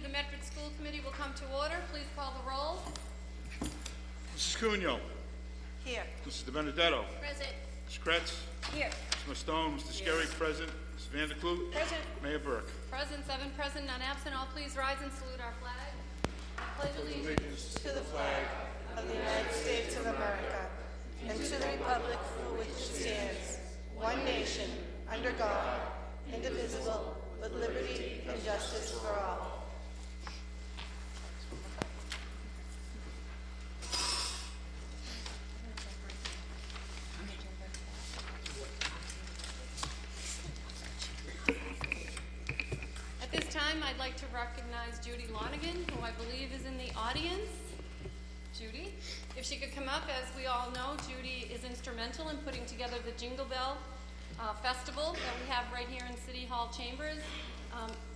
the Medford School Committee will come to order. Please call the roll. Mrs. Cunyo. Here. Mrs. De Benedetto. Present. Mrs. Kretz. Here. Mr. Stone. Mr. Skerry, present. Mrs. Vanderkloot. Present. Mayor Burke. Present, 7 present, none absent. All please rise and salute our flag. I pledge allegiance to the flag of the United States of America and to the republic for which it stands, one nation, under God, indivisible, with liberty and justice for all. At this time, I'd like to recognize Judy Lonigan, who I believe is in the audience. Judy, if she could come up. As we all know, Judy is instrumental in putting together the Jingle Bell Festival that we have right here in City Hall Chambers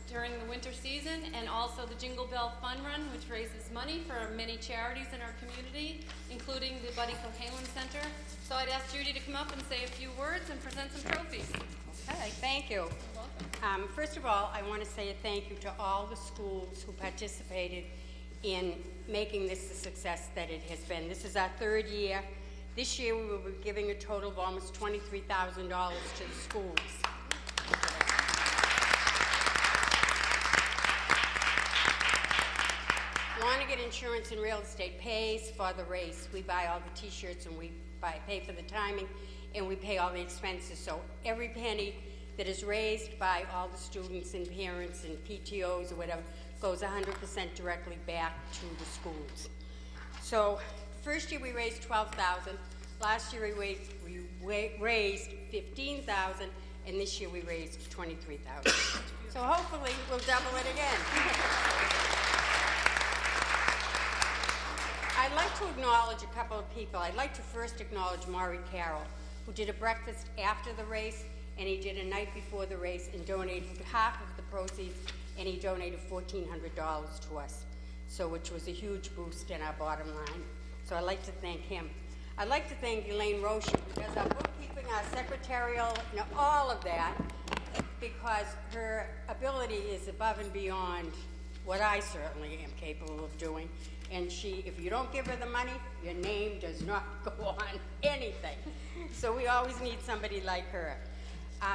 during the winter season, and also the Jingle Bell Fun Run, which raises money for many charities in our community, including the Buddy Cohalan Center. So I'd ask Judy to come up and say a few words and present some trophies. Okay, thank you. First of all, I want to say a thank you to all the schools who participated in making this the success that it has been. This is our 3rd year. This year we will be giving a total of almost $23,000 to the schools. Lonigan Insurance and Real Estate pays for the race. We buy all the t-shirts and we pay for the timing, and we pay all the expenses. So every penny that is raised by all the students and parents and PTOs or whatever goes 100% directly back to the schools. So first year we raised $12,000. Last year we raised $15,000, and this year we raised $23,000. So hopefully we'll double it again. I'd like to acknowledge a couple of people. I'd like to first acknowledge Maury Carroll, who did a breakfast after the race, and he did a night before the race and donated half of the proceeds, and he donated $1,400 to us, so which was a huge boost in our bottom line. So I'd like to thank him. I'd like to thank Elaine Roche, who does our bookkeeping, our secretarial, all of that, because her ability is above and beyond what I certainly am capable of doing. And if you don't give her the money, your name does not go on anything. So we always need somebody like her.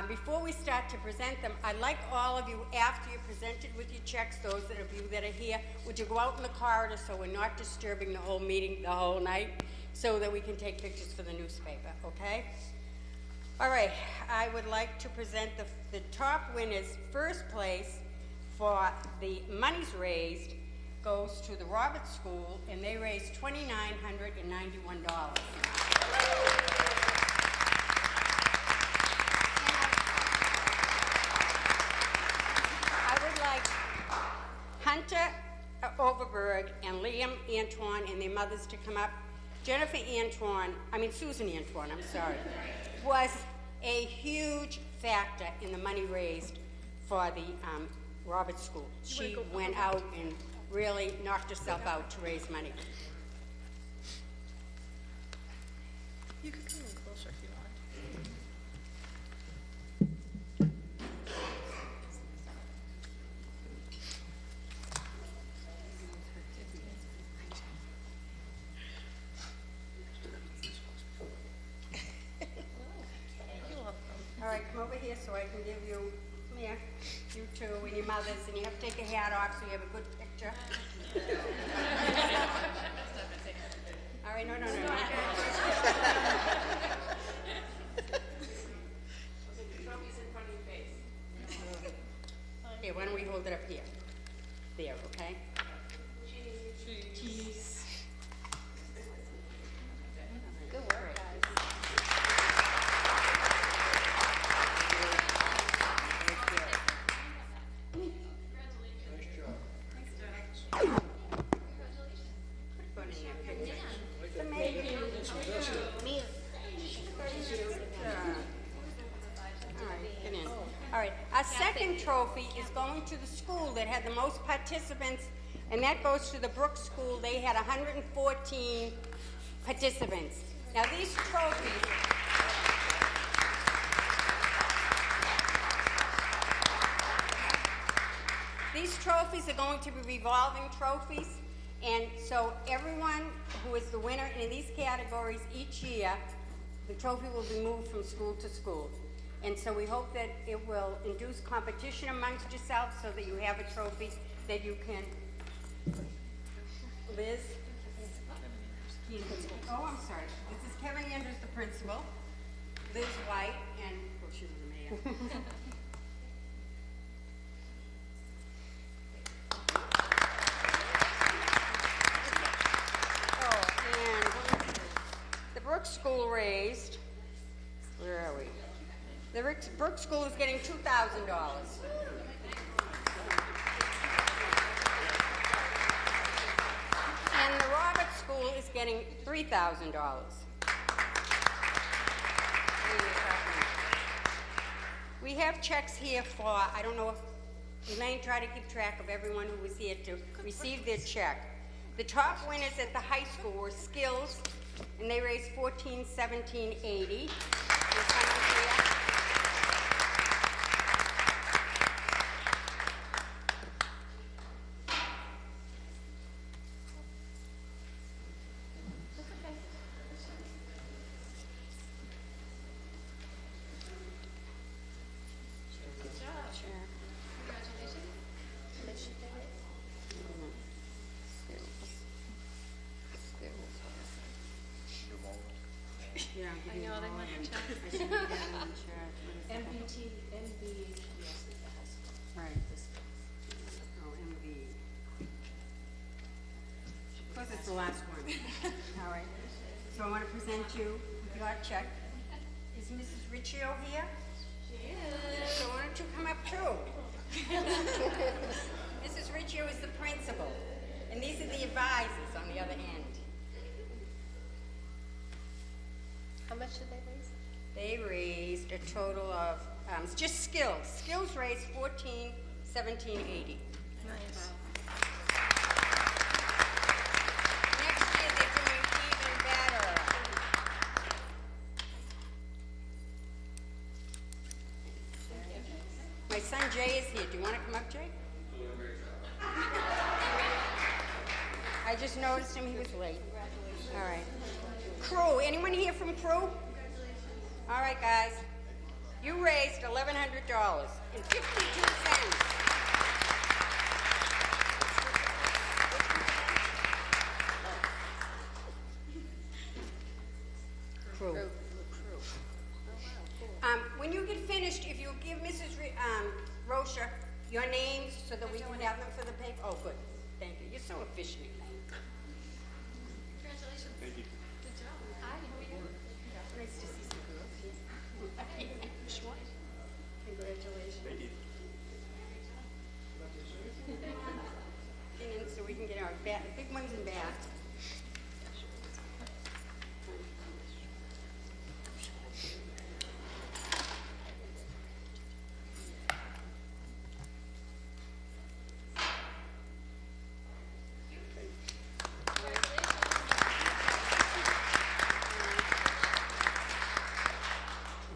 Before we start to present them, I'd like all of you, after you're presented with your checks, those of you that are here, would you go out in the corridor so we're not disturbing the whole meeting the whole night, so that we can take pictures for the newspaper, okay? All right, I would like to present the top winners. First place for the monies raised goes to the Roberts School, and they raised $2,991. Hunter Overberg and Liam Antoine and their mothers to come up. Susan Antoine, I'm sorry, was a huge factor in the money raised for the Roberts School. She went out and really knocked herself out to raise money. You can come in closer if you want. All right, come over here so I can give you, come here, you two and your mothers, and you have to take your hat off so you have a good picture. All right, no. Here, why don't we hold it up here? There, okay? Cheese. Good work, guys. Our second trophy is going to the school that had the most participants, and that goes to the Brooks School. They had 114 participants. Now these trophies, These trophies are going to be revolving trophies, and so everyone who is the winner in these categories each year, the trophy will be moved from school to school. And so we hope that it will induce competition amongst yourselves so that you have a trophy that you can. Liz? Oh, I'm sorry. This is Kevin Andrews, the principal. Liz White, and, oh, she's the mayor. The Brooks School raised, where are we? The Brooks School is getting $2,000. And the Roberts School is getting $3,000. We have checks here for, I don't know if Elaine tried to keep track of everyone who was here to receive their check. The top winners at the high school were Skills, and they raised $14,1780. Yeah, I know, they want to check. I should have had them in charge. MBTS is the high school. Right. Oh, MB. Of course, it's the last one. All right. So I want to present you with your check. Is Mrs. Riccio here? She is. So why don't you come up too? Mrs. Riccio is the principal, and these are the advisors on the other end. How much did they raise? They raised a total of, just Skills. Skills raised $14,1780. Nice. Next year, they're doing even better. My son Jay is here. Do you want to come up, Jay? I just noticed him. He was late. All right. Crew. Anyone here from Crew? All right, guys. You raised $1,100 and 52 cents. Crew. When you get finished, if you give Mrs. Rocha your names so that we can have them for the paper. Oh, good. Thank you. You're so efficient. Congratulations. Thank you. Good job. Hi, how are you? Nice to see some girls here. Sure. Congratulations. Thank you. And then so we can get our big ones in back.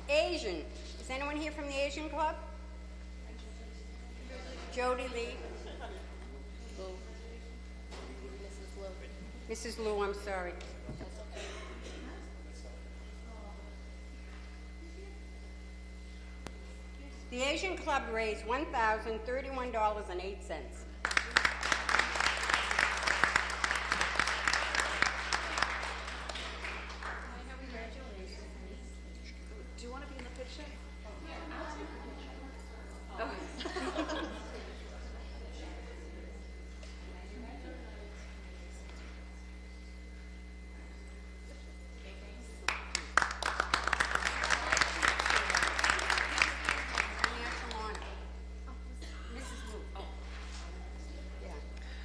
Asian. Is anyone here from the Asian Club? Jody Lee. Mrs. Lou, I'm sorry. The Asian Club raised $1,031.08. Do you want to be in the picture?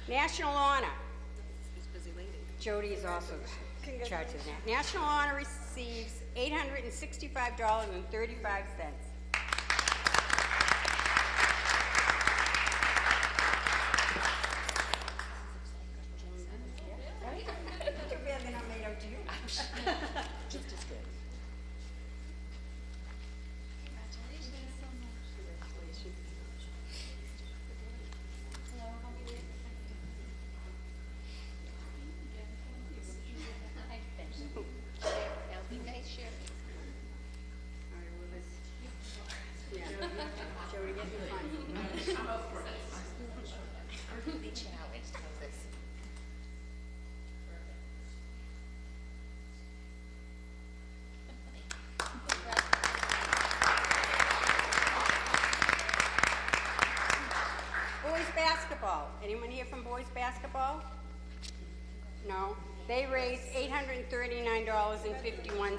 National Honor. This busy lady. Jody is also in charge of that. National Honor receives $865.35. Too bad they're not made out to you. Just as good. Congratulations so much. Boys basketball. Anyone here from boys basketball? No? They raised $839.51.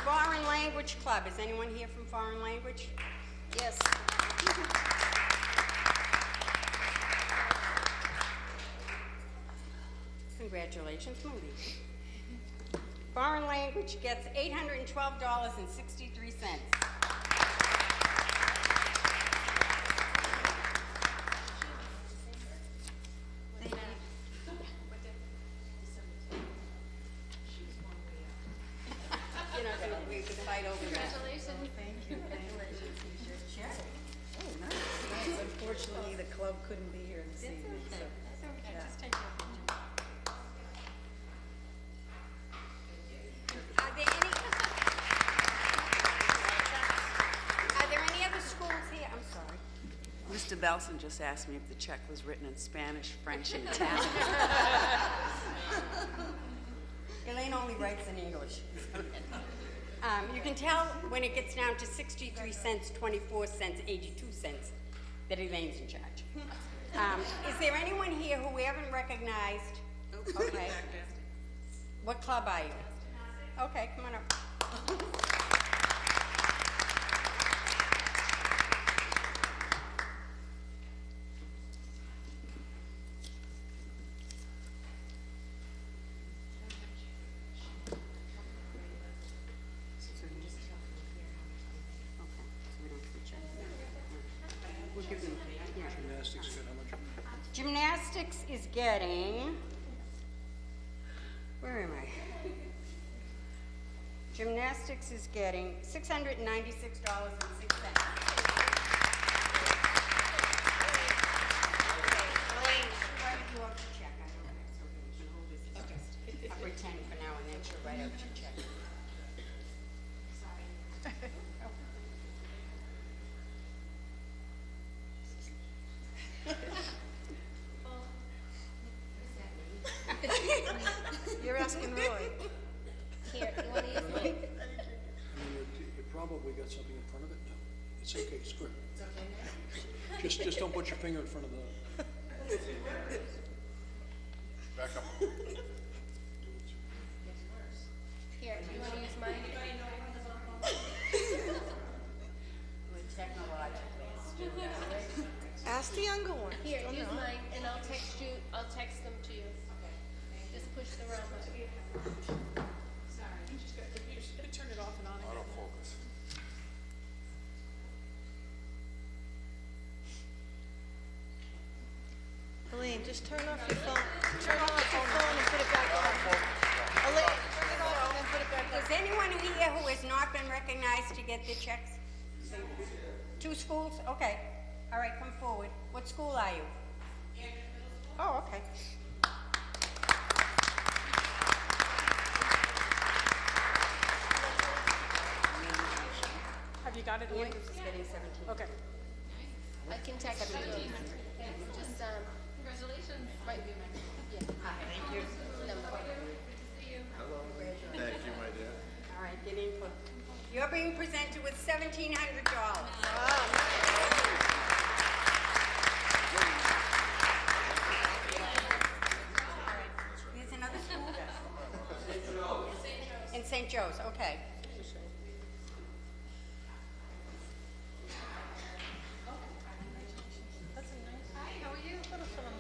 Foreign Language Club. Is anyone here from Foreign Language? Yes. Congratulations, Moody. Foreign Language gets $812.63. You're not going to we could fight over that. Congratulations. Thank you. Congratulations. Here's your check. Oh, nice. Unfortunately, the club couldn't be here this evening, so. So we can just take your picture. Are there any other schools here? I'm sorry. Mr. Belson just asked me if the check was written in Spanish, French, and Italian. Elaine only writes in English. You can tell when it gets down to 63 cents, 24 cents, 82 cents that Elaine's in charge. Is there anyone here who we haven't recognized? Okay. What club are you? Okay, come on up. Gymnastics is getting, where am I? Gymnastics is getting $696.06. Why don't you out your check? I know that, so you can hold this. Okay. I'll pretend for now and then she'll write out your check. You're asking Roy. Here, you want to use mine? I mean, you probably got something in front of it. No, it's okay. It's good. It's okay. Just don't put your finger in front of the. Back up. Here, you want to use mine? Ask the younger one. Here, Don't use know. mine, and I'll text them to you. Okay. Just push the wrong button. Elaine, just turn off your phone. Turn off your phone and put it back on. Elaine, turn it off and then put it back on. Is anyone here who has not been recognized to get their checks? Two schools? Okay. All right, come forward. What school are you? Oh, okay. Have you got it, Elaine? Andrews is getting 17. Okay. I can text you. Just, congratulations. Right. Yeah. Thank you. Thank you, my dear. All right, get input. You're being presented with $1,700. Here's another school? In St. Joe's, okay.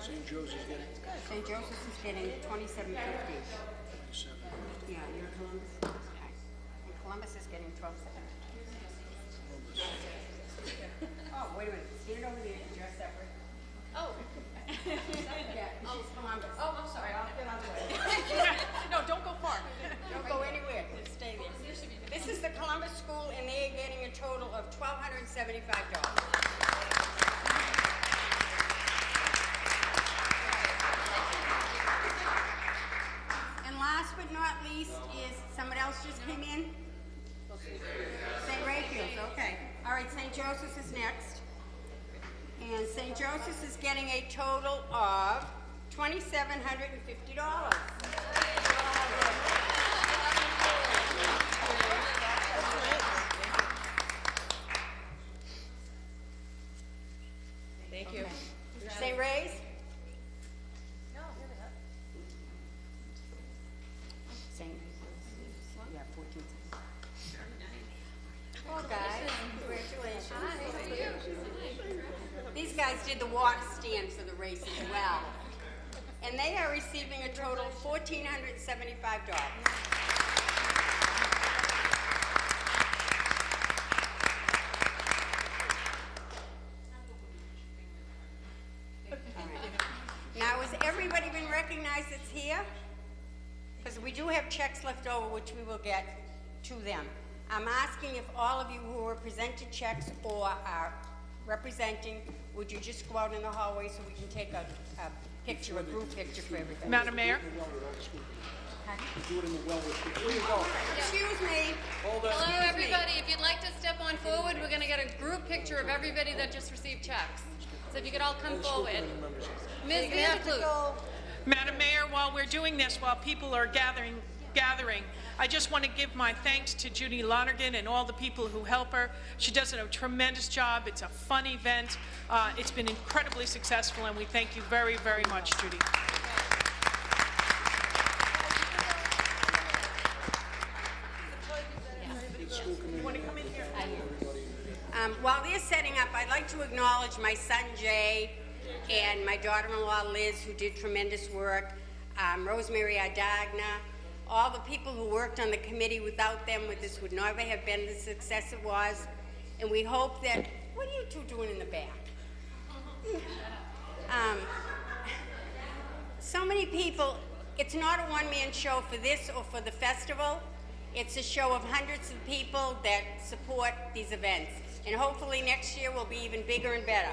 St. Joseph's getting St. Joseph's is getting $27.50. 7. Yeah, you're Columbus. Okay. And Columbus is getting $12.70. Oh, wait a minute. Stand over there and you're separate. Oh, Yeah, she's Columbus. oh, I'm sorry. I'll get out of the way. No, don't go far. Don't go anywhere. Just stay there. This is the Columbus School, and they are getting a total of $1,275. And last but not least is, someone else just came in? St. Raphael's, okay. All right, St. Joseph's is next. And St. Joseph's is getting a total of $2,750. Thank you. St. Ray's? St. Ray's. Yeah, 14. Well, guys, congratulations. These guys did the water stand for the race as well. And they are receiving a total of $1,475. Now, has everybody been recognized that's here? Because we do have checks left over, which we will get to them. I'm asking if all of you who were presented checks or are representing, would you just go out in the hallway so we can take a picture, a group picture for everybody? Madam Mayor? Do it in the well with people. Excuse me. Hello, everybody. If you'd like to step on forward, we're going to get a group picture of everybody that just received checks. So if you could all come forward. Ms. Vanderklut. Madam Mayor, while we're doing this, while people are gathering, I just want to give my thanks to Judy Lonergan and all the people who help her. She does a tremendous job. It's a fun event. It's been incredibly successful, and we thank you very, very much, Judy. While they're setting up, I'd like to acknowledge my son Jay and my daughter-in-law Liz, who did tremendous work, Rosemary Adagna, all the people who worked on the committee. Without them, this would never have been the success it was. And we hope that, what are you two doing in the back? So many people, it's not a one-man show for this or for the festival. It's a show of hundreds of people that support these events. And hopefully next year will be even bigger and better.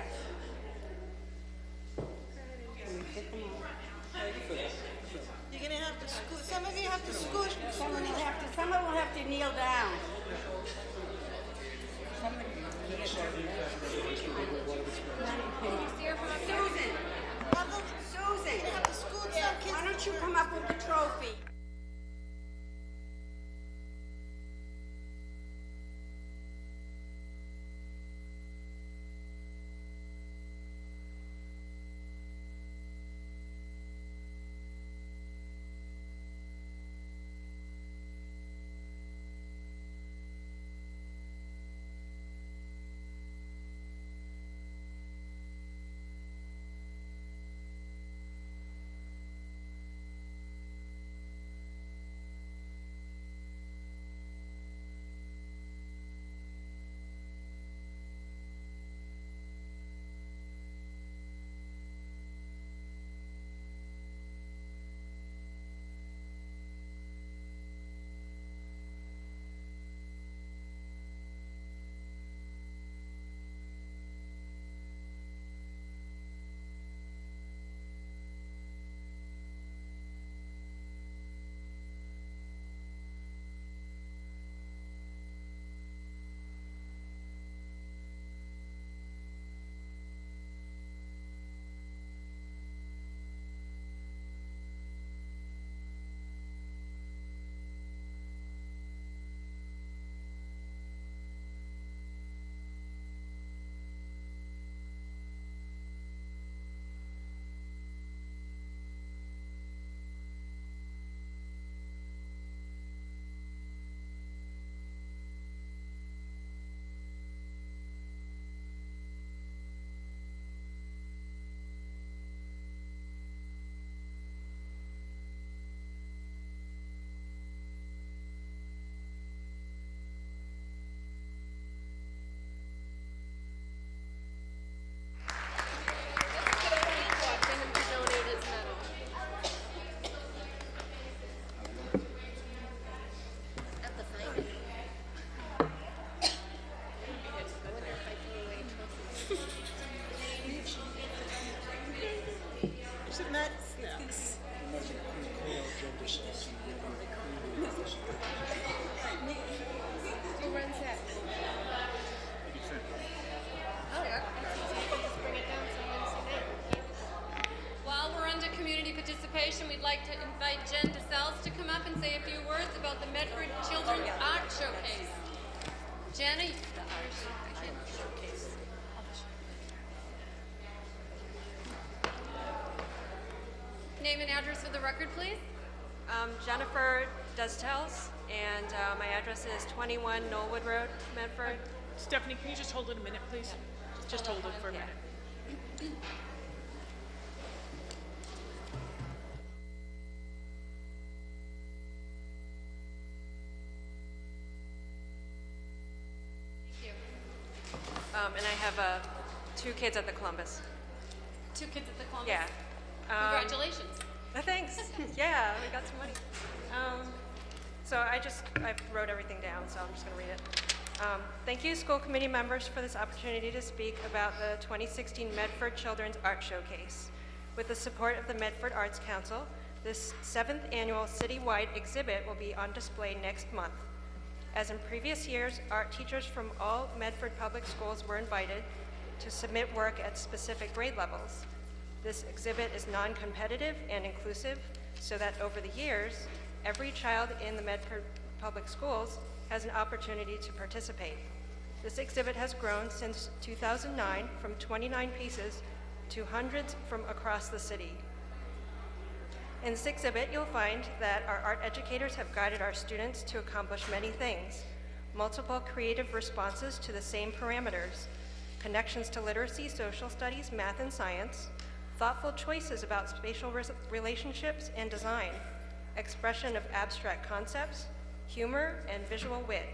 You're gonna have to scoot. Some of you have to scoot. Some will have to kneel down. Susan, You have to scoot some kids. why don't you come up with the trophy? We'd like to invite Jen DeSales to come up and say a few words about the Medford Children's Art Showcase. Jenny? address for the record, please. Jennifer Dustels, and my address is 21 Knollwood Road, Medford. Stephanie, can you just hold it a minute, please? Just hold it for a minute. Thank you. And I have 2 kids at the Columbus. 2 kids at the Columbus? Yeah. Congratulations. Thanks. Yeah, we got some money. So I wrote everything down, so I'm just going to read it. Thank you, school committee members, for this opportunity to speak about the 2016 Medford Children's Art Showcase. With the support of the Medford Arts Council, this 7th annual citywide exhibit will be on display next month. As in previous years, art teachers from all Medford public schools were invited to submit work at specific grade levels. This exhibit is non-competitive and inclusive, so that over the years, every child in the Medford public schools has an opportunity to participate. This exhibit has grown since 2009 from 29 pieces to hundreds from across the city. In this exhibit, you'll find that our art educators have guided our students to accomplish many things: multiple creative responses to the same parameters, connections to literacy, social studies, math, and science, thoughtful choices about spatial relationships and design, expression of abstract concepts, humor, and visual wit.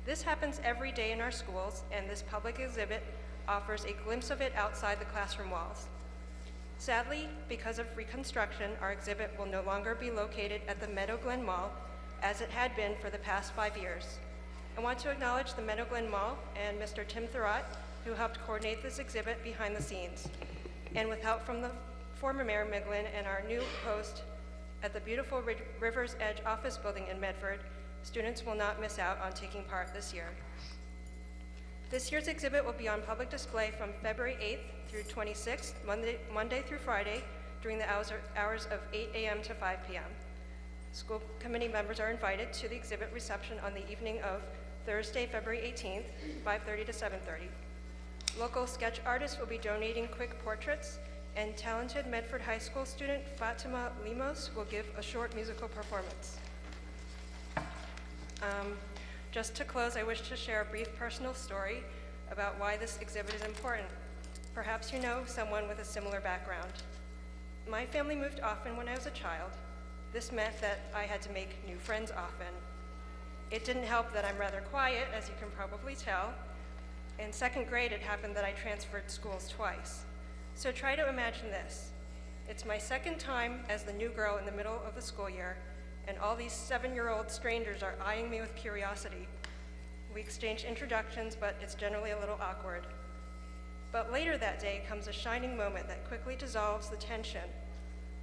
This happens every day in our schools, and this public exhibit offers a glimpse of it outside the classroom walls. Sadly, because of reconstruction, our exhibit will no longer be located at the Meadow Glen Mall, as it had been for the past 5 years. I want to acknowledge the Meadow Glen Mall and Mr. Tim Thurrott, who helped coordinate this exhibit behind the scenes. And with help from the former Mayor Miglin and our new host at the beautiful River's Edge office building in Medford, students will not miss out on taking part this year. This year's exhibit will be on public display from February 8th through 26th, Monday through Friday, during the hours of 8 a.m. to 5 p.m. School committee members are invited to the exhibit reception on the evening of Thursday, February 18th, 5:30 to 7:30. Local sketch artists will be donating quick portraits, and talented Medford High School student Fatima Limos will give a short musical performance. Just to close, I wish to share a brief personal story about why this exhibit is important. Perhaps you know someone with a similar background. My family moved often when I was a child. This meant that I had to make new friends often. It didn't help that I'm rather quiet, as you can probably tell. In 2nd grade, it happened that I transferred schools twice. So try to imagine this. It's my 2nd time as the new girl in the middle of the school year, and all these 7-year-old strangers are eyeing me with curiosity. We exchange introductions, but it's generally a little awkward. But later that day comes a shining moment that quickly dissolves the tension.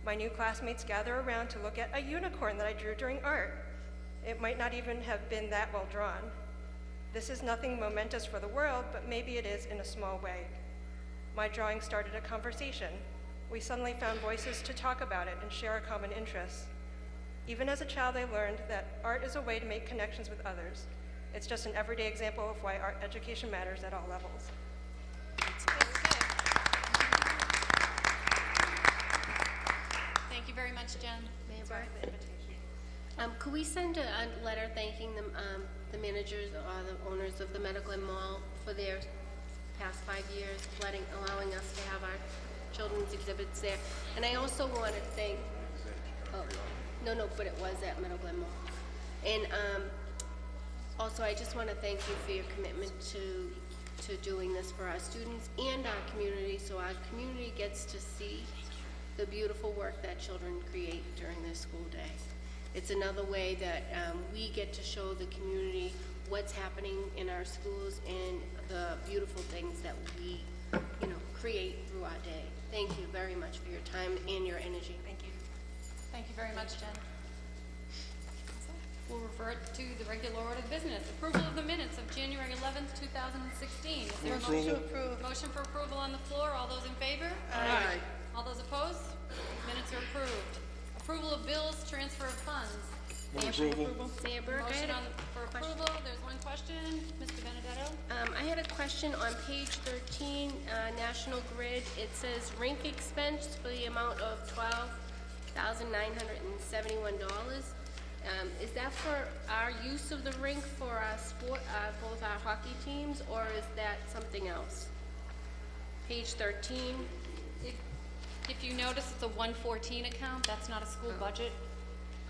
My new classmates gather around to look at a unicorn that I drew during art. It might not even have been that well drawn. This is nothing momentous for the world, but maybe it is in a small way. My drawing started a conversation. We suddenly found voices to talk about it and share a common interest. Even as a child, I learned that art is a way to make connections with others. It's just an everyday example of why art education matters at all levels. Thank you very much, Jen. Mayor Sorry for the invitation. Could we send a letter thanking the managers or the owners of the Medical and Mall for their past 5 years, allowing us to have our children's exhibits there? And I also want to thank, but it was at Meadow Glen Mall. And also, I just want to thank you for your commitment to doing this for our students and our community, so our community gets to see the beautiful work that children create during their school day. It's another way that we get to show the community what's happening in our schools and the beautiful things that we, create through our day. Thank you very much for your time and your energy. Thank you. Thank you very much, Jen. We'll revert to the regular order of business. Approval of the minutes of January 11th, 2016. Is there a motion to approve? Motion for approval on the floor. All those in favor? Aye. All those opposed? Minutes are approved. Approval of bills, transfer of funds. Move approval. Mayor Burke, Motion for approval. There's one question. Mr. Benedetto? I had a question on page 13, National Grid. It says rink expense for the amount of $1,971. Is that for our use of the rink for our sport, both our hockey teams, or is that something else? Page 13. If you notice, it's a 114 account. That's not a school budget.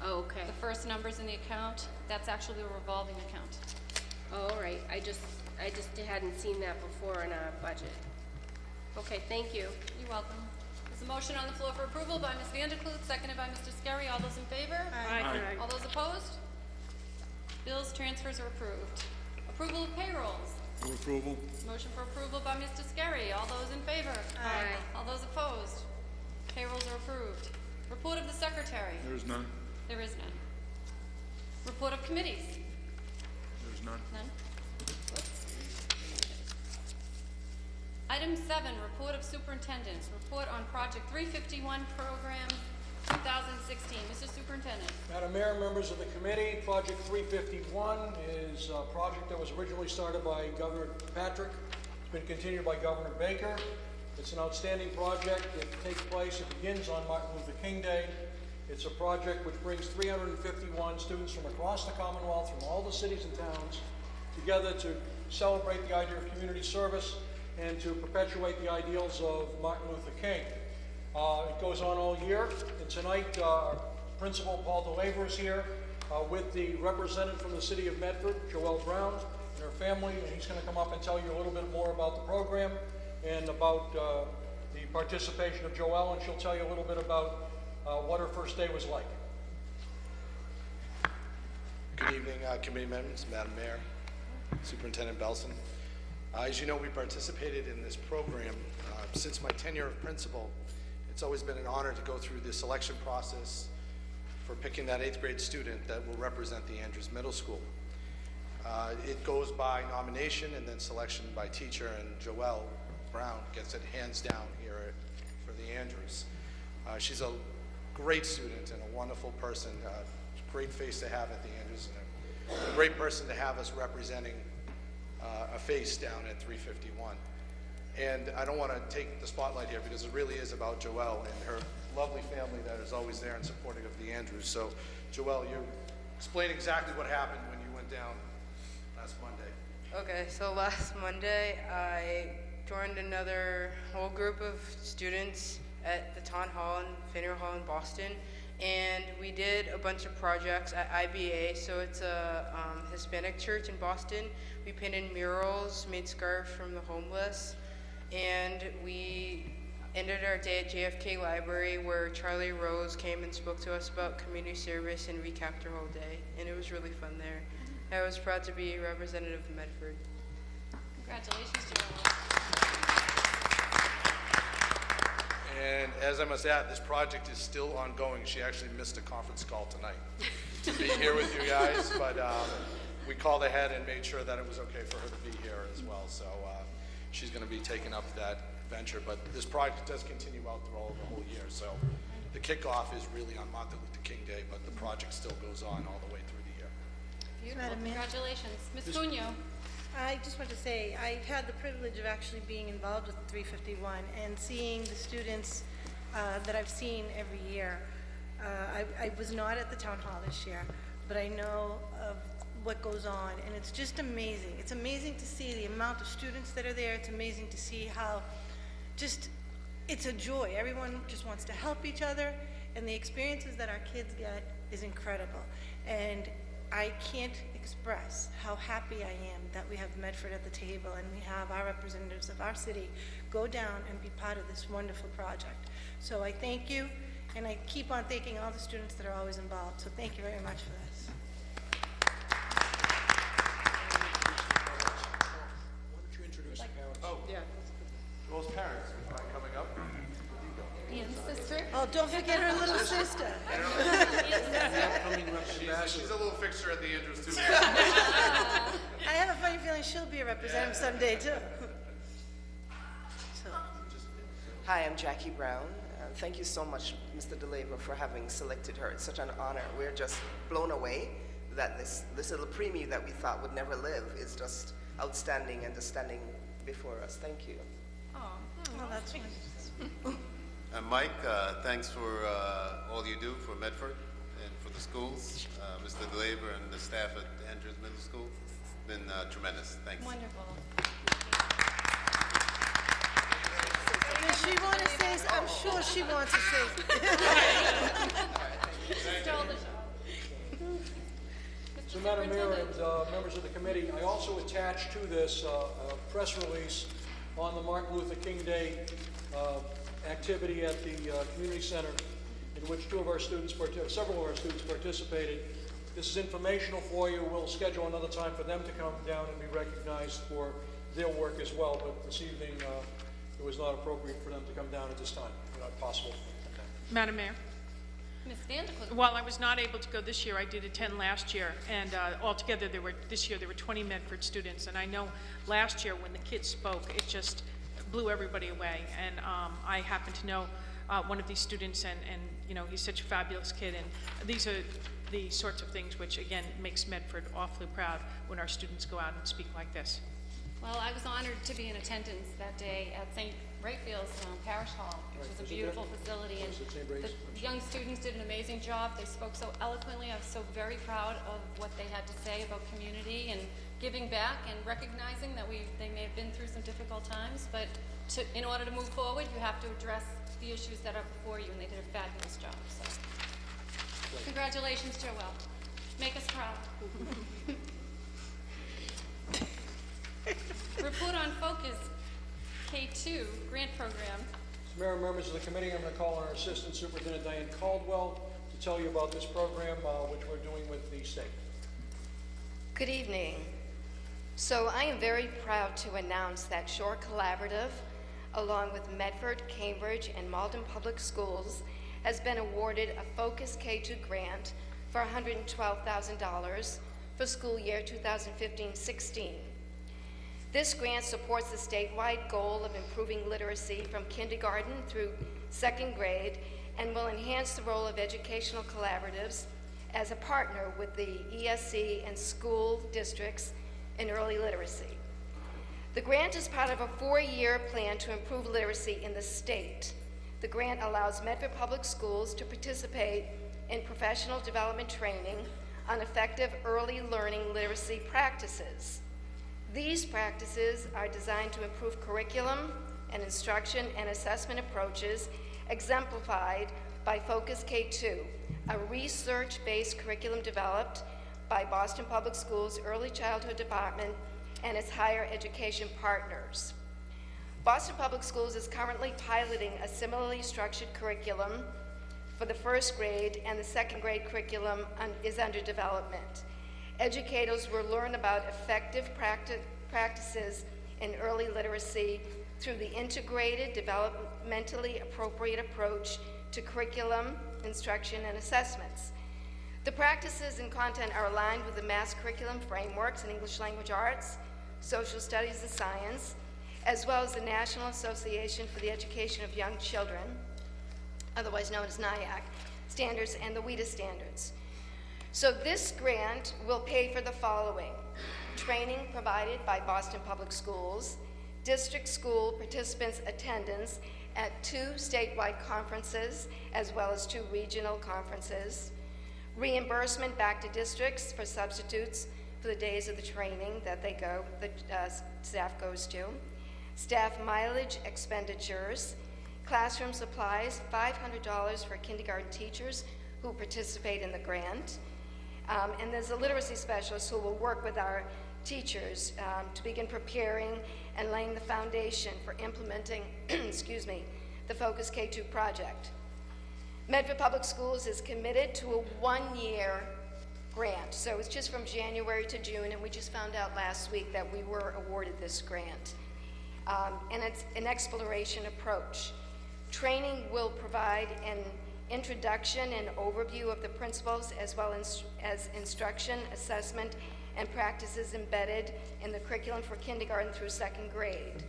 Oh, okay. The first numbers in the account, that's actually a revolving account. Oh, all right. I just hadn't seen that before in our budget. Okay, thank you. You're welcome. There's a motion on the floor for approval by Ms. Vanderkloot, seconded by Mr. Scarry. All those in favor? Aye. All those opposed? Bills, transfers are approved. Approval of payrolls. Move approval. Motion for approval by Mr. Scarry. All those in favor? Aye. All those opposed? Payrolls are approved. Report of the secretary. There is none. There is none. Report of committees. There is none. None. Whoops. Item 7, report of superintendents. Report on Project 351 program 2016. Mr. Superintendent. Madam Mayor, members of the committee, Project 351 is a project that was originally started by Governor Patrick. It's been continued by Governor Baker. It's an outstanding project. It takes place, it begins on Martin Luther King Day. It's a project which brings 351 students from across the Commonwealth, from all the cities and towns, together to celebrate the idea of community service and to perpetuate the ideals of Martin Luther King. It goes on all year, and tonight our principal, Paul DeLaver, is here with the representative from the city of Medford, Joelle Brown, and her family, and he's going to come up and tell you a little bit more about the program and about the participation of Joelle, and she'll tell you a little bit about what her first day was like. Good evening, committee members, Madam Mayor, Superintendent Belson. As you know, we participated in this program since my tenure of principal. It's always been an honor to go through the selection process for picking that 8th grade student that will represent the Andrews Middle School. It goes by nomination and then selection by teacher, and Joelle Brown gets it hands down here for the Andrews. She's a great student and a wonderful person, great face to have at the Andrews, and a great person to have us representing a face down at 351. And I don't want to take the spotlight here because it really is about Joelle and her lovely family that is always there and supportive of the Andrews. So Joelle, you explain exactly what happened when you went down last Monday. Okay, so last Monday I joined another whole group of students at the Town Hall and Faneuil Hall in Boston, and we did a bunch of projects at IBA. So it's a Hispanic church in Boston. We painted murals, made scarves from the homeless, and we ended our day at JFK Library, where Charlie Rose came and spoke to us about community service and recapped our whole day, and it was really fun there. I was proud to be a representative of Medford. Congratulations, Joelle. And as I must add, this project is still ongoing. She actually missed a conference call tonight to be here with you guys, but we called ahead and made sure that it was okay for her to be here as well. So she's going to be taking up that venture, but this project does continue out through the whole year. So the kickoff is really on Martin Luther King Day, but the project still goes on all the way through the year. Beautiful. Congratulations. Ms. Cunha. I just want to say, I've had the privilege of actually being involved with 351 and seeing the students that I've seen every year. I was not at the town hall this year, but I know of what goes on, and it's just amazing. It's amazing to see the amount of students that are there. It's amazing to see how it's a joy. Everyone just wants to help each other, and the experiences that our kids get is incredible. And I can't express how happy I am that we have Medford at the table and we have our representatives of our city go down and be part of this wonderful project. So I thank you, and I keep on thanking all the students that are always involved. So thank you very much for this. Why don't you introduce the parents? Oh, yeah. Joelle's parents, would you mind coming up? Ian's sister. Oh, don't forget her little sister. She's a little fixture at the Andrews too. I have a funny feeling she'll be a representative someday too. So. Hi, I'm Jackie Brown. Thank you so much, Mr. DeLaver, for having selected her. It's such an honor. We're just blown away that this little preemie that we thought would never live is just outstanding and just standing before us. Thank you. Oh, that's nice. And Mike, thanks for all you do for Medford and for the schools. Mr. DeLaver and the staff at Andrews Middle School. It's been tremendous. Thanks. Wonderful. Does she want to say? I'm sure she wants to say. Stole the show. So, Madam Mayor and members of the committee, I also attached to this a press release on the Martin Luther King Day activity at the community center, in which several of our students participated. This is informational for you. We'll schedule another time for them to come down and be recognized for their work as well. But this evening, it was not appropriate for them to come down at this time. Not possible. Madam Mayor. Ms. Vanderclough. While I was not able to go this year, I did attend last year, and altogether this year there were 20 Medford students, and I know last year when the kids spoke, it just blew everybody away, and I happen to know one of these students, and you know, he's such a fabulous kid, and these are the sorts of things which, again, makes Medford awfully proud when our students go out and speak like this. Well, I was honored to be in attendance that day at St. Raphael's Parish Hall, which was a beautiful facility, and the young students did an amazing job. They spoke so eloquently. I was so very proud of what they had to say about community and giving back and recognizing that they may have been through some difficult times, but in order to move forward, you have to address the issues that are before you, and they did a fabulous job. So, congratulations, Joelle. Make us proud. Report on Focus K2 grant program. So, Mayor and members of the committee, I'm going to call on our Assistant Superintendent Diane Caldwell to tell you about this program, which we're doing with the state. Good evening. So I am very proud to announce that Shore Collaborative, along with Medford, Cambridge, and Malden Public Schools, has been awarded a Focus K2 grant for $112,000 for school year 2015-16. This grant supports the statewide goal of improving literacy from kindergarten through second grade and will enhance the role of educational collaboratives as a partner with the ESC and school districts in early literacy. The grant is part of a 4-year plan to improve literacy in the state. The grant allows Medford Public Schools to participate in professional development training on effective early learning literacy practices. These practices are designed to improve curriculum and instruction and assessment approaches exemplified by Focus K2, a research-based curriculum developed by Boston Public Schools Early Childhood Department and its higher education partners. Boston Public Schools is currently piloting a similarly structured curriculum for the first grade, and the second grade curriculum is under development. Educators will learn about effective practices in early literacy through the integrated, developmentally appropriate approach to curriculum, instruction, and assessments. The practices and content are aligned with the Mass Curriculum Frameworks in English Language Arts, Social Studies and Science, as well as the National Association for the Education of Young Children, otherwise known as NIAC, standards and the WIDA standards. So this grant will pay for the following: training provided by Boston Public Schools, district school participants' attendance at 2 statewide conferences, as well as 2 regional conferences, reimbursement back to districts for substitutes for the days of the training that the staff goes to, staff mileage expenditures, classroom supplies, $500 for kindergarten teachers who participate in the grant, and there's a literacy specialist who will work with our teachers to begin preparing and laying the foundation for implementing, excuse me, the Focus K2 project. Medford Public Schools is committed to a 1-year grant, so it's just from January to June, and we just found out last week that we were awarded this grant. And it's an exploration approach. Training will provide an introduction and overview of the principles, as well as instruction, assessment, and practices embedded in the curriculum for kindergarten through second grade.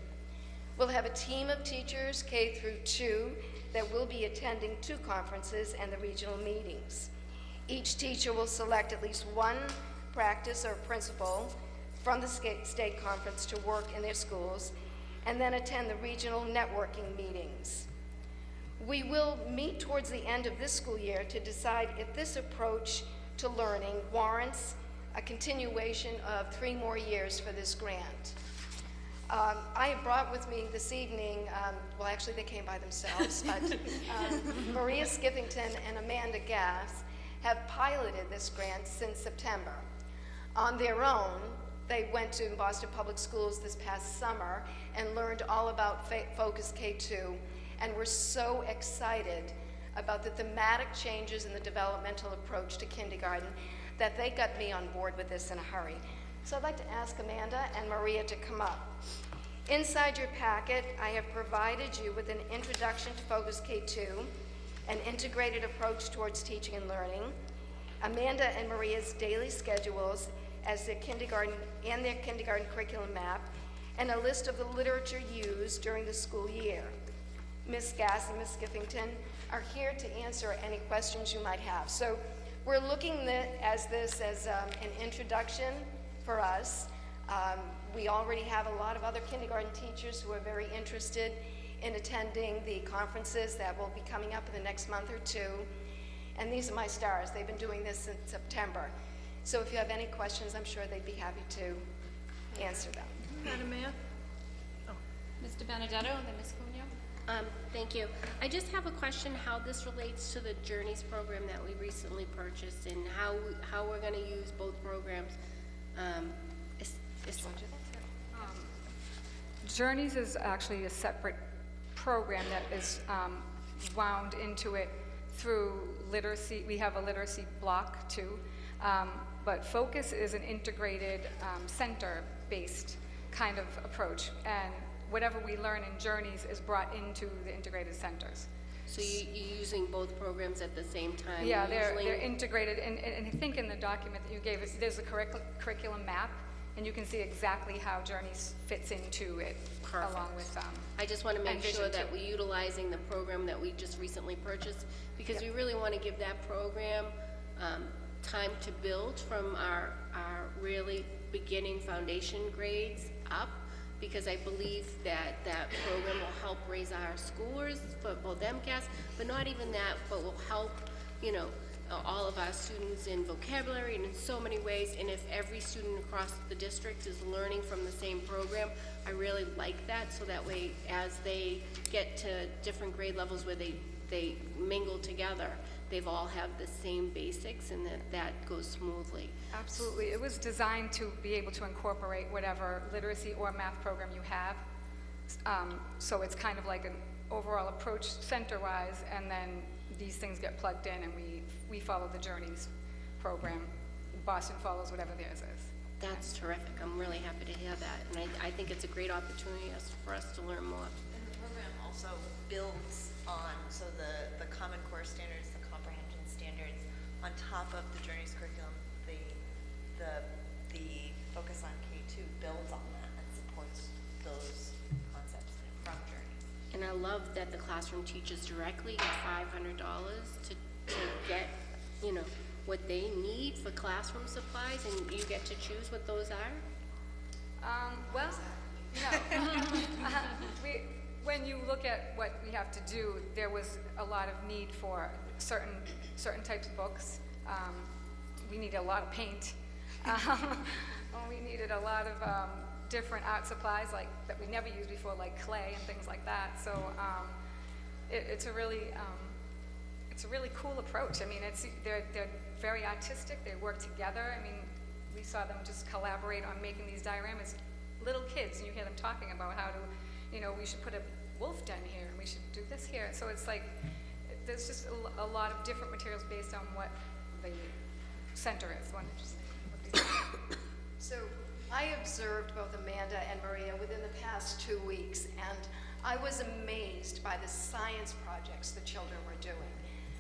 We'll have a team of teachers, K through 2, that will be attending 2 conferences and the regional meetings. Each teacher will select at least 1 practice or principle from the state conference to work in their schools, and then attend the regional networking meetings. We will meet towards the end of this school year to decide if this approach to learning warrants a continuation of 3 more years for this grant. I have brought with me this evening, well actually they came by themselves, but Maria Skithington and Amanda Gass have piloted this grant since September. On their own, they went to Boston Public Schools this past summer and learned all about Focus K2, and were so excited about the thematic changes in the developmental approach to kindergarten that they got me on board with this in a hurry. So I'd like to ask Amanda and Maria to come up. Inside your packet, I have provided you with an introduction to Focus K2, an integrated approach towards teaching and learning, Amanda and Maria's daily schedules as their kindergarten curriculum map, and a list of the literature used during the school year. Ms. Gass and Ms. Skithington are here to answer any questions you might have. So we're looking at this as an introduction for us. We already have a lot of other kindergarten teachers who are very interested in attending the conferences that will be coming up in the next month or 2. And these are my stars. They've been doing this since September. So if you have any questions, I'm sure they'd be happy to answer them. Madam Mayor? Mr. Benedetto and then Ms. Cunha. Thank you. I just have a question how this relates to the Journeys program that we recently purchased and how we're going to use both programs. Journeys is actually a separate program that is wound into it through literacy. We have a literacy block too, but Focus is an integrated center-based kind of approach, and whatever we learn in Journeys is brought into the integrated centers. So you're using both programs at the same time? Yeah, they're integrated, and I think in the document that you gave us, there's a curriculum map, and you can see exactly how Journeys fits into it. Perfect. Along with I just want to make sure that too. we're utilizing the program that we just recently purchased, because we really want to give that program time to build from our really beginning foundation grades up, because I believe that that program will help raise our scores for both MCAS, but not even that, but will help, you know, all of our students in vocabulary and in so many ways. And if every student across the district is learning from the same program, I really like that, so that way as they get to different grade levels where they mingle together, they've all have the same basics, and that goes smoothly. Absolutely. It was designed to be able to incorporate whatever literacy or math program you have. So it's kind of like an overall approach center-wise, and then these things get plugged in, and we follow the Journeys program. Boston follows whatever theirs is. That's terrific. I'm really happy to hear that, and I think it's a great opportunity for us to learn more. And the program also builds on, so the Common Core standards, the comprehension standards, on top of the Journeys curriculum, the focus on K2 builds on that and supports those concepts from Journeys. And I love that the classroom teaches directly at $500 to get, you know, what they need for classroom supplies, and you get to choose what those are? Well, no. When you look at what we have to do, there was a lot of need for certain types of books. We need a lot of paint. We needed a lot of different art supplies that we never used before, like clay and things like that. So it's a really cool approach. I mean, they're very artistic. They work together. I mean, we saw them just collaborate on making these dioramas. Little kids, and you hear them talking about how to, you know, we should put a wolf den here, and we should do this here. So it's like there's just a lot of different materials based on what the center is. So I observed both Amanda and Maria within the past 2 weeks, and I was amazed by the science projects the children were doing.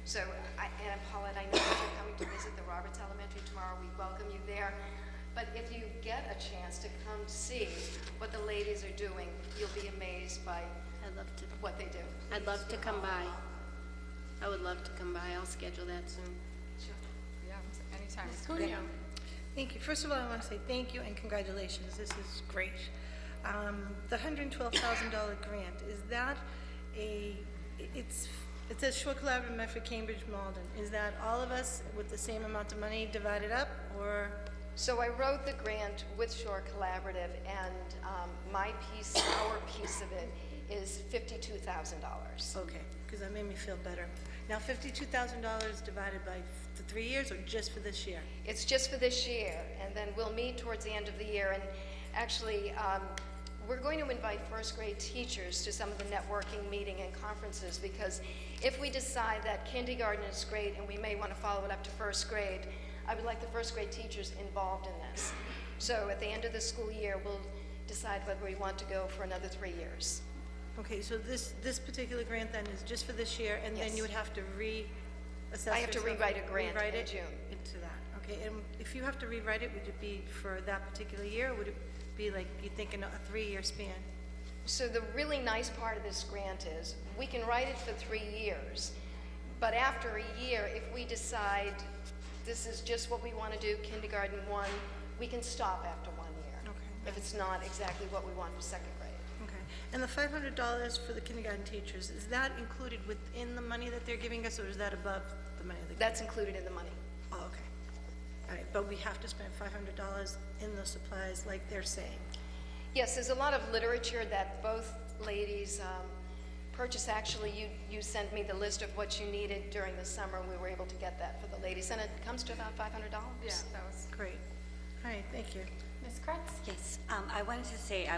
So, and Paulette, I know that you're coming to visit the Roberts Elementary tomorrow. We welcome you there. But if you get a chance to come see what the ladies are doing, you'll be amazed by what they do. I'd love to come by. I would love to come by. I'll schedule that soon. Sure. Yeah, anytime. Yeah. Thank you. First of all, I want to say thank you and congratulations. This is great. The $112,000 grant, is that it's It says Shore Collaborative, Medford, Cambridge, Malden. Is that all of us with the same amount of money divided up, or? So I wrote the grant with Shore Collaborative, and my piece, our piece of it, is $52,000. Okay, because that made me feel better. Now, $52,000 divided by the 3 years, or just for this year? It's just for this year, and then we'll meet towards the end of the year. And actually, we're going to invite first grade teachers to some of the networking meeting and conferences, because if we decide that kindergarten is great and we may want to follow it up to first grade, I would like the first grade teachers involved in this. So at the end of the school year, we'll decide whether we want to go for another 3 years. Okay, so this particular grant then is just for this year, and then you would have to reassess I have to yourself, rewrite a grant rewrite in it June. into that. Okay, and if you have to rewrite it, would it be for that particular year, or would it be like you think in a 3-year span? So the really nice part of this grant is we can write it for 3 years, but after a year, if we decide this is just what we want to do, kindergarten 1, we can stop after 1 year. Okay. If it's not exactly what we want for second grade. Okay, and the $500 for the kindergarten teachers, is that included within the money that they're giving us, or is that above the money they're giving? That's included in the money. Oh, okay. All right, but we have to spend $500 in those supplies like they're saying. Yes, there's a lot of literature that both ladies purchased. Actually, you sent me the list of what you needed during the summer, and we were able to get that for the ladies, and it comes to about $500. Yeah, that was great. All right, thank you. Ms. Kretz? Yes, I wanted to say I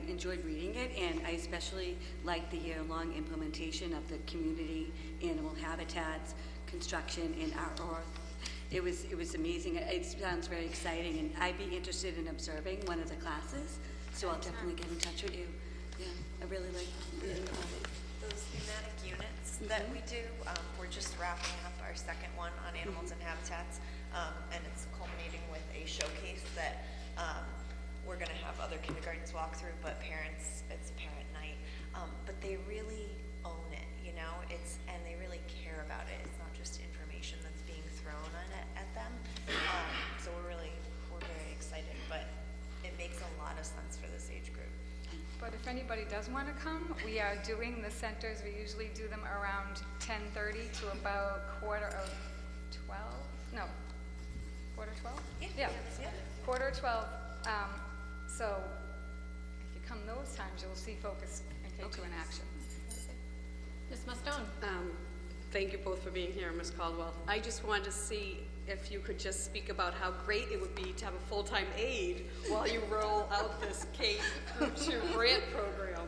enjoyed reading it, and I especially liked the year-long implementation of the community animal habitats, construction, and artwork. It was amazing. It sounds very exciting, and I'd be interested in observing one of the classes, so I'll definitely get in touch with you. Yeah, I really like reading about it. Those thematic units that we do, we're just wrapping up our second one on animals and habitats, and it's culminating with a showcase that we're going to have other kindergartens walk through, but parents, it's parent night. But they really own it, you know, and they really care about it. It's not just information that's being thrown at them. So we're very excited, but it makes a lot of sense for this age group. But if anybody does want to come, we are doing the centers. We usually do them around 10:30 to about 11:45. No, 11:45? Yeah. Yeah. 11:45. So if you come those times, you'll see Focus and K2 in action. Ms. Mustone? Thank you both for being here, Ms. Caldwell. I just wanted to see if you could just speak about how great it would be to have a full-time aide while you roll out this K2 grant program.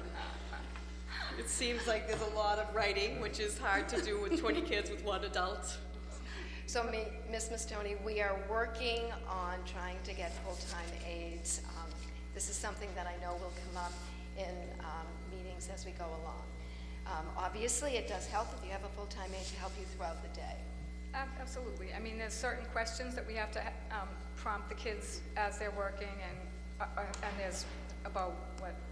It seems like there's a lot of writing, which is hard to do with 20 kids with 1 adult. So, Ms. Mastoni, we are working on trying to get full-time aides. This is something that I know will come up in meetings as we go along. Obviously, it does help if you have a full-time aide to help you throughout the day. Absolutely. I mean, there's certain questions that we have to prompt the kids as they're working, and there's about,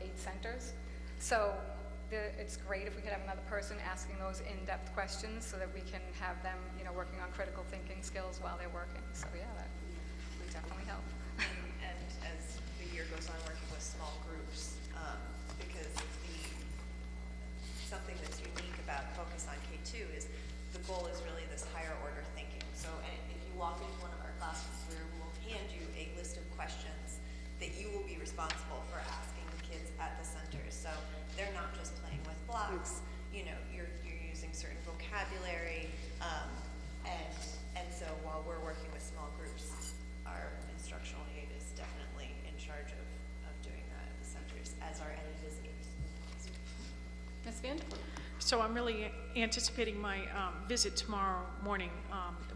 8 centers? So it's great if we could have another person asking those in-depth questions so that we can have them, working on critical thinking skills while they're working. So yeah, that would definitely help. And as the year goes on, working with small groups, because something that's unique about Focus on K2 is the goal is really this higher order thinking. So if you walk into one of our classes, we'll hand you a list of questions that you will be responsible for asking the kids at the centers. So they're not just playing with blocks, you're using certain vocabulary, and so while we're working with small groups, our instructional aide is definitely in charge of doing that at the centers, as are any visitors. Ms. Vanderpool? So I'm really anticipating my visit tomorrow morning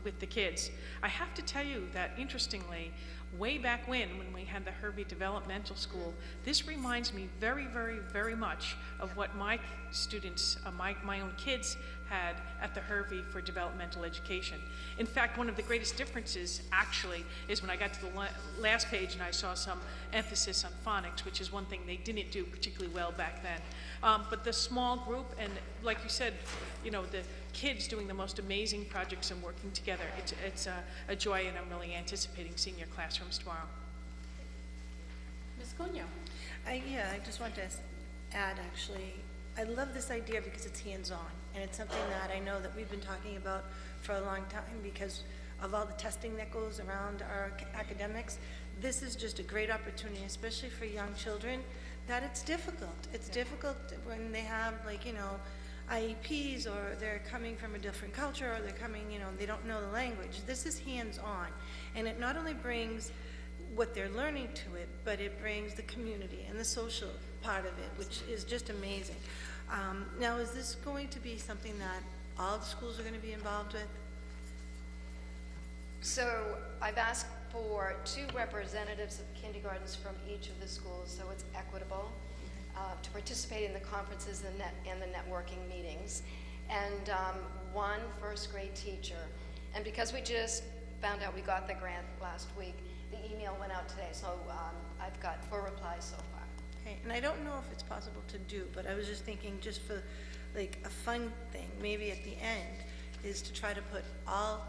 with the kids. I have to tell you that, interestingly, way back when we had the Hervey Developmental School, this reminds me very, very, very much of what my students, my own kids had at the Hervey for developmental education. In fact, one of the greatest differences, actually, is when I got to the last page and I saw some emphasis on phonics, which is one thing they didn't do particularly well back then. But the small group, and like you said, the kids doing the most amazing projects and working together, it's a joy, and I'm really anticipating seeing your classrooms tomorrow. Ms. Cunha? I just want to add, actually, I love this idea because it's hands-on, and it's something that I know that we've been talking about for a long time because of all the testing that goes around our academics. This is just a great opportunity, especially for young children, that it's difficult. It's difficult when they have, like, you know, IEPs, or they're coming from a different culture, or they're coming, you know, they don't know the language. This is hands-on, and it not only brings what they're learning to it, but it brings the community and the social part of it, which is just amazing. Now, is this going to be something that all the schools are going to be involved with? So I've asked for 2 representatives of kindergartens from each of the schools, so it's equitable, to participate in the conferences and the networking meetings, and 1 first grade teacher. And because we just found out we got the grant last week, the email went out today, so I've got 4 replies so far. Okay, and I don't know if it's possible to do, but I was just thinking, just for like a fun thing, maybe at the end, is to try to put all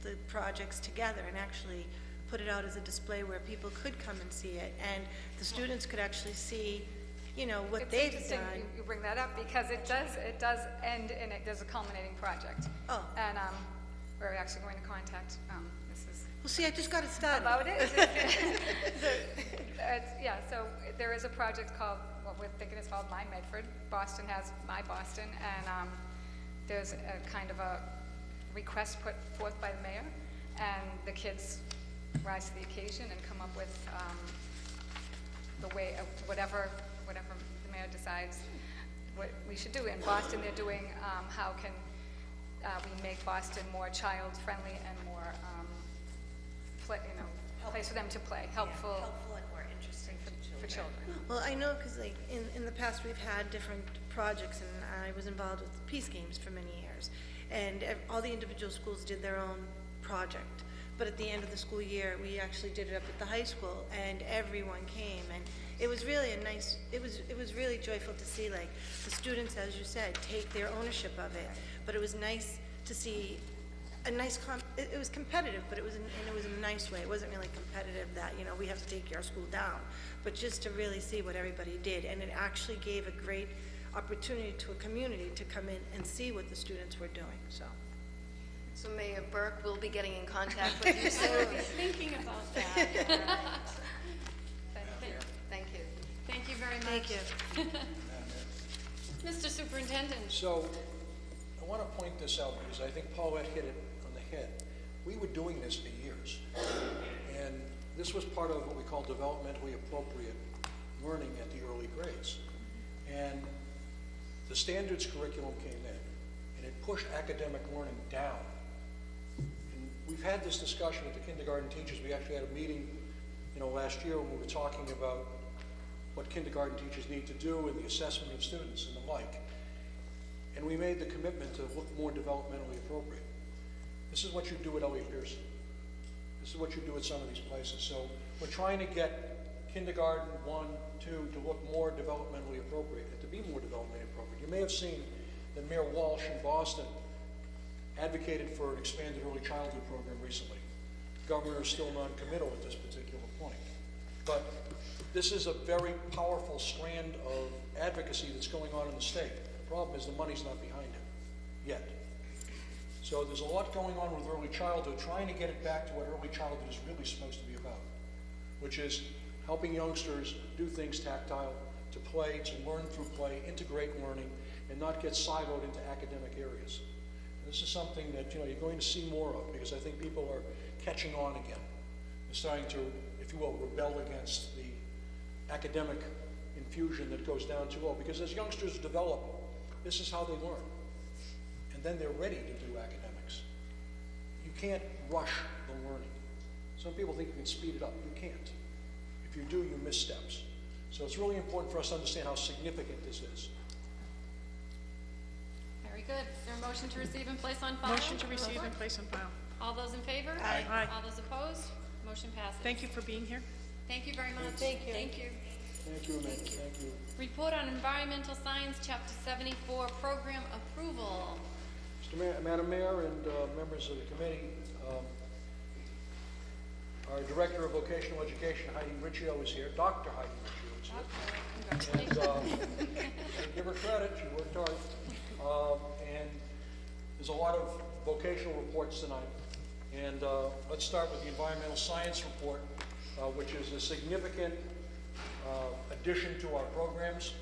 the projects together and actually put it out as a display where people could come and see it, and the students could actually see, you know, what It's they've interesting done. you bring that up because it does end in there's a culminating project. Oh. And we're actually going to contact Mrs. Well, see, I just got it started. About it. Yeah, so there is a project called, what we're thinking is called My Medford. Boston has My Boston, and there's a kind of a request put forth by the mayor, and the kids rise to the occasion and come up with the way of whatever the mayor decides what we should do. In Boston, they're doing how can we make Boston more child-friendly and more, place for them to play, helpful. Yeah, helpful and more interesting for children. Well, I know because like in the past we've had different projects, and I was involved with Peace Games for many years, and all the individual schools did their own project. But at the end of the school year, we actually did it up at the high school, and everyone came, and it was really a nice. It was really joyful to see, like, the students, as you said, take their ownership of it. But it was nice to see a nice. It was competitive, but it was in a nice way. It wasn't really competitive that, you know, we have to take your school down, but just to really see what everybody did, and it actually gave a great opportunity to a community to come in and see what the students were doing. So Mayor Burke will be getting in contact with you soon. I will be thinking about that. Thank you. Thank you very much. Thank you. Mr. Superintendent. So I want to point this out because I think Paulette hit it on the head. We were doing this for years, and this was part of what we call developmentally appropriate learning at the early grades. And the standards curriculum came in, and it pushed academic learning down. And we've had this discussion with the kindergarten teachers. We actually had a meeting, last year when we were talking about what kindergarten teachers need to do and the assessment of students and the like. And we made the commitment to look more developmentally appropriate. This is what you do at Elliott Pearson. This is what you do at some of these places. So we're trying to get kindergarten 1, 2 to look more developmentally appropriate and to be more developmentally appropriate. You may have seen that Mayor Walsh in Boston advocated for an expanded early childhood program recently. The governor is still non-committal at this particular point. But this is a very powerful strand of advocacy that's going on in the state. The problem is the money's not behind it yet. So there's a lot going on with early childhood, trying to get it back to what early childhood is really supposed to be about, which is helping youngsters do things tactile, to play, to learn through play, integrate learning, and not get siloed into academic areas. And this is something that you're going to see more of, because I think people are catching on again. They're starting to, if you will, rebel against the academic infusion that goes down too low, because as youngsters develop, this is how they learn. And then they're ready to do academics. You can't rush the learning. Some people think you can speed it up. You can't. If you do, you miss steps. So it's really important for us to understand how significant this is. Very good. Is there a motion to receive and place on file? Motion to receive and place on file. All those in favor? Aye. Aye. All those opposed? Motion passes. Thank you for being here. Thank you very much. Thank you. Thank you. Thank you, Amanda. Thank you. Report on Environmental Science, Chapter 74, Program Approval. Madam Mayor and members of the committee, our Director of Vocational Education, Heidi Riccio, is here. Dr. Heidi Riccio is here. And give her credit. reports tonight. And let's start with the environmental science report, which is a significant addition to our programs.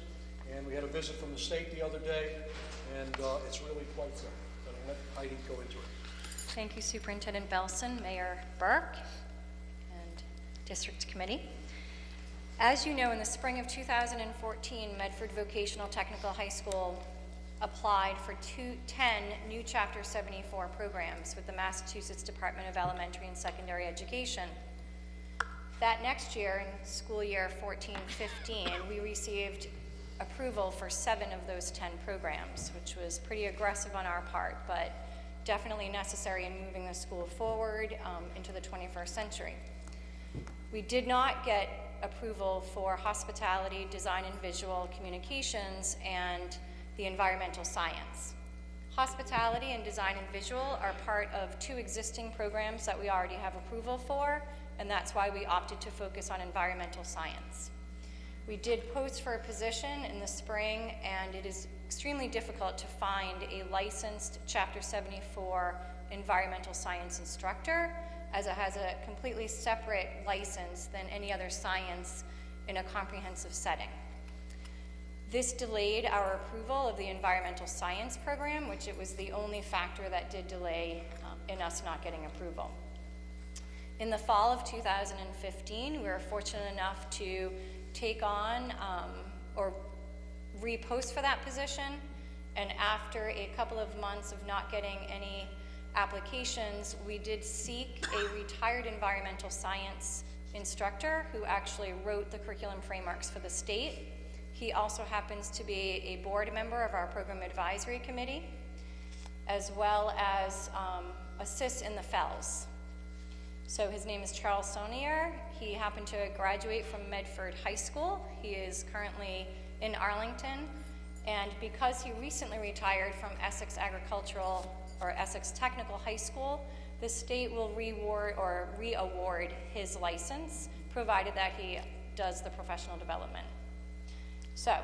And we had a visit from the state the other day, and it's really quite good. So I'll let Heidi go into it. Thank you, Superintendent Belson, Mayor Burke, and District Committee. As you know, in the spring of 2014, Medford Vocational Technical High School applied for 10 new Chapter 74 programs with the Massachusetts Department of Elementary and Secondary Education. That next year, in school year 14-15, we received approval for 7 of those 10 programs, which was pretty aggressive on our part, but definitely necessary in moving the school forward into the 21st century. We did not get approval for hospitality, design and visual communications, and the environmental science. Hospitality and design and visual are part of 2 existing programs that we already have approval for, and that's why we opted to focus on environmental science. We did post for a position in the spring, and it is extremely difficult to find a licensed Chapter 74 environmental science instructor, as it has a completely separate license than any other science in a comprehensive setting. This delayed our approval of the environmental science program, which it was the only factor that did delay in us not getting approval. In the fall of 2015, we were fortunate enough to take on or repost for that position, and after a couple of months of not getting any applications, we did seek a retired environmental science instructor who actually wrote the curriculum frameworks for the state. He also happens to be a board member of our program advisory committee, as well as assists in the fells. So his name is Charles Sonier. He happened to graduate from Medford High School. He is currently in Arlington, and because he recently retired from Essex Agricultural or Essex Technical High School, the state will re-award his license, provided that he does the professional development. So,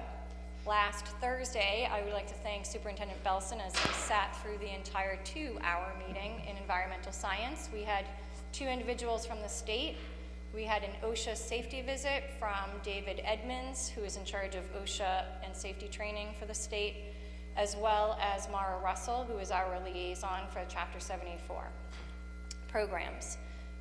last Thursday, I would like to thank Superintendent Belson as he sat through the entire 2-hour meeting in environmental science. We had 2 individuals from the state. We had an OSHA safety visit from David Edmonds, who is in charge of OSHA and safety training for the state, as well as Mara Russell, who is our liaison for Chapter 74 programs.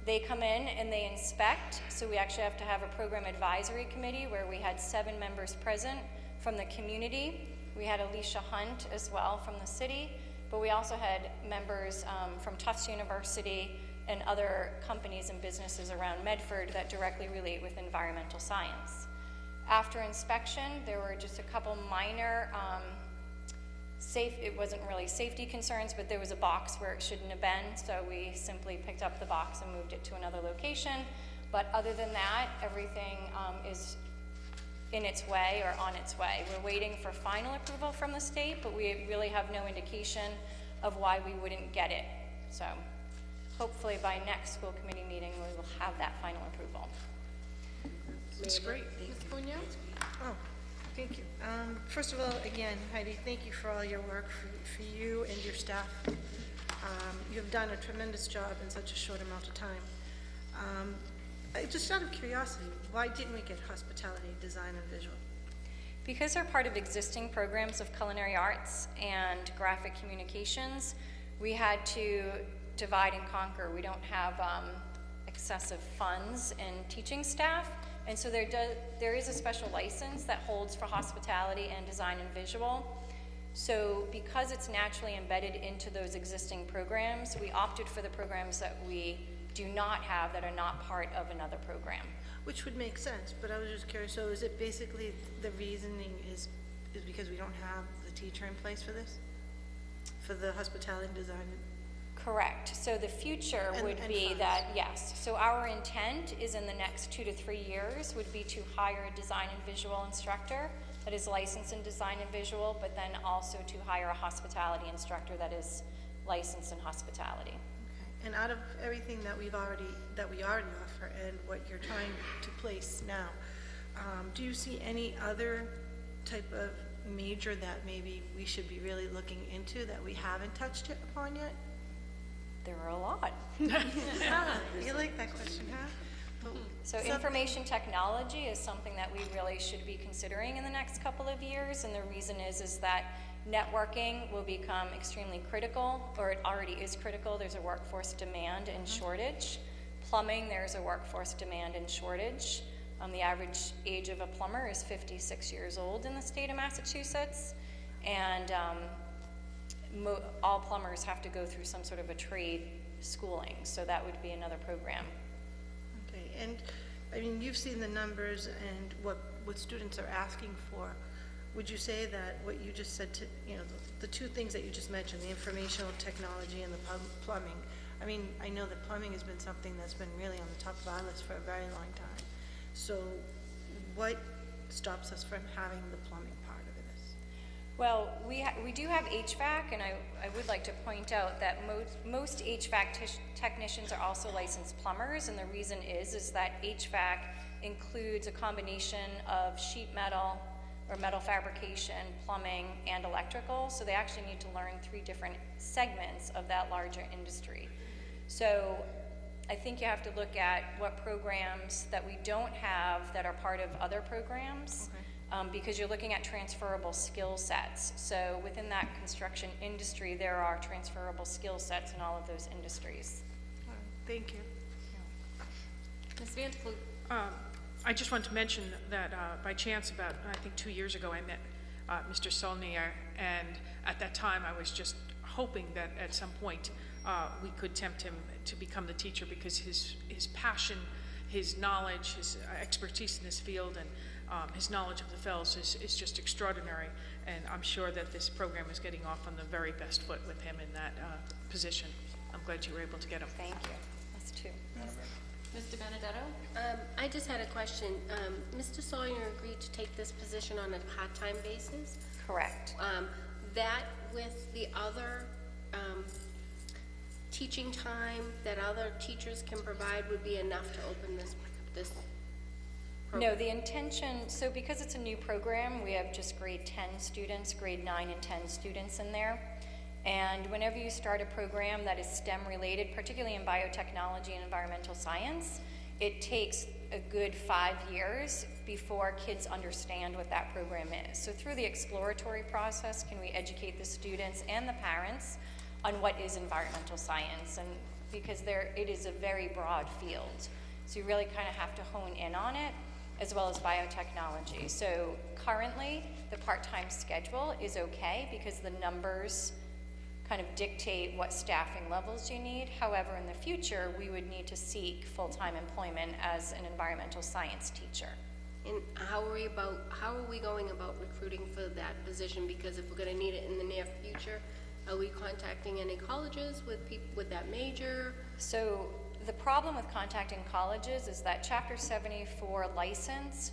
They come in and they inspect, so we actually have to have a program advisory committee where we had 7 members present from the community. We had Alicia Hunt as well from the city, but we also had members from Tufts University and other companies and businesses around Medford that directly relate with environmental science. After inspection, there were just a couple minor it wasn't really safety concerns, but there was a box where it shouldn't have been, so we simply picked up the box and moved it to another location. But other than that, everything is in its way or on its way. We're waiting for final approval from the state, but we really have no indication of why we wouldn't get it. So hopefully by next school committee meeting, we will have that final approval. That's great. Ms. Cunha? Oh, thank you. First of all, again, Heidi, thank you for all your work, for you and your staff. You have done a tremendous job in such a short amount of time. Just out of curiosity, why didn't we get hospitality, design, and visual? Because they're part of existing programs of culinary arts and graphic communications, we had to divide and conquer. We don't have excessive funds and teaching staff, and so there is a special license that holds for hospitality and design and visual. So because it's naturally embedded into those existing programs, we opted for the programs that we do not have that are not part of another program. Which would make sense, but I was just curious, so is it basically the reasoning is because we don't have the teacher in place for this? For the hospitality and design? Correct. So the future would be funds. that, yes. So our intent is in the next 2 to 3 years would be to hire a design and visual instructor that is licensed in design and visual, but then also to hire a hospitality instructor that is licensed in hospitality. Okay. And out of everything that we already offer and what you're trying to place now, do you see any other type of major that maybe we should be really looking into that we haven't touched upon yet? There are a lot. You like that question, huh? So information technology is something that we really should be considering in the next couple of years, and the reason is that networking will become extremely critical, or it already is critical. There's a workforce demand and shortage. Plumbing, there's a workforce demand and shortage. The average age of a plumber is 56 years old in the state of Massachusetts, and all plumbers have to go through some sort of a trade schooling, so that would be another program. Okay, and I mean, you've seen the numbers and what students are asking for. Would you say that what you just said to, you know, the two things that you just mentioned, the informational technology and the plumbing, I mean, I know that plumbing has been something that's been really on the top of our list for a very long time. So what stops us from having the plumbing part of this? Well, we do have HVAC, and I would like to point out that most HVAC technicians are also licensed plumbers, and the reason is that HVAC includes a combination of sheet metal or metal fabrication, plumbing, and electrical, so they actually need to learn 3 different segments of that larger industry. So I think you have to look at what programs that we don't have that are part of other programs, because you're looking at transferable skill sets. So within that construction industry, there are transferable skill sets in all of those industries. Thank you. Ms. Van de Vloot. I just want to mention that by chance about, I think 2 years ago, I met Mr. Solnier, and at that time I was just hoping that at some point we could tempt him to become the teacher, because his passion, his knowledge, his expertise in this field, and his knowledge of the fellows is just extraordinary, and I'm sure that this program is getting off on the very best foot with him in that position. I'm glad you were able to get him. Thank you. Us too. Mr. Benedetto? I just had a question. Mr. Sawyer agreed to take this position on a part-time basis? Correct. That with the other teaching time that other teachers can provide would be enough to open this program? No, the intention, so because it's a new program, we have just grade 10 students, grade 9 and 10 students in there. And whenever you start a program that is STEM related, particularly in biotechnology and environmental science, it takes a good 5 years before kids understand what that program is. So through the exploratory process, can we educate the students and the parents on what is environmental science? And because it is a very broad field. So you really kind of have to hone in on it, as well as biotechnology. So currently, the part-time schedule is okay because the numbers kind of dictate what staffing levels you need. However, in the future, we would need to seek full-time employment as an environmental science teacher. And how are we going about recruiting for that position? Because if we're going to need it in the near future, are we contacting any colleges with people with that major? So the problem with contacting colleges is that Chapter 74 license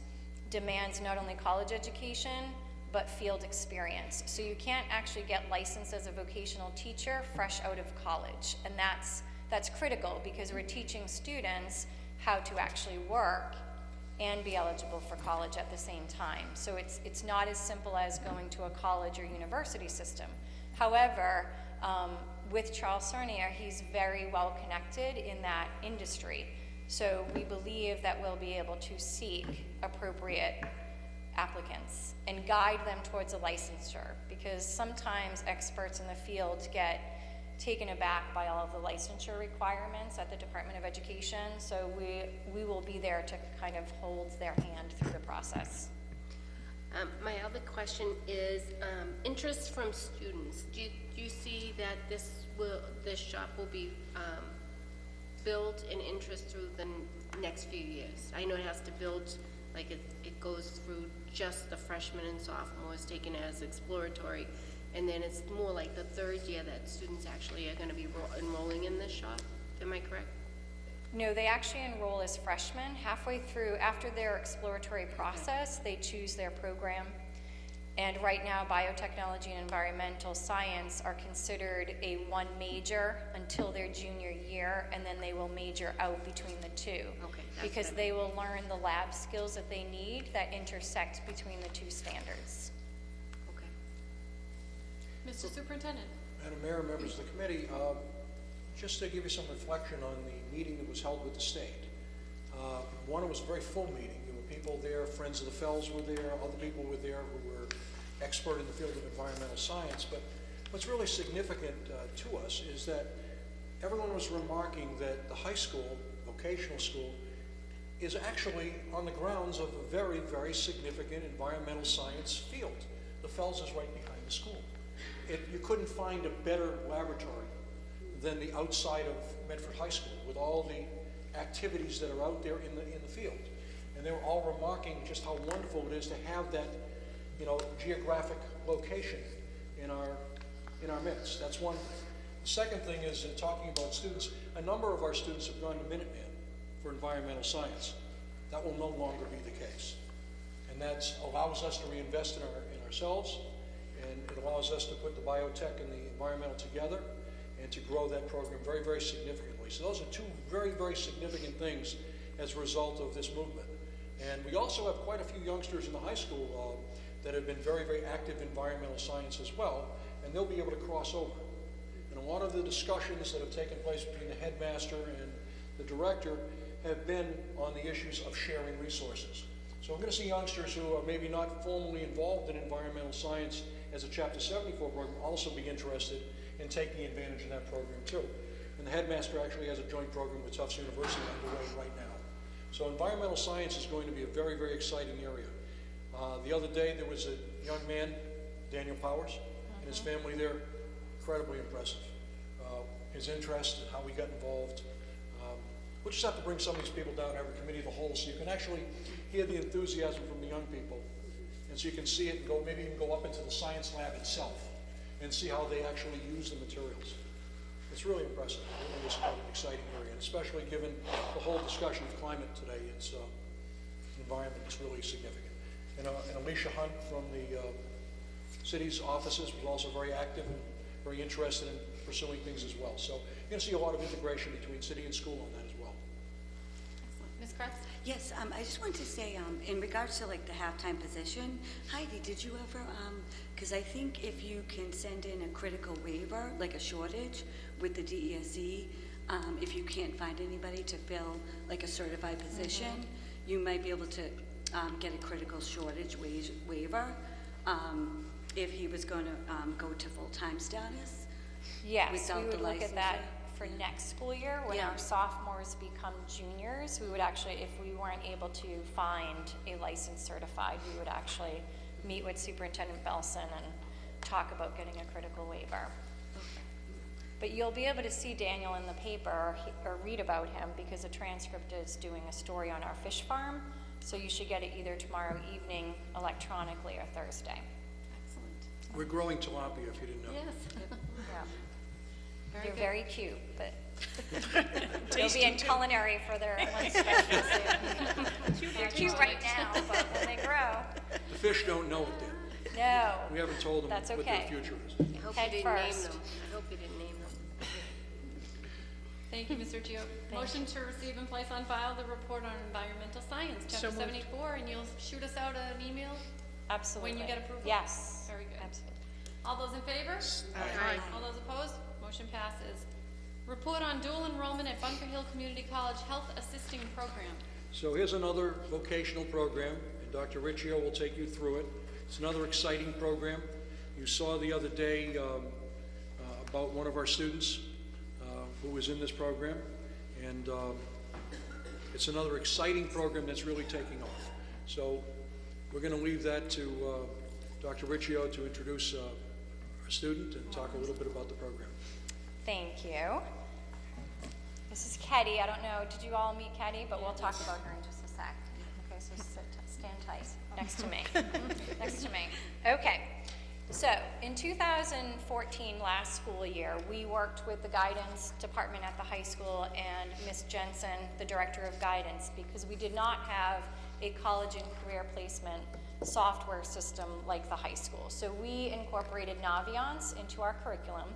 demands not only college education, but field experience. So you can't actually get licensed as a vocational teacher fresh out of college. And that's critical because we're teaching students how to actually work and be eligible for college at the same time. So it's not as simple as going to a college or university system. However, with Charles Cernier, he's very well connected in that industry. So we believe that we'll be able to seek appropriate applicants and guide them towards a licensure, because sometimes experts in the field get taken aback by all of the licensure requirements at the Department of Education. So we will be there to kind of hold their hand through the process. My other question is interest from students. Do you see that this shop will be built in interest through the next few years? I know it has to build, like it goes through just the freshmen and sophomores taken as exploratory, and then it's more like the third year that students actually are going to be enrolling in this shop. Am I correct? No, they actually enroll as freshmen. Halfway through, after their exploratory process, they choose their program. And right now, biotechnology and environmental science are considered a one major until their junior year, and then they will major out between the two. Okay. Because they will learn the lab skills that they need that intersect between the two standards. Okay. Mr. Superintendent. Madam Mayor, members of the committee, just to give you some reflection on the meeting that was held with the state. One, it was a very full meeting. There were people there, Friends of the Fells were there, other people were there who were expert in the field of environmental science. But what's really significant to us is that everyone was remarking that the high school, vocational school, is actually on the grounds of a very, very significant environmental science field. The Fells is right behind the school. You couldn't find a better laboratory than the outside of Medford High School with all the activities that are out there in the field. And they were all remarking just how wonderful it is to have that, geographic location in our midst. That's one thing. The second thing is talking about students. A number of our students have gone to Minuteman for environmental science. That will no longer be the case. And that allows us to reinvest in ourselves, and it allows us to put the biotech and the environmental together and to grow that program very, very significantly. So those are two very, very significant things as a result of this movement. And we also have quite a few youngsters in the high school that have been very, very active in environmental science as well, and they'll be able to cross over. And a lot of the discussions that have taken place between the headmaster and the director have been on the issues of sharing resources. So we're going to see youngsters who are maybe not formally involved in environmental science as a Chapter 74 program also be interested in taking advantage of that program too. And the headmaster actually has a joint program with Tufts University underway right now. So environmental science is going to be a very, very exciting area. The other day there was a young man, Daniel Powers, and his family there, incredibly impressive. His interest and how he got involved. We'll just have to bring some of these people down and have a committee of the whole so you can actually hear the enthusiasm from the young people. And so you can see it and maybe even go up into the science lab itself and see how they actually use the materials. It's really impressive. It really is quite an exciting area, and especially given the whole discussion of climate today, it's environment is really significant. And Alicia Hunt from the city's offices was also very active and very interested in pursuing things as well. So you're going to see a lot of integration between city and school on that as well. Ms. Kretz? Yes, I just wanted to say, in regards to like the halftime position, Heidi, did you ever, because I think if you can send in a critical waiver, like a shortage with the DESE, if you can't find anybody to fill like a certified position, you might be able to get a critical shortage waiver if he was going to go to full-time status. Yes, we would look at that for next school year when our sophomores become juniors. We would actually, if we weren't able to find a licensed certified, we would actually meet with Superintendent Belson and talk about getting a critical waiver. But you'll be able to see Daniel in the paper or read about him because the transcript is doing a story on our fish farm. So you should get it either tomorrow evening electronically or Thursday. Excellent. We're growing tilapia, if you didn't know. Yes. Yeah. They're Good. very cute, but they'll be in culinary for their lunch special soon. They're cute right now, but when they grow. The fish don't know it yet. No. We haven't told them That's what okay. their future is. I hope Head you didn't name first. them. I hope you didn't name them. Thank you, Mr. Gio. Motion to receive and place on file the report on environmental science, So Chapter moved. 74, and you'll shoot us out an email Absolutely. when you get approval? Yes. Very good. Absolutely. All those in favor? Aye. All those opposed? Motion passes. Report on dual enrollment at Bunker Hill Community College Health Assisting Program. So here's another vocational program, and Dr. Riccio will take you through it. It's another exciting program. You saw the other day about one of our students who was in this program, and it's another exciting program that's really taking off. So we're going to leave that to Dr. Riccio to introduce our student and talk a little bit about the program. Thank you. This is Ketty. I don't know, did you all meet Ketty? But we'll talk about her in just a sec. Okay, so stand tight next to me. Next to me. Okay. So in 2014, last school year, we worked with the guidance department at the high school and Ms. Jensen, the director of guidance, because we did not have a college and career placement software system like the high school. So we incorporated Naviance into our curriculum,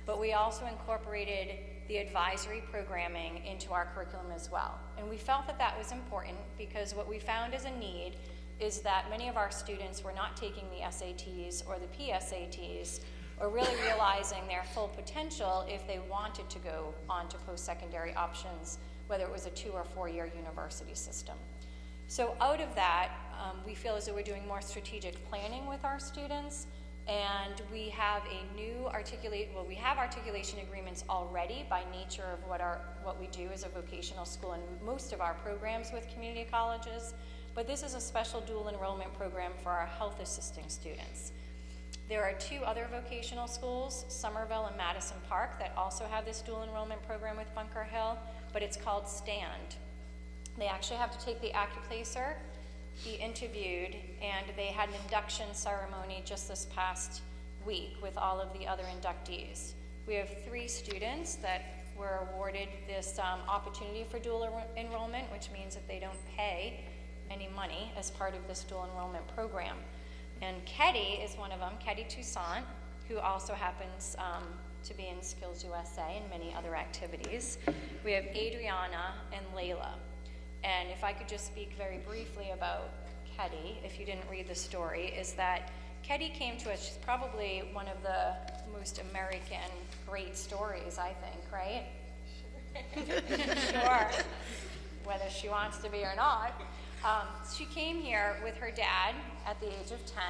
but we also incorporated the advisory programming into our curriculum as well. And we felt that that was important because what we found as a need is that many of our students were not taking the SATs or the PSATs or really realizing their full potential if they wanted to go on to post-secondary options, whether it was a 2 or 4 year university system. So out of that, we feel as though we're doing more strategic planning with our students, and we have a new we have articulation agreements already by nature of what we do as a vocational school in most of our programs with community colleges, but this is a special dual enrollment program for our health assisting students. There are 2 other vocational schools, Somerville and Madison Park, that also have this dual enrollment program with Bunker Hill, but it's called STAND. They actually have to take the AccuPlacer, be interviewed, and they had an induction ceremony just this past week with all of the other inductees. We have 3 students that were awarded this opportunity for dual enrollment, which means that they don't pay any money as part of this dual enrollment program. And Ketty is one of them, Ketty Toussaint, who also happens to be in Skills USA and many other activities. We have Adriana and Layla. And if I could just speak very briefly about Ketty, if you didn't read the story, is that Ketty came to us, she's probably one of the most American great stories, I think, right? Sure, whether she wants to be or not. She came here with her dad at the age of 10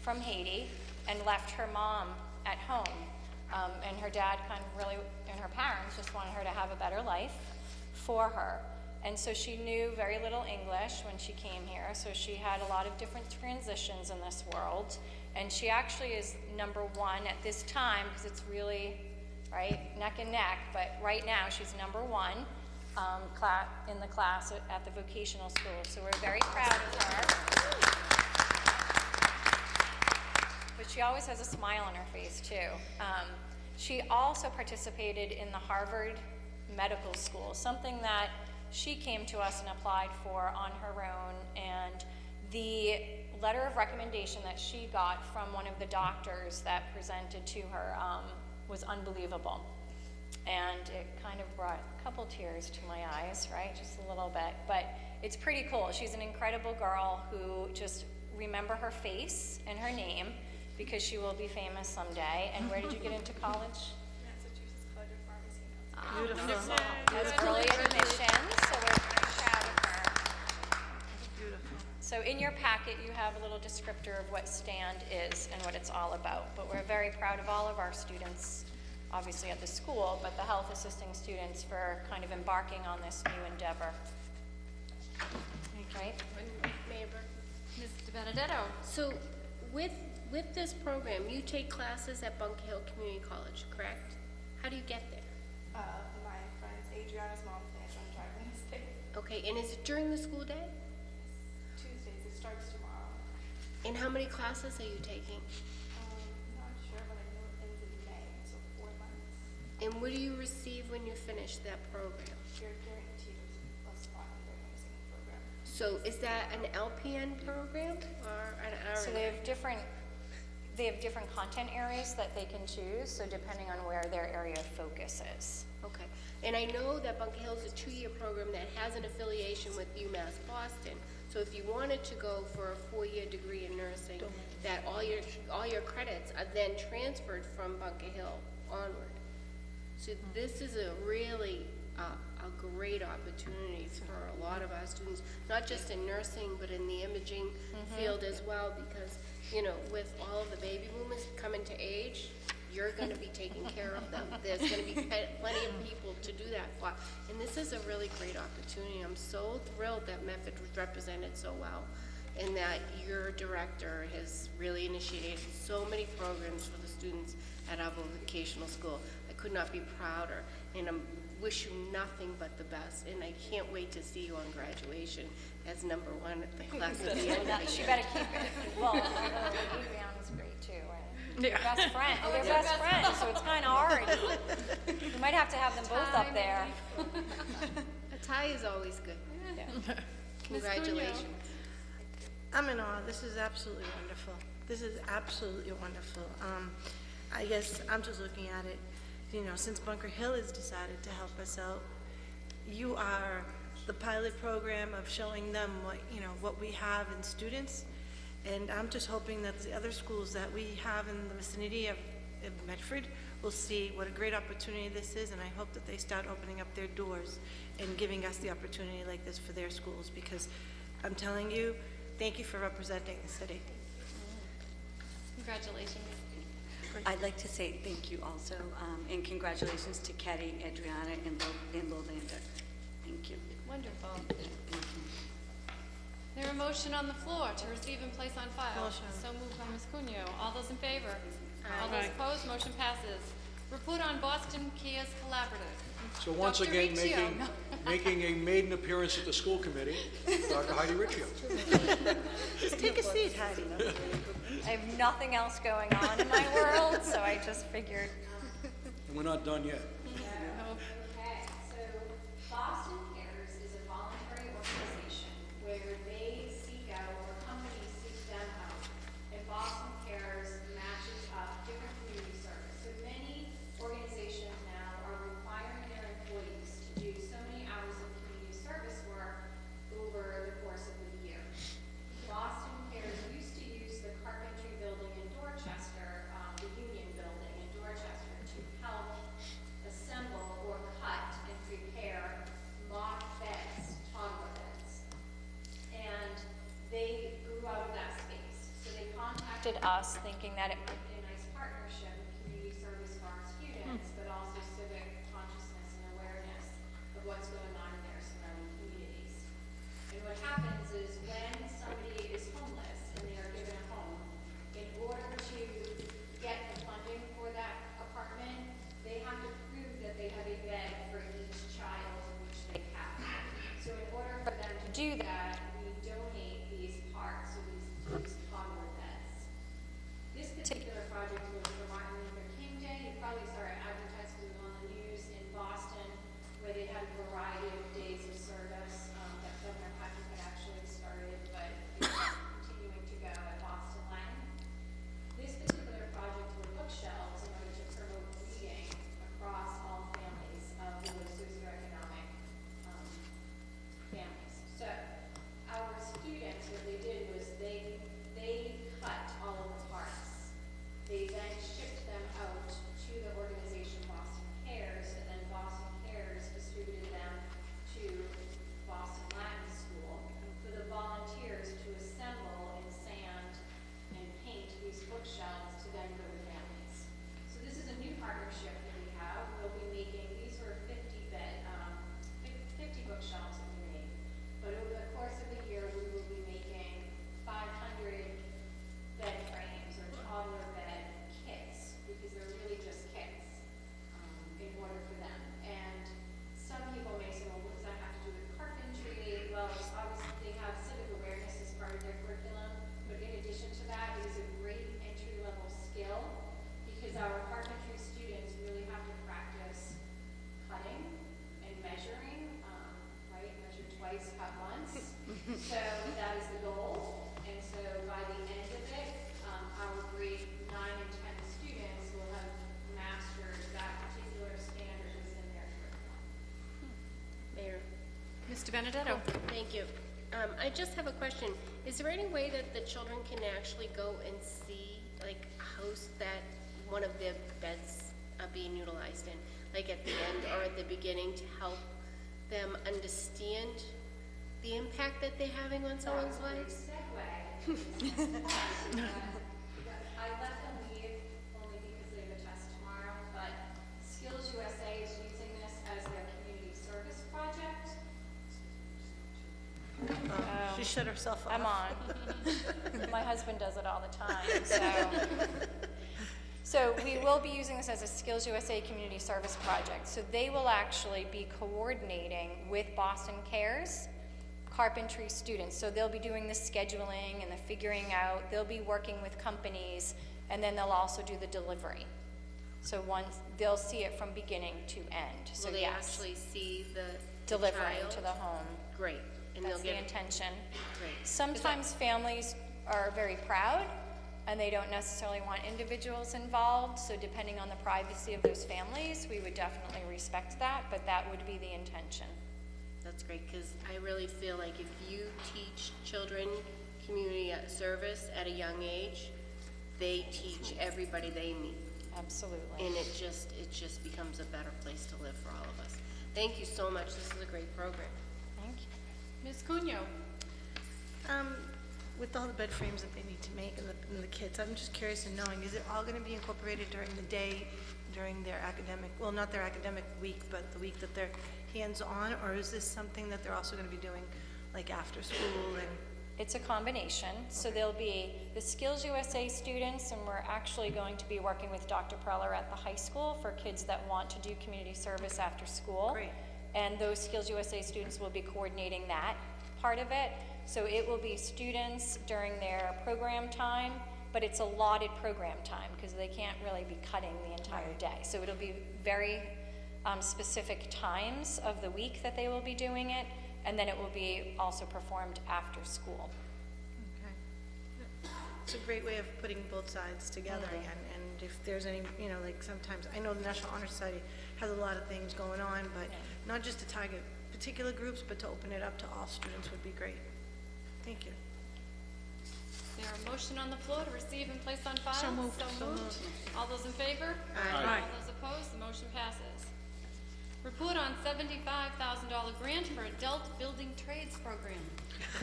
from Haiti and left her mom at home. And her dad and her parents just wanted her to have a better life for her. And so she knew very little English when she came here, so she had a lot of different transitions in this world. And she actually is #1 at this time, because it's really, right, neck and neck, but right now she's #1 in the class at the vocational school. So we're very proud of her. But she always has a smile on her face, too. She also participated in the Harvard Medical School, something that she came to us and applied for on her own, and the letter of recommendation that she got from one of the doctors that presented to her was unbelievable. And it kind of brought a couple tears to my eyes, right? Just a little bit. But it's pretty cool. She's an incredible girl who just remember her face and her name, because she will be famous someday. And where did you get into college? Massachusetts College of Pharmacy. Beautiful. That's early admissions, so we're very proud of her. Beautiful. So in your packet, you have a little descriptor of what STAND is and what it's all about. But we're very proud of all of our students, obviously at the school, but the health assisting students for kind of embarking on this new endeavor. Right? Ms. DiBenedetto. So with this program, you take classes at Bunker Hill Community College, correct? How do you get there? My friend's Adriana's mom thinks I'm driving this day. Okay, and is it during the school day? Tuesdays, it starts tomorrow. And how many classes are you taking? Not sure, but I know it ends in May, so 4 months. And what do you receive when you finish that program? You're guaranteed a spot in their nursing program. So is that an LPN program or an RN? So they have different content areas that they can choose, so depending on where their area of focus is. Okay. And I know that Bunker Hill is a 2-year program that has an affiliation with UMass Boston. So if you wanted to go for a 4-year degree in nursing, that all your credits are then transferred from Bunker Hill onward. So this is a really a great opportunity for a lot of our students, not just in nursing, but in the imaging field as well, because, you know, with all of the baby boomers coming to age, you're going to be taking care of them. There's going to be plenty of people to do that for. And this is a really great opportunity. I'm so thrilled that Medford was represented so well, and that your director has really initiated so many programs for the students at our vocational school. I could not be prouder, and I wish you nothing but the best, and I can't wait to see you on graduation as #1 at the class at the end of the year. She better keep it. Well, Adriana's great too, right? They're best friends. Oh, They're best friends, so it's kind of hard. We might have to have them both up there. A tie is always good. Yeah. Congratulations. I'm in awe. This is absolutely wonderful. This is absolutely wonderful. I guess I'm just looking at it, you know, since Bunker Hill has decided to help us out, you are the pilot program of showing them what, you know, what we have in students. And I'm just hoping that the other schools that we have in the vicinity of in Medford will see what a great opportunity this is, and I hope that they start opening up their doors and giving us the opportunity like this for their schools, because I'm telling you, thank you for representing the city. Congratulations. I'd like to say thank you also, and congratulations to Ketty, Adriana, and Lolander. Thank you. Wonderful. There a motion on the floor to receive and place on file? Motion. So moved by Ms. Cunyo. All those in favor? All Aye. those opposed? Motion passes. Report on Boston Kia's Collaborative. So once Dr. again, Riccio. making a maiden appearance at the school committee, Dr. Heidi Riccio. Just take a seat, Heidi. I have nothing else going on in my world, so I just figured. And we're not done yet. Okay, so Boston Cares is a voluntary organization where they seek out, or companies seek them out, and Boston Cares matches up different community service. So many organizations now are requiring their employees to do so many hours of community service work over the course of the year. Boston Cares used to use the Carpentry Building in Dorchester, the Union Building in Dorchester, to help assemble or cut and prepare mock beds, toddler beds. And they grew out of that space. So they contacted us thinking that it would be a nice partnership with community service for our students, but also civic consciousness and awareness of what's going on in their surrounding communities. And what happens is when somebody is homeless and they are given a home, in order to get the funding for that apartment, they have to prove that they have a bed for each child in which they have. So in order for them to do that, we donate these parts, or these toddler beds. This particular project was for Martin Luther King Day. You probably saw it advertised on the news in Boston, where they had a variety of days of service that Governor Patrick had actually started, but it's continuing to go at Boston Latin. This particular project were bookshelves in order to promote reading across all families of the socioeconomic families. So our students, what they did was they cut all of the parts. They then shipped them out to the organization Boston Cares, and then Boston Cares distributed them to Boston Latin School for the volunteers to assemble and sand and paint these bookshelves to then go to families. So this is a new partnership that we have. We'll be making, these were 50 bookshelves that we made. But over the course of the year, we will be making 500 bed frames or toddler bed kits, because they're really just kits in order for them. And some people may say, well, what does that have to do with carpentry? Well, obviously they have civic awareness as part of their curriculum, but in addition to that, it is a great entry-level skill, because our carpentry students really have to practice cutting and measuring, right? Measure twice, cut once. So that is the goal. And so by the end of it, our grade 9 and 10 students will have mastered that particular standard within their curriculum. Mayor. Mr. Benedetto. Thank you. I just have a question. Is there any way that the children can actually go and see, like, a house that one of their beds are being utilized in, like at the end or at the beginning, to help them understand the impact that they're having on someone's life? I let them leave only because they have a test tomorrow, but Skills USA is using this as their community service project. She shut herself off. I'm on. My husband does it all the time, so we will be using this as a Skills USA community service project. So they will actually be coordinating with Boston Cares carpentry students. So they'll be doing the scheduling and the figuring out. They'll be working with companies, and then they'll also do the delivery. So once they'll see it from beginning to end. So Will they yes, actually see the delivering child? to the home. Great. And That's they'll the get intention. Great. Sometimes families are very proud, and they don't necessarily want individuals involved, so depending on the privacy of those families, we would definitely respect that, but that would be the intention. That's great, because I really feel like if you teach children community service at a young age, they teach everybody they meet. Absolutely. And it just becomes a better place to live for all of us. Thank you so much. This is a great program. Thank you. Ms. Cunyo? With all the bed frames that they need to make and the kits, I'm just curious in knowing, is it all going to be incorporated during the day, during their academic, well, not their academic week, but the week that they're hands-on, or is this something that they're also going to be doing like after school? And It's a combination. So there'll be the Skills USA students, and we're actually going to be working with Dr. Preller at the high school for kids that want to do community service after school. Great. And those Skills USA students will be coordinating that part of it. So it will be students during their program time, but it's allotted program time because they can't really be cutting the entire day. So it'll be very specific times of the week that they will be doing it, and then it will be also performed after school. Okay. It's a great way of putting both sides together, and if there's any, you know, like sometimes, I know the National Honor Society has a lot of things going on, but not just to target particular groups, but to open it up to all students would be great. Thank you. Is there a motion on the floor to receive and place on file? So moved. So moved. All those in favor? Aye. All those opposed? The motion passes. Report on $75,000 grant for Adult Building Trades Program.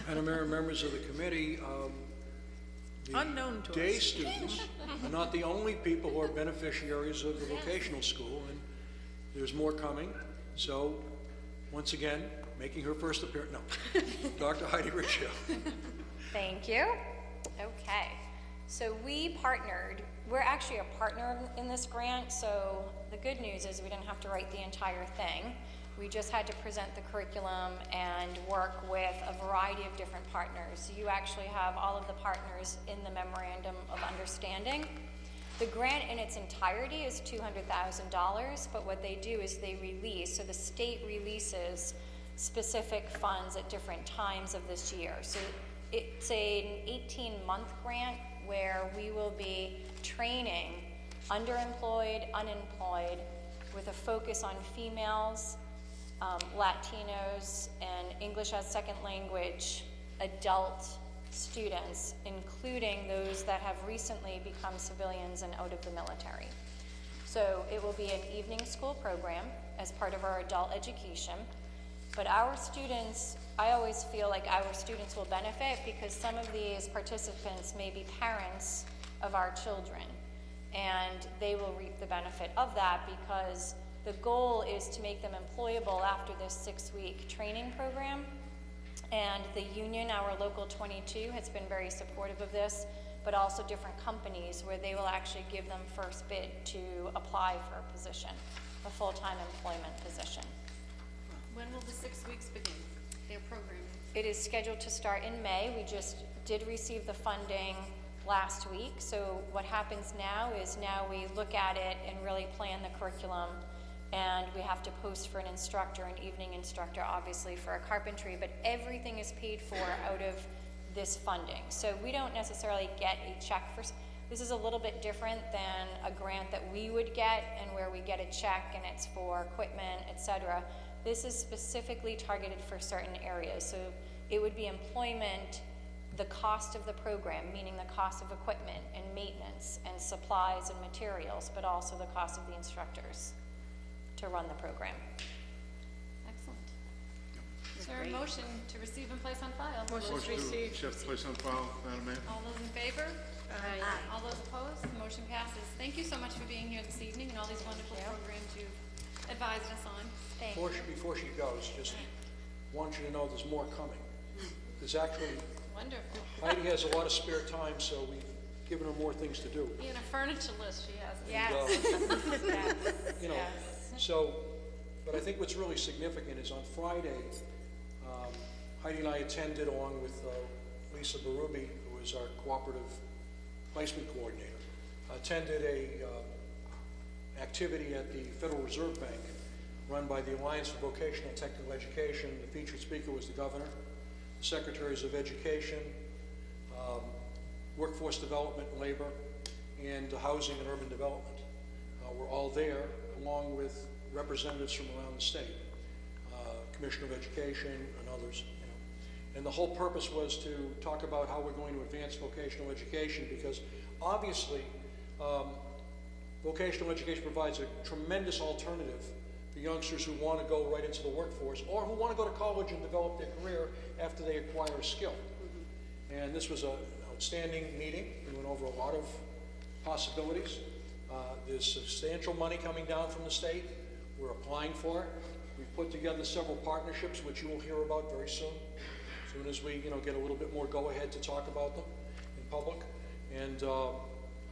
Madam Mayor, members of the committee, the Unknown to day us. students are not the only people who are beneficiaries of the vocational school, and there's more coming. So, once again, making her first appearance, no, Dr. Heidi Riccio. Thank you. Okay. So we partnered, we're actually a partner in this grant, so the good news is we didn't have to write the entire thing. We just had to present the curriculum and work with a variety of different partners. You actually have all of the partners in the Memorandum of Understanding. The grant in its entirety is $200,000, but what they do is they release, so the state releases specific funds at different times of this year. So it's an 18-month grant where we will be training underemployed, unemployed, with a focus on females, Latinos, and English as second language adult students, including those that have recently become civilians and out of the military. So it will be an evening school program as part of our adult education. But our students, I always feel like our students will benefit because some of these participants may be parents of our children, and they will reap the benefit of that because the goal is to make them employable after this 6-week training program. And the union, our local 22, has been very supportive of this, but also different companies where they will actually give them first bid to apply for a position, a full-time employment position. When will the 6 weeks begin, their program? It is scheduled to start in May. We just did receive the funding last week. So what happens now is now we look at it and really plan the curriculum, and we have to post for an instructor, an evening instructor, obviously for a carpentry, but everything is paid for out of this funding. So we don't necessarily get a check for, this is a little bit different than a grant that we would get and where we get a check and it's for equipment, etc. This is specifically targeted for certain areas. So it would be employment, the cost of the program, meaning the cost of equipment and maintenance and supplies and materials, but also the cost of the instructors to run the program. Excellent. Is there a motion to receive and place on file? Motion to accept, place on file, Madam Mayor. All those in favor? Aye. All those opposed? The motion passes. Thank you so much for being here this evening and all these wonderful programs you've advised us on. Thank you. Before she goes, just want you to know there's more coming. There's actually, Wonderful. Heidi has a lot of spare time, so we've given her more things to do. In a furniture list, she has. Yes. You know, so, but I think what's really significant is on Friday, Heidi and I attended along with Lisa Berube, who is our cooperative placement coordinator, attended a activity at the Federal Reserve Bank run by the Alliance for Vocational Technical Education. The featured speaker was the governor, the secretaries of education, workforce development and labor, and housing and urban development. We're all there along with representatives from around the state, Commissioner of Education and others. You know. And the whole purpose was to talk about how we're going to advance vocational education because obviously Vocational education provides a tremendous alternative for youngsters who want to go right into the workforce or who want to go to college and develop their career after they acquire a skill. And this was an outstanding meeting. We went over a lot of possibilities. There's substantial money coming down from the state. We're applying for it. We've put together several partnerships, which you will hear about very soon. As soon as we, get a little bit more go-ahead to talk about them in public. And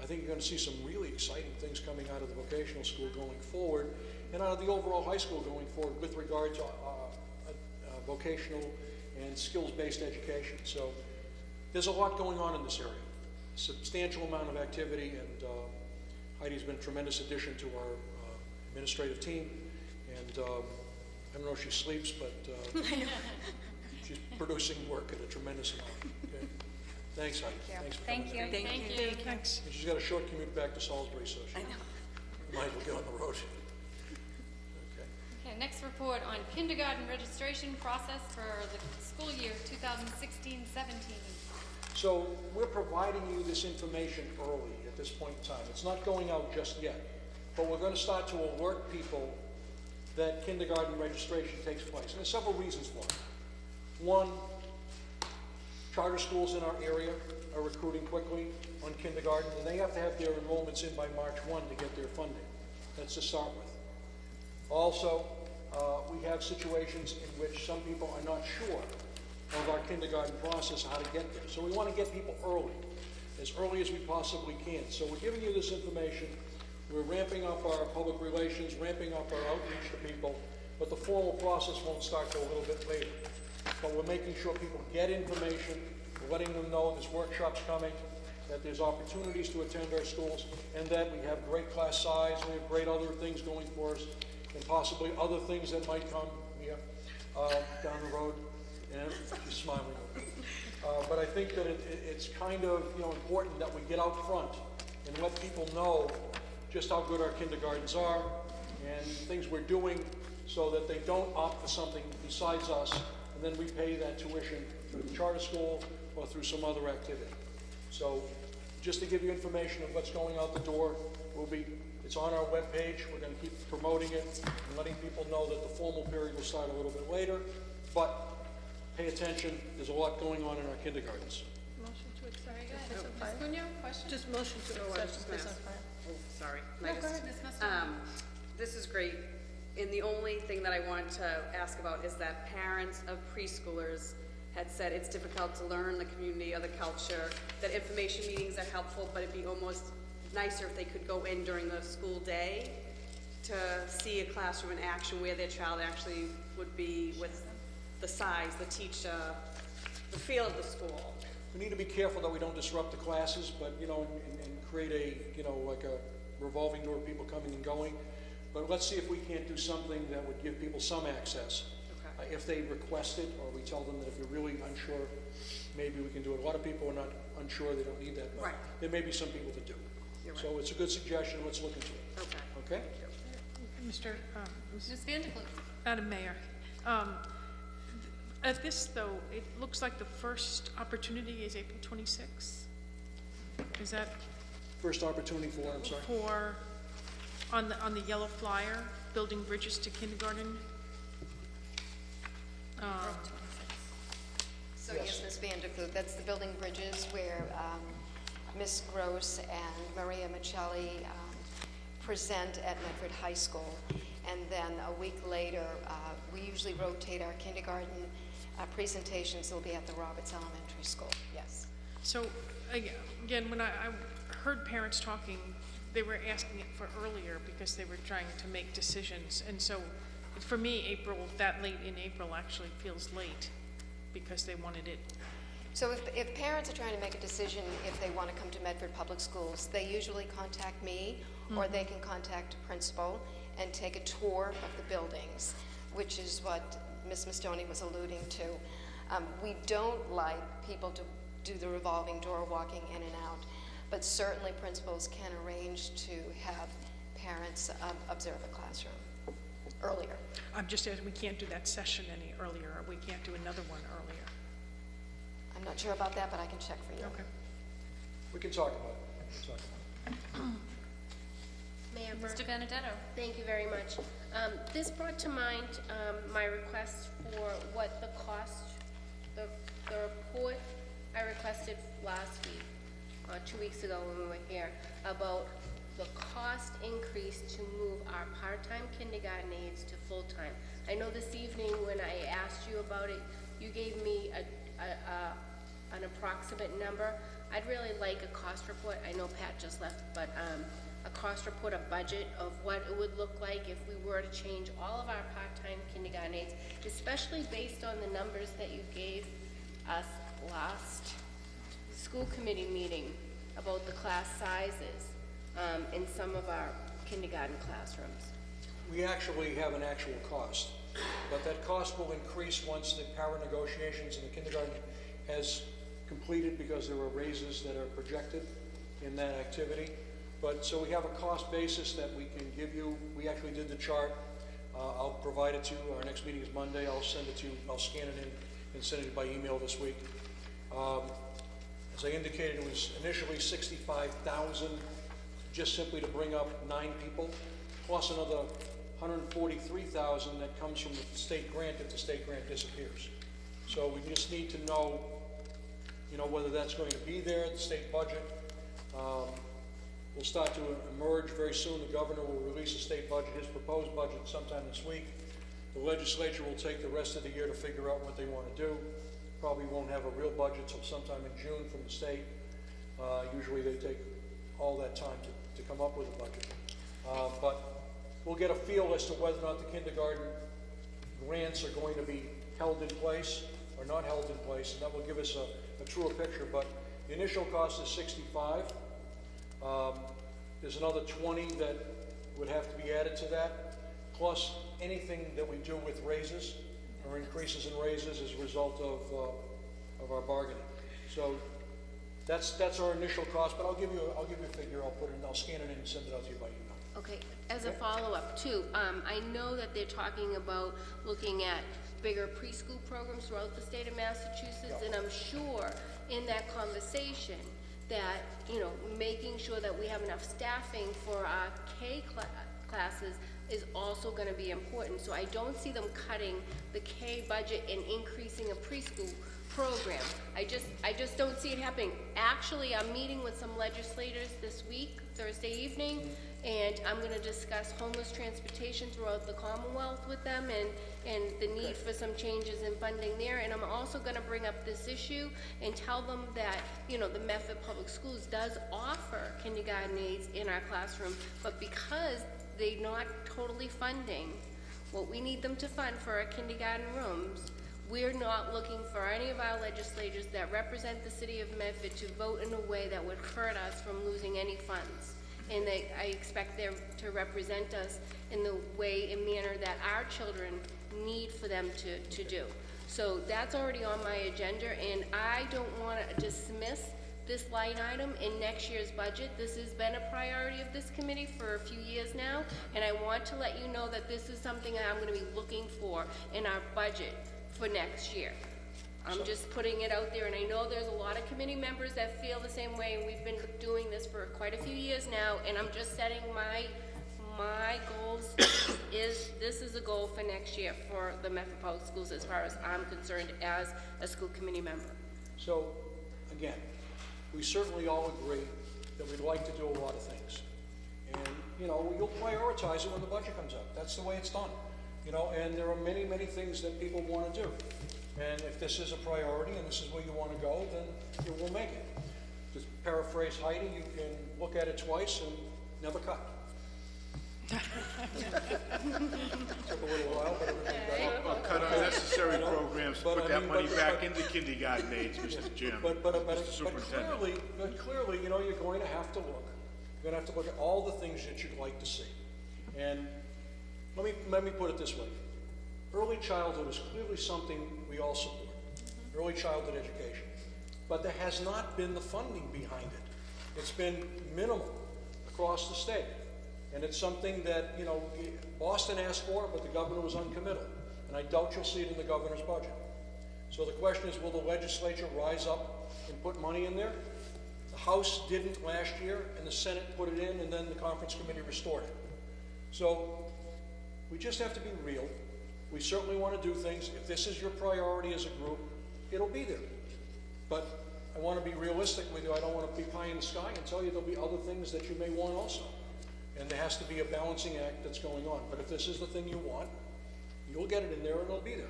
I think you're going to see some really exciting things coming out of the vocational school going forward, and out of the overall high school going forward with regard to vocational and skills-based education. So there's a lot going on in this area. Substantial amount of activity, and Heidi's been a tremendous addition to our administrative team. And I don't know if she sleeps, but she's producing work at a tremendous amount. Okay? Thanks, Heidi. Thanks for coming in. Thank you. Thanks. And she's got a short commute back to Salisbury, so she might as well get on the road. Okay, next report on kindergarten registration process for the school year 2016-17. So we're providing you this information early at this point in time. It's not going out just yet, but we're going to start to alert people that kindergarten registration takes place. And there's several reasons for it. One, charter schools in our area are recruiting quickly on kindergarten, and they have to have their enrollments in by March 1 to get their funding. That's to start with. Also, we have situations in which some people are not sure of our kindergarten process, how to get there. So we want to get people early as we possibly can. So we're giving you this information. We're ramping up our public relations, ramping up our outreach to people, but the formal process won't start till a little bit later. But we're making sure people get information, we're letting them know there's workshops coming, that there's opportunities to attend our schools, and that we have great class size, we have great other things going for us, and possibly other things that might come down the road. And she's smiling. But I think that it's kind of important that we get out front and let people know just how good our kindergartens are and things we're doing so that they don't opt for something besides us and then we pay that tuition through the charter school or through some other activity. So just to give you information of what's going out the door, it's on our webpage. We're going to keep promoting it and letting people know that the formal period will start a little bit later. But pay attention, there's a lot going on in our kindergartens. Motion to accept. Very good. Ms. Cunha, question? Just motion to accept this on file. Oh, sorry. No, go ahead, Ms. Musto. This is great. And the only thing that I wanted to ask about is that parents of preschoolers had said it's difficult to learn the community or the culture, that information meetings are helpful, but it'd be almost nicer if they could go in during the school day to see a classroom in action where their child actually would be with the size, the teacher, the feel of the school. We need to be careful that we don't disrupt the classes, but and create a like a revolving door of people coming and going. But let's see if we can't do something that would give people some access. Okay. If they request it, or we tell them that if you're really unsure, maybe we can do it. A lot of people are not unsure; they don't need that. But there may be some people that do. You're right. So it's a good suggestion. Let's look into it. Okay. Okay. Ms. Vanderklut. Madam Mayor. At this, though, it looks like the first opportunity is April 26th. Is that first opportunity for? I'm sorry. For on the yellow flyer, building bridges to kindergarten. So yes, Ms. Vanderklut, that's the building bridges where Ms. Gross and Maria Michelli present at Medford High School. And then a week later, we usually rotate our kindergarten presentations. They'll be at the Roberts Elementary School, yes. So, again, when I heard parents talking, they were asking it for earlier because they were trying to make decisions. And so, for me, that late in April actually feels late because they wanted it. So if parents are trying to make a decision if they want to come to Medford Public Schools, they usually contact me or they can contact a principal and take a tour of the buildings, which is what Ms. Mastoni was alluding to. We don't like people to do the revolving door walking in and out, but certainly principals can arrange to have parents observe a classroom earlier. I'm just asking, we can't do that session any earlier, or we can't do another one earlier. I'm not sure about that, but I can check for you. Okay. We can talk about it. Mr. Benedetto. Thank you very much. This brought to mind my request for what the cost, the report I requested last week, 2 weeks ago when we were here, about the cost increase to move our part-time kindergarten aides to full-time. I know this evening when I asked you about it, you gave me an approximate number. I'd really like a cost report. I know Pat just left, but a cost report, a budget of what it would look like if we were to change all of our part-time kindergarten aides, especially based on the numbers that you gave us last school committee meeting about the class sizes in some of our kindergarten classrooms. We actually have an actual cost, but that cost will increase once the power negotiations in the kindergarten has completed, because there are raises that are projected in that activity. But so we have a cost basis that we can give you. We actually did the chart. I'll provide it to you. Our next meeting is Monday. I'll send it to you. I'll scan it in and send it by email this week. As I indicated, it was initially $65,000 just simply to bring up 9 people, plus another $143,000 that comes from the state grant if the state grant disappears. So we just need to know, whether that's going to be there, the state budget. Will start to emerge very soon. The governor will release the state budget, his proposed budget, sometime this week. The legislature will take the rest of the year to figure out what they want to do. Probably won't have a real budget till sometime in June from the state. Usually they take all that time to come up with a budget. But we'll get a feel as to whether or not the kindergarten grants are going to be held in place or not held in place, and that will give us a truer picture. But the initial cost is $65,000. There's another 20 that would have to be added to that, plus anything that we do with raises or increases in raises as a result of our bargaining. So that's our initial cost. But I'll give you a figure. I'll scan it in and send it out to you by email. Okay. As a follow-up too, I know that they're talking about looking at bigger preschool programs throughout the state of Massachusetts, and I'm sure in that conversation that, making sure that we have enough staffing for our K classes is also going to be important. So I don't see them cutting the K budget and increasing a preschool program. I just don't see it happening. Actually, I'm meeting with some legislators this week, Thursday evening, and I'm going to discuss homeless transportation throughout the Commonwealth with them and the need for some changes in funding there. And I'm also going to bring up this issue and tell them that, the Medford Public Schools does offer kindergarten aides in our classroom, but because they're not totally funding what we need them to fund for our kindergarten rooms, we're not looking for any of our legislators that represent the city of Medford to vote in a way that would hurt us from losing any funds. And I expect them to represent us in the way and manner that our children need for them to do. So that's already on my agenda, and I don't want to dismiss this line item in next year's budget. This has been a priority of this committee for a few years now, and I want to let you know that this is something that I'm going to be looking for in our budget for next year. I'm just putting it out there, and I know there's a lot of committee members that feel the same way, and we've been doing this for quite a few years now, and I'm just setting my goals. This is a goal for next year for the Medford Public Schools as far as I'm concerned as a school committee member. So, again, we certainly all agree that we'd like to do a lot of things. And, you'll prioritize it when the budget comes up. That's the way it's done. And there are many, many things that people want to do. And if this is a priority and this is where you want to go, then you will make it. To paraphrase Heidi, you can look at it twice and never cut. Took a little while, but everything got Or cut unnecessary programs, put that money back into kindergarten aids, Mr. Jim, Mr. Superintendent. But clearly, you're going to have to look. You're going to have to look at all the things that you'd like to see. And let me put it this way. Early childhood is clearly something we all support. Early childhood education. But there has not been the funding behind it. It's been minimal across the state. And it's something that, Boston asked for, but the governor was uncommittal. And I doubt you'll see it in the governor's budget. So the question is, will the legislature rise up and put money in there? The House didn't last year, and the Senate put it in, and then the conference committee restored it. So we just have to be real. We certainly want to do things. If this is your priority as a group, it'll be there. But I want to be realistic with you. I don't want to be pie in the sky and tell you there'll be other things that you may want also. And there has to be a balancing act that's going on. But if this is the thing you want, you'll get it in there and it'll be there.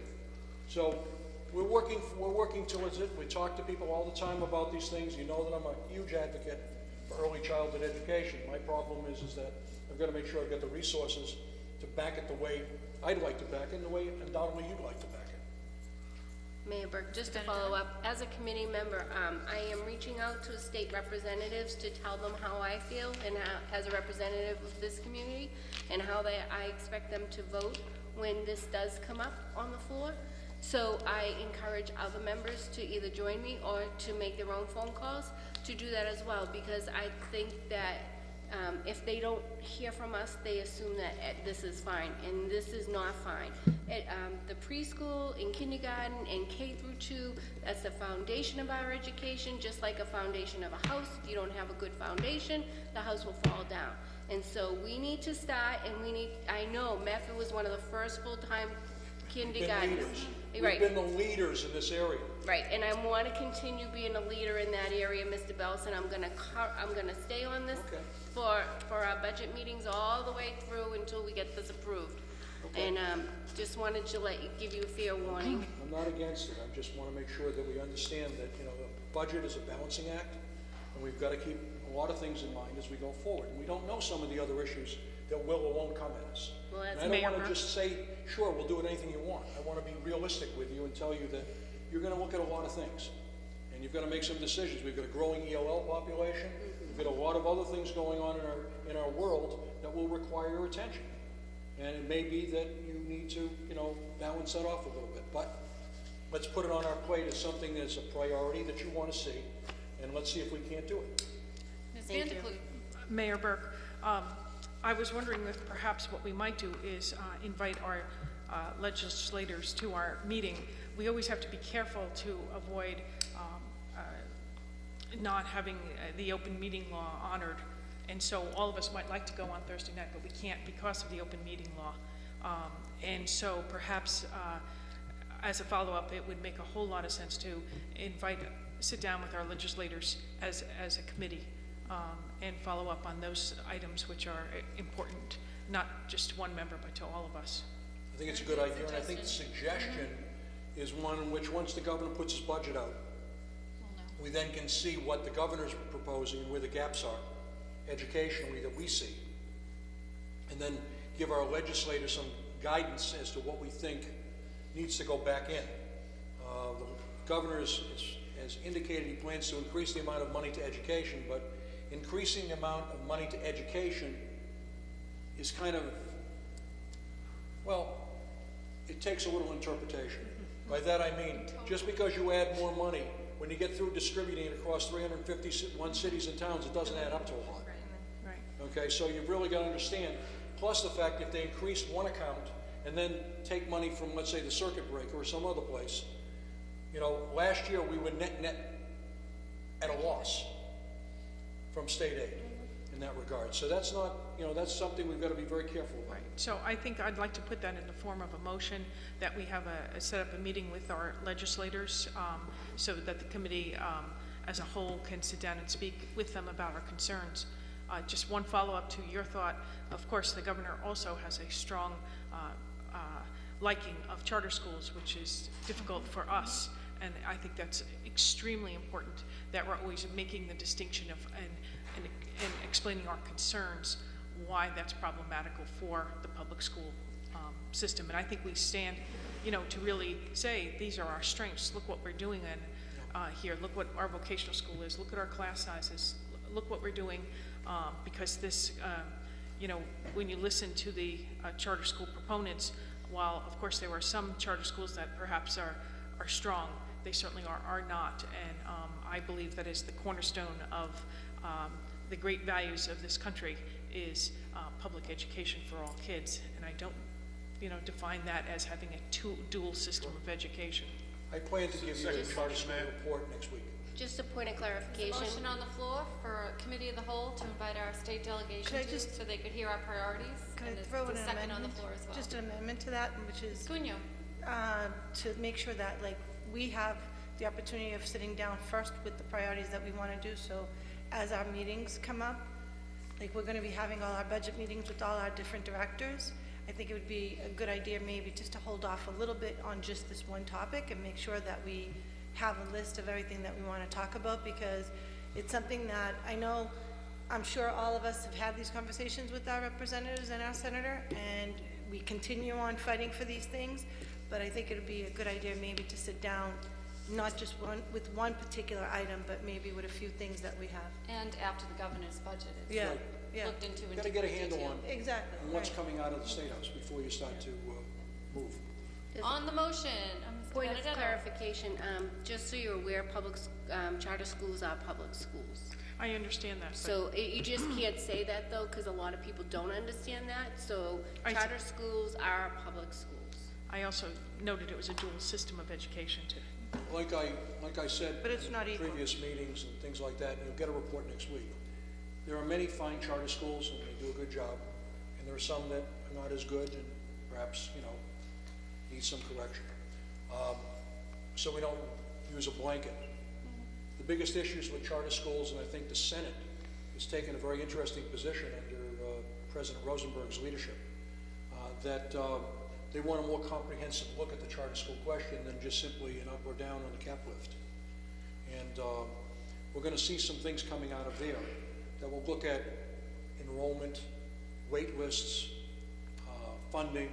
So we're working towards it. We talk to people all the time about these things. You know that I'm a huge advocate for early childhood education. My problem is that I've got to make sure I've got the resources to back it the way I'd like to back it and the way undoubtedly you'd like to back it. Mayor Burke, just to follow up, as a committee member, I am reaching out to state representatives to tell them how I feel and as a representative of this community and how I expect them to vote when this does come up on the floor. So I encourage other members to either join me or to make their own phone calls to do that as well, because I think that if they don't hear from us, they assume that this is fine, and this is not fine. The preschool and kindergarten and K through 2, that's the foundation of our education, just like a foundation of a house. If you don't have a good foundation, the house will fall down. And so we need to start, and I know Medford was one of the first full-time kindergartens. We've been the leaders in this area. Right, and I want to continue being a leader in that area, Mr. Belson. I'm gonna stay on this for our budget meetings all the way through until we get this approved. Okay. And just wanted to give you a fair warning. I'm not against it. I just want to make sure that we understand that the budget is a balancing act, and we've got to keep a lot of things in mind as we go forward. And we don't know some of the other issues that will or won't come at us. Well, and I don't want to just say, sure, we'll do anything you want. I want to be realistic with you and tell you that you're going to look at a lot of things. And you've got to make some decisions. We've got a growing ELL population. We've got a lot of other things going on in our world that will require your attention. And it may be that you need to, balance that off a little bit. But let's put it on our plate as something that's a priority that you want to see. And let's see if we can't do it. Thank you. Mayor Burke, I was wondering if perhaps what we might do is invite our legislators to our meeting. We always have to be careful to avoid not having the open meeting law honored. And so all of us might like to go on Thursday night, but we can't because of the open meeting law. And so perhaps as a follow-up, it would make a whole lot of sense to sit down with our legislators as a committee and follow up on those items which are important, not just one member, but to all of us. I think it's a good idea, and I think the suggestion is one in which once the governor puts his budget out, we then can see what the governor's proposing and where the gaps are educationally that we see, and then give our legislators some guidance as to what we think needs to go back in. The governor has indicated he plans to increase the amount of money to education, but increasing the amount of money to education is kind of, well, it takes a little interpretation. By that I mean, just because you add more money, when you get through distributing it across 351 cities and towns, it doesn't add up to a lot. Right. Okay, so you've really got to understand, plus the fact if they increased one account and then take money from, let's say, the circuit breaker or some other place, last year we were net at a loss from state aid in that regard. So that's not, that's something we've got to be very careful about. Right. So I think I'd like to put that in the form of a motion that we have set up a meeting with our legislators so that the committee as a whole can sit down and speak with them about our concerns. Just one follow-up to your thought. Of course, the governor also has a strong liking of charter schools, which is difficult for us. And I think that's extremely important that we're always making the distinction of and explaining our concerns, why that's problematical for the public school system. And I think we stand, to really say these are our strengths. Look what we're doing here. Look what our vocational school is. Look at our class sizes. Look what we're doing because this, when you listen to the charter school proponents, while of course there are some charter schools that perhaps are strong, they certainly are not, and I believe that is the cornerstone of the great values of this country is public education for all kids, and I don't, define that as having a dual system of education. I plan to give you a charter school report next week. Just a point of There's clarification. a motion on the floor for committee of the whole to invite our state delegation Could I to, just- so they could hear our priorities. Can I And there's throw in a an second on the amendment? floor as well. Just an amendment to that, which is Cunyo. to make sure that like we have the opportunity of sitting down first with the priorities that we want to do. So as our meetings come up, like we're going to be having all our budget meetings with all our different directors. I think it would be a good idea maybe just to hold off a little bit on just this one topic and make sure that we have a list of everything that we want to talk about, because it's something that I know, I'm sure all of us have had these conversations with our representatives and our senator, and we continue on fighting for these things, but I think it would be a good idea maybe to sit down, not just with one particular item, but maybe with a few things that we have. And after the governor's budget is Yeah, yeah. looked into in Got to get a handle detail. on Exactly. on what's right. coming out of the State House before you start to move. On the motion, Ms. Point of Benedetto. clarification, just so you're aware, charter schools are public schools. I understand that. but- So you just can't say that though, because a lot of people don't understand that. So I see. charter schools are public schools. I also noted it was a dual system of education too. Like I said But it's in not equal. previous meetings and things like that, and you'll get a report next week. There are many fine charter schools, and they do a good job, and there are some that are not as good, and perhaps, need some correction. So we don't use a blanket. The biggest issues with charter schools, and I think the Senate has taken a very interesting position under President Rosenberg's leadership, that they want a more comprehensive look at the charter school question than just simply an up or down on the cap lift. And we're going to see some things coming out of there that will look at enrollment, wait lists, funding,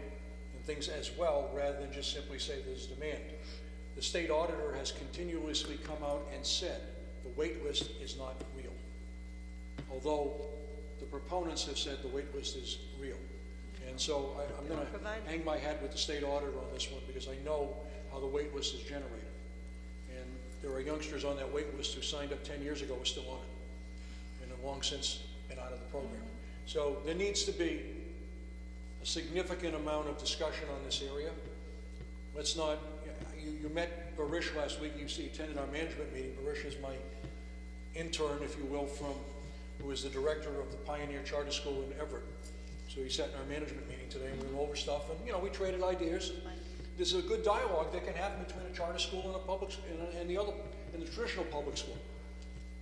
and things as well, rather than just simply say there's demand. The state auditor has continuously come out and said the wait list is not real, although the proponents have said the wait list is real. And so I'm going to hang my hat with the state auditor on this one, because I know how the wait list is generated. And there are youngsters on that wait list who signed up 10 years ago who are still on it, and have long since been out of the program. So there needs to be a significant amount of discussion on this area. Let's not, you met Barish last week, you attended our management meeting. Barish is my intern, if you will, who is the director of the Pioneer Charter School in Everett. So he sat in our management meeting today, and we went over stuff, and we traded ideas. There's a good dialogue that can happen between a charter school and a public and the traditional public school.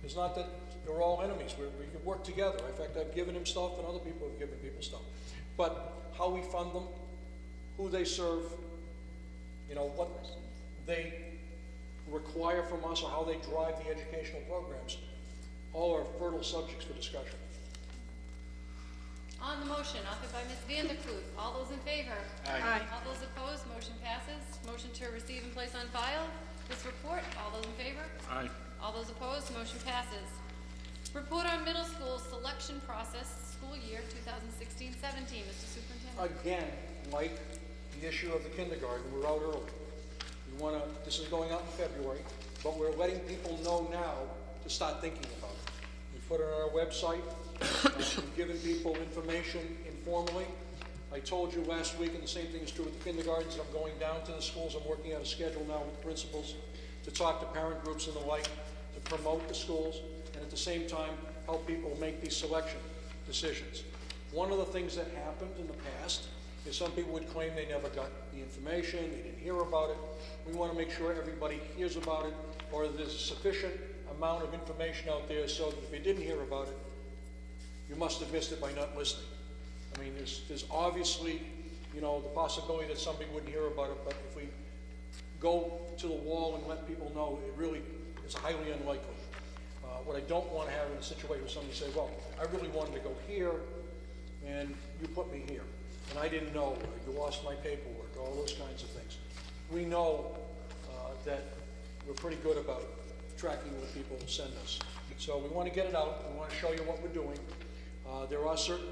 It's not that they're all enemies. We can work together. In fact, I've given him stuff, and other people have given people stuff. But how we fund them, who they serve, what they require from us, or how they drive the educational programs, all are fertile subjects for discussion. On the motion, offered by Ms. Vanderkloot. All those in favor? Aye. All those opposed, motion passes. Motion to receive and place on file this report. All those in favor? Aye. All those opposed, motion passes. Report on middle school selection process, school year 2016-17. Mr. Superintendent. Again, like the issue of the kindergarten, we're out early. This is going out in February, but we're letting people know now to start thinking about it. We put it on our website. We've given people information informally. I told you last week, and the same thing is true with the kindergartens, I'm going down to the schools. I'm working out a schedule now with principals to talk to parent groups and the like, to promote the schools, and at the same time help people make these selection decisions. One of the things that happened in the past is some people would claim they never got the information, they didn't hear about it. We want to make sure everybody hears about it, or there's a sufficient amount of information out there so that if you didn't hear about it, you must have missed it by not listening. I mean, there's obviously, the possibility that somebody wouldn't hear about it, but if we go to the wall and let people know, it really is highly unlikely. What I don't want to have in a situation where somebody say, well, I really wanted to go here, and you put me here, and I didn't know, you lost my paperwork, all those kinds of things. We know that we're pretty good about tracking what people send us. So we want to get it out. We want to show you what we're doing. There are certain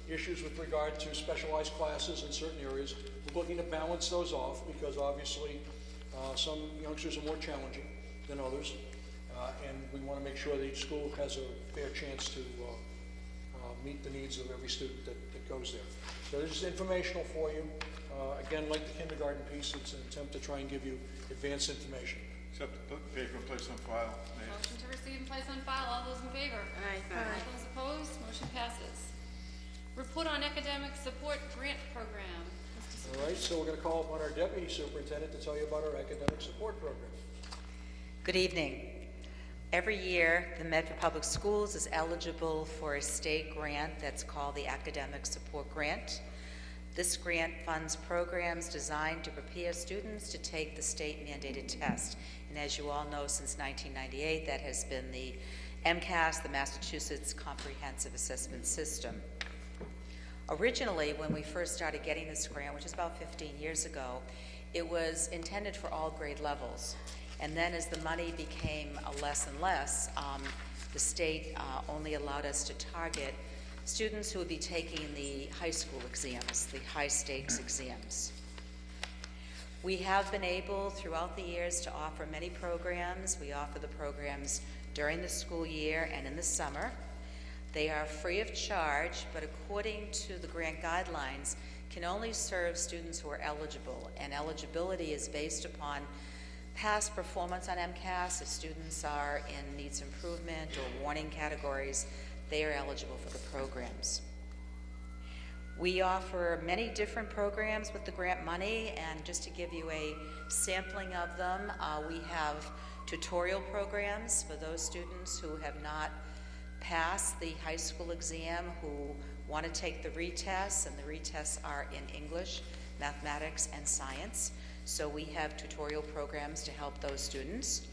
issues with regard to specialized classes in certain areas. We're looking to balance those off because obviously some youngsters are more challenging than others. And we want to make sure that each school has a fair chance to meet the needs of every student that goes there. So this is informational for you. Again, like the kindergarten piece, it's an attempt to try and give you advanced information. Accept the paper and place on file. Mayor. Motion to receive and place on file. All those in favor? Aye. All those opposed? Motion passes. Report on academic support grant program. Mr. All right, so we're going to call upon our Deputy Superintendent to tell you about our academic support program. Good evening. Every year, the Medford Public Schools is eligible for a state grant that's called the Academic Support Grant. This grant funds programs designed to prepare students to take the state-mandated test. And as you all know, since 1998, that has been the MCAS, the Massachusetts Comprehensive Assessment System. Originally, when we first started getting this grant, which is about 15 years ago, it was intended for all grade levels. And then as the money became less and less, the state only allowed us to target students who would be taking the high school exams, the high stakes exams. We have been able throughout the years to offer many programs. We offer the programs during the school year and in the summer. They are free of charge, but according to the grant guidelines, can only serve students who are eligible. And eligibility is based upon past performance on MCAS. If students are in needs improvement or warning categories, they are eligible for the programs. We offer many different programs with the grant money, and just to give you a sampling of them, we have tutorial programs for those students who have not passed the high school exam, who want to take the retests, and the retests are in English, mathematics, and science. So we have tutorial programs to help those students.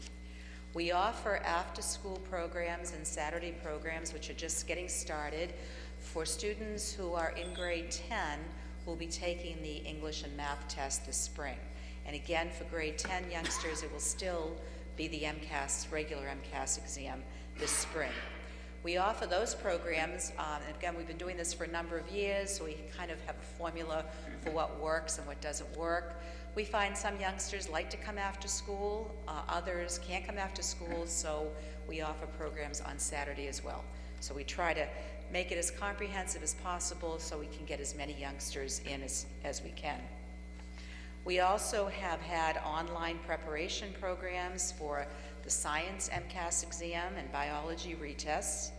We offer after-school programs and Saturday programs, which are just getting started, for students who are in grade 10 who will be taking the English and math test this spring. And again, for grade 10 youngsters, it will still be the MCAS, regular MCAS exam this spring. We offer those programs, and again, we've been doing this for a number of years, so we kind of have a formula for what works and what doesn't work. We find some youngsters like to come after school, others can't come after school, so we offer programs on Saturday as well. So we try to make it as comprehensive as possible so we can get as many youngsters in as we can. We also have had online preparation programs for the science MCAS exam and biology retests.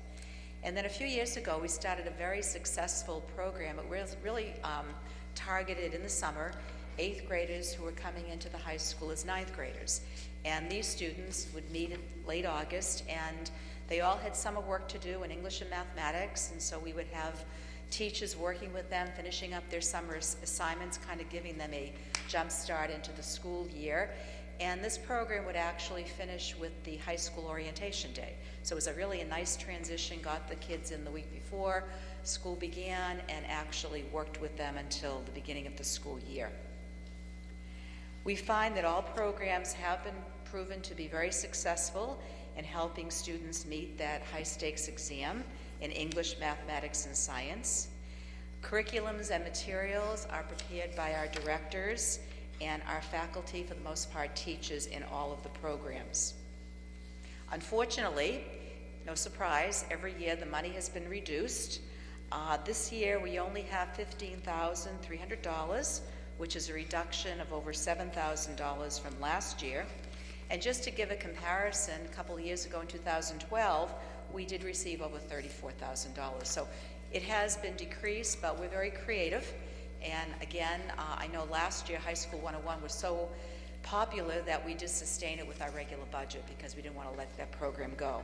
And then a few years ago, we started a very successful program. It was really targeted in the summer 8th graders who were coming into the high school as 9th graders. And these students would meet in late August, and they all had summer work to do in English and mathematics, and so we would have teachers working with them, finishing up their summer assignments, kind of giving them a jump start into the school year. And this program would actually finish with the high school orientation day. So it was a nice transition, got the kids in the week before school began, and actually worked with them until the beginning of the school year. We find that all programs have been proven to be very successful in helping students meet that high stakes exam in English, mathematics, and science. Curriculums and materials are prepared by our directors, and our faculty, for the most part, teaches in all of the programs. Unfortunately, no surprise, every year the money has been reduced. This year we only have $15,300, which is a reduction of over $7,000 from last year. And just to give a comparison, a couple of years ago in 2012, we did receive over $34,000. So it has been decreased, but we're very creative. And again, I know last year High School 101 was so popular that we just sustained it with our regular budget because we didn't want to let that program go.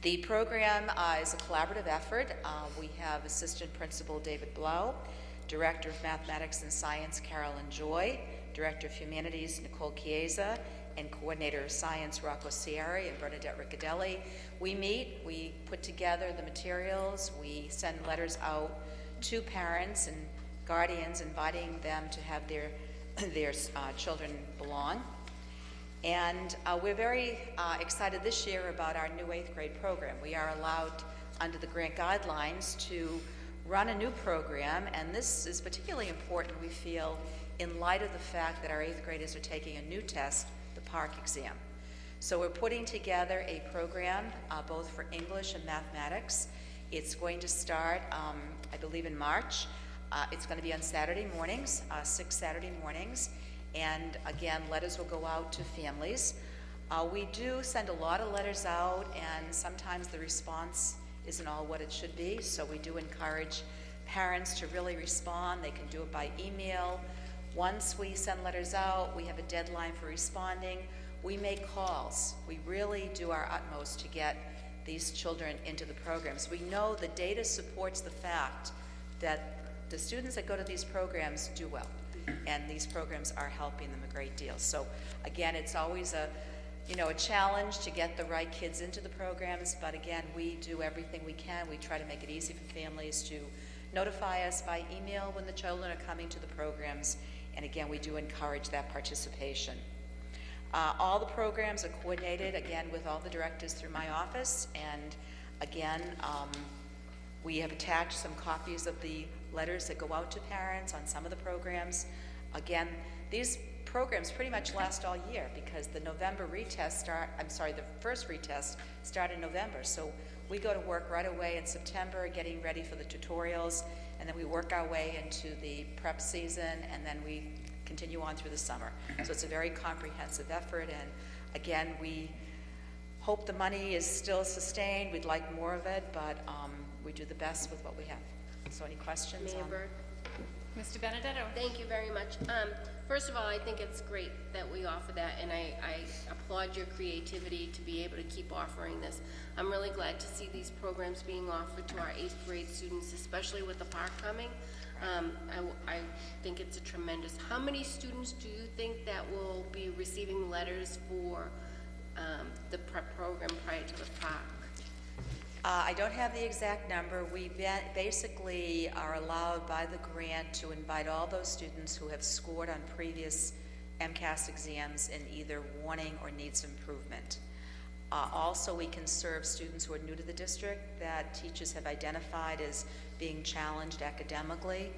The program is a collaborative effort. We have Assistant Principal David Blau, Director of Mathematics and Science Carolyn Joy, Director of Humanities Nicole Chiesa, and Coordinator of Science Rocco Ciari and Bernadette Riccadelli. We meet, we put together the materials, we send letters out to parents and guardians inviting them to have their children belong. And we're very excited this year about our new 8th grade program. We are allowed under the grant guidelines to run a new program, and this is particularly important, we feel, in light of the fact that our 8th graders are taking a new test, the PARCC exam. So we're putting together a program both for English and mathematics. It's going to start, I believe, in March. It's going to be on Saturday mornings, 6 Saturday mornings, And again, letters will go out to families. We do send a lot of letters out, and sometimes the response isn't all what it should be, so we do encourage parents to really respond. They can do it by email. Once we send letters out, we have a deadline for responding. We make calls. We really do our utmost to get these children into the programs. We know the data supports the fact that the students that go to these programs do well, and these programs are helping them a great deal. So again, it's always a challenge to get the right kids into the programs, but again, we do everything we can. We try to make it easy for families to notify us by email when the children are coming to the programs, and again, we do encourage that participation. All the programs are coordinated, again, with all the directors through my office, and again, we have attached some copies of the letters that go out to parents on some of the programs. Again, these programs pretty much last all year because the first retest start in November. So we go to work right away in September getting ready for the tutorials, and then we work our way into the prep season, and then we continue on through the summer. So it's a very comprehensive effort, and again, we hope the money is still sustained. We'd like more of it, but we do the best with what we have. So any questions? Mayor Mr. Benedetto. Thank you very much. First of all, I think it's great that we offer that, and I applaud your creativity to be able to keep offering this. I'm really glad to see these programs being offered to our 8th grade students, especially with the park coming. I think it's a tremendous. How many students do you think that will be receiving letters for the prep program prior to the park? I don't have the exact number. We basically are allowed by the grant to invite all those students who have scored on previous MCAS exams in either warning or needs improvement. Also, we can serve students who are new to the district that teachers have identified as being challenged academically.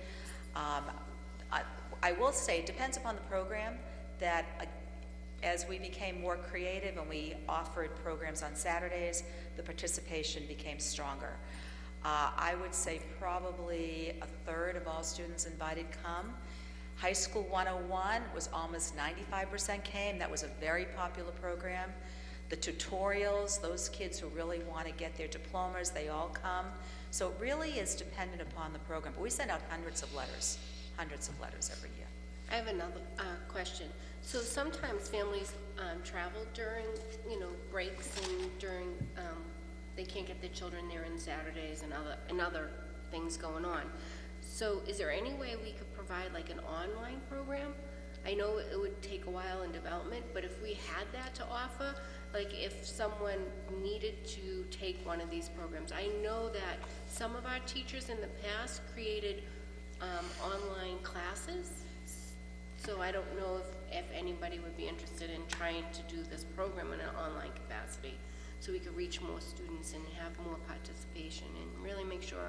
I will say, it depends upon the program, that as we became more creative and we offered programs on Saturdays, the participation became stronger. I would say probably a third of all students invited come. High School 101 was almost 95% came. That was a very popular program. The tutorials, those kids who really want to get their diplomas, they all come. So it really is dependent upon the program. But we send out hundreds of letters every year. I have another question. So sometimes families travel during, breaks and during, they can't get their children there on Saturdays and other things going on. So is there any way we could provide like an online program? I know it would take a while in development, but if we had that to offer, like if someone needed to take one of these programs, I know that some of our teachers in the past created online classes. So I don't know if anybody would be interested in trying to do this program in an online capacity so we could reach more students and have more participation and really make sure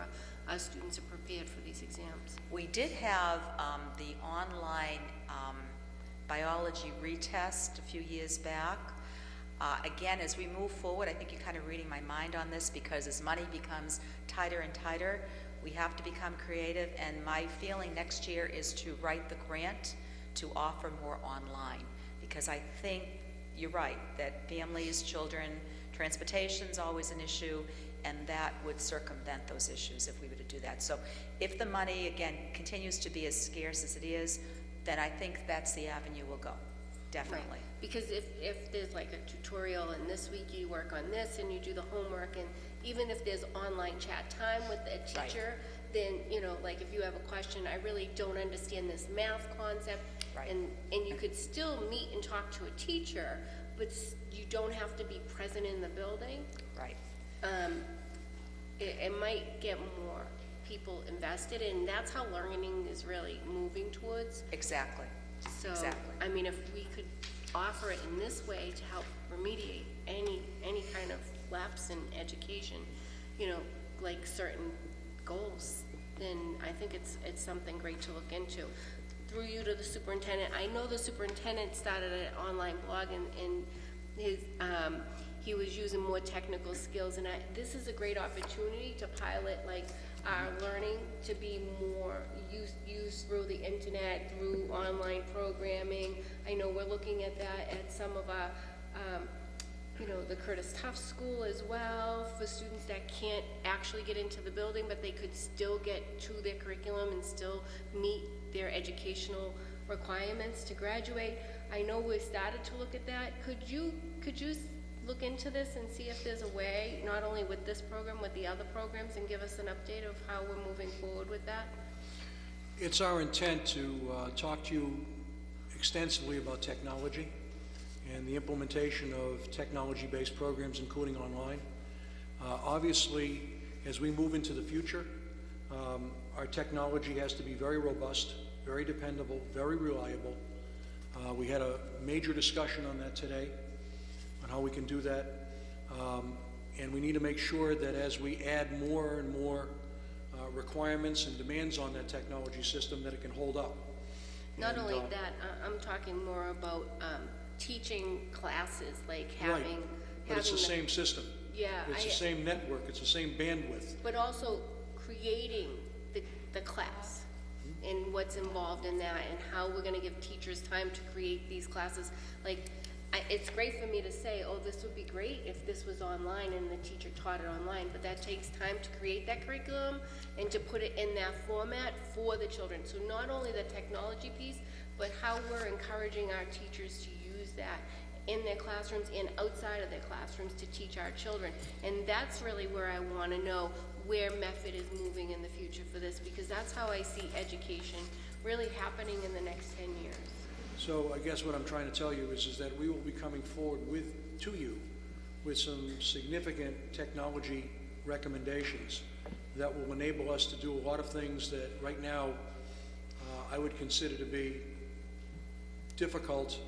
our students are prepared for these exams. We did have the online biology retest a few years back. Again, as we move forward, I think you're kind of reading my mind on this because as money becomes tighter and tighter, we have to become creative, and my feeling next year is to write the grant to offer more online, because I think you're right that families, children, transportation's always an issue, and that would circumvent those issues if we were to do that. So if the money, again, continues to be as scarce as it is, then I think that's the avenue we'll go, definitely. Right. Because if there's like a tutorial and this week you work on this and you do the homework, and even if there's online chat time with a teacher, then, like if you have a question, I really don't understand this math concept, and you could still meet and talk to a teacher, but you don't have to be present in the building. Right. It might get more people invested, and that's how learning is really moving towards. Exactly. So, exactly. I mean, if we could offer it in this way to help remediate any kind of lapse in education, like certain goals, then I think it's something great to look into. Through you to the superintendent, I know the superintendent started an online blog, and he was using more technical skills, and this is a great opportunity to pilot like our learning to be more used through the internet, through online programming. I know we're looking at that at some of our, you know, the Curtis Tufts School as well, for students that can't actually get into the building, but they could still get to their curriculum and still meet their educational requirements to graduate. I know we started to look at that. Could you look into this and see if there's a way, not only with this program, with the other programs, and give us an update of how we're moving forward with that? It's our intent to talk to you extensively about technology and the implementation of technology-based programs, including online. Obviously, as we move into the future, our technology has to be very robust, very dependable, very reliable. We had a major discussion on that today, on how we can do that. And we need to make sure that as we add more and more requirements and demands on that technology system, that it can hold up. Not only that, I'm talking more about teaching classes, like having... Right, but it's the same system. Yeah. It's the same network, it's the same bandwidth. But also creating the class and what's involved in that, and how we're going to give teachers time to create these classes. Like, it's great for me to say, oh, this would be great if this was online and the teacher taught it online, but that takes time to create that curriculum and to put it in that format for the children. So not only the technology piece, but how we're encouraging our teachers to use that in their classrooms and outside of their classrooms to teach our children. And that's really where I want to know where Medford is moving in the future for this, because that's how I see education really happening in the next 10 years. So I guess what I'm trying to tell you is that we will be coming forward to you with some significant technology recommendations that will enable us to do a lot of things that right now I would consider to be difficult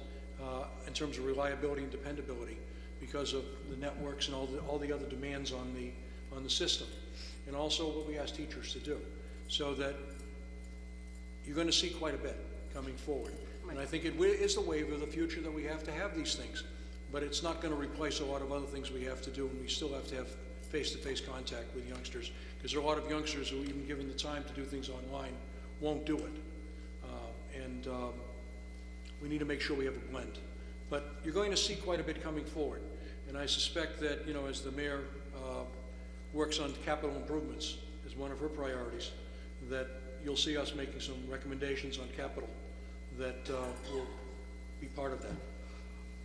in terms of reliability and dependability because of the networks and all the other demands on the system, and also what we ask teachers to do, so that you're going to see quite a bit coming forward. And I think it is the wave of the future that we have to have these things, but it's not going to replace a lot of other things we have to do, and we still have to have face-to-face contact with youngsters, because there are a lot of youngsters who, even given the time to do things online, won't do it. We need to make sure we have a blend. But you're going to see quite a bit coming forward, and I suspect that, you know, as the mayor works on capital improvements as one of her priorities, that you'll see us making some recommendations on capital that will be part of that.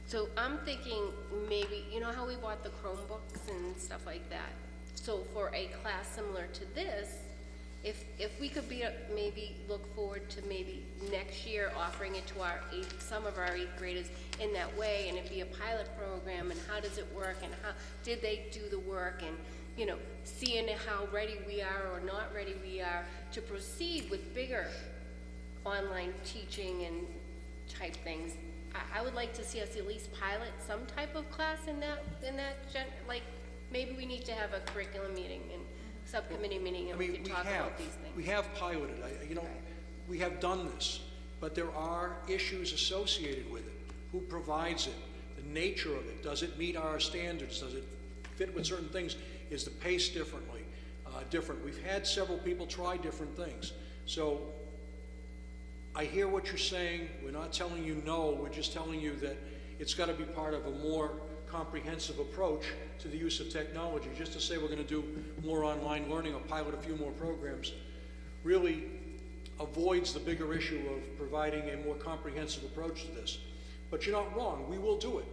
So I'm thinking maybe, you know how we bought the Chromebooks and stuff like that? So for a class similar to this, if we could maybe look forward to maybe next year offering it to some of our 8th graders in that way, and it'd be a pilot program, and how does it work, and how did they do the work, and, you know, seeing how ready we are or not ready we are to proceed with bigger online teaching and type things. I would like to see us at least pilot some type of class in that like, maybe we need to have a curriculum meeting and subcommittee meeting, and we can talk about these things. We have piloted. You know, we have done this, but there are issues associated with it. Who provides it? The nature of it. Does it meet our standards? Does it fit with certain things? Is the pace different? We've had several people try different things. So I hear what you're saying. We're not telling you no. We're just telling you that it's got to be part of a more comprehensive approach to the use of technology. Just to say we're going to do more online learning or pilot a few more programs really avoids the bigger issue of providing a more comprehensive approach to this. But you're not wrong. We will do it.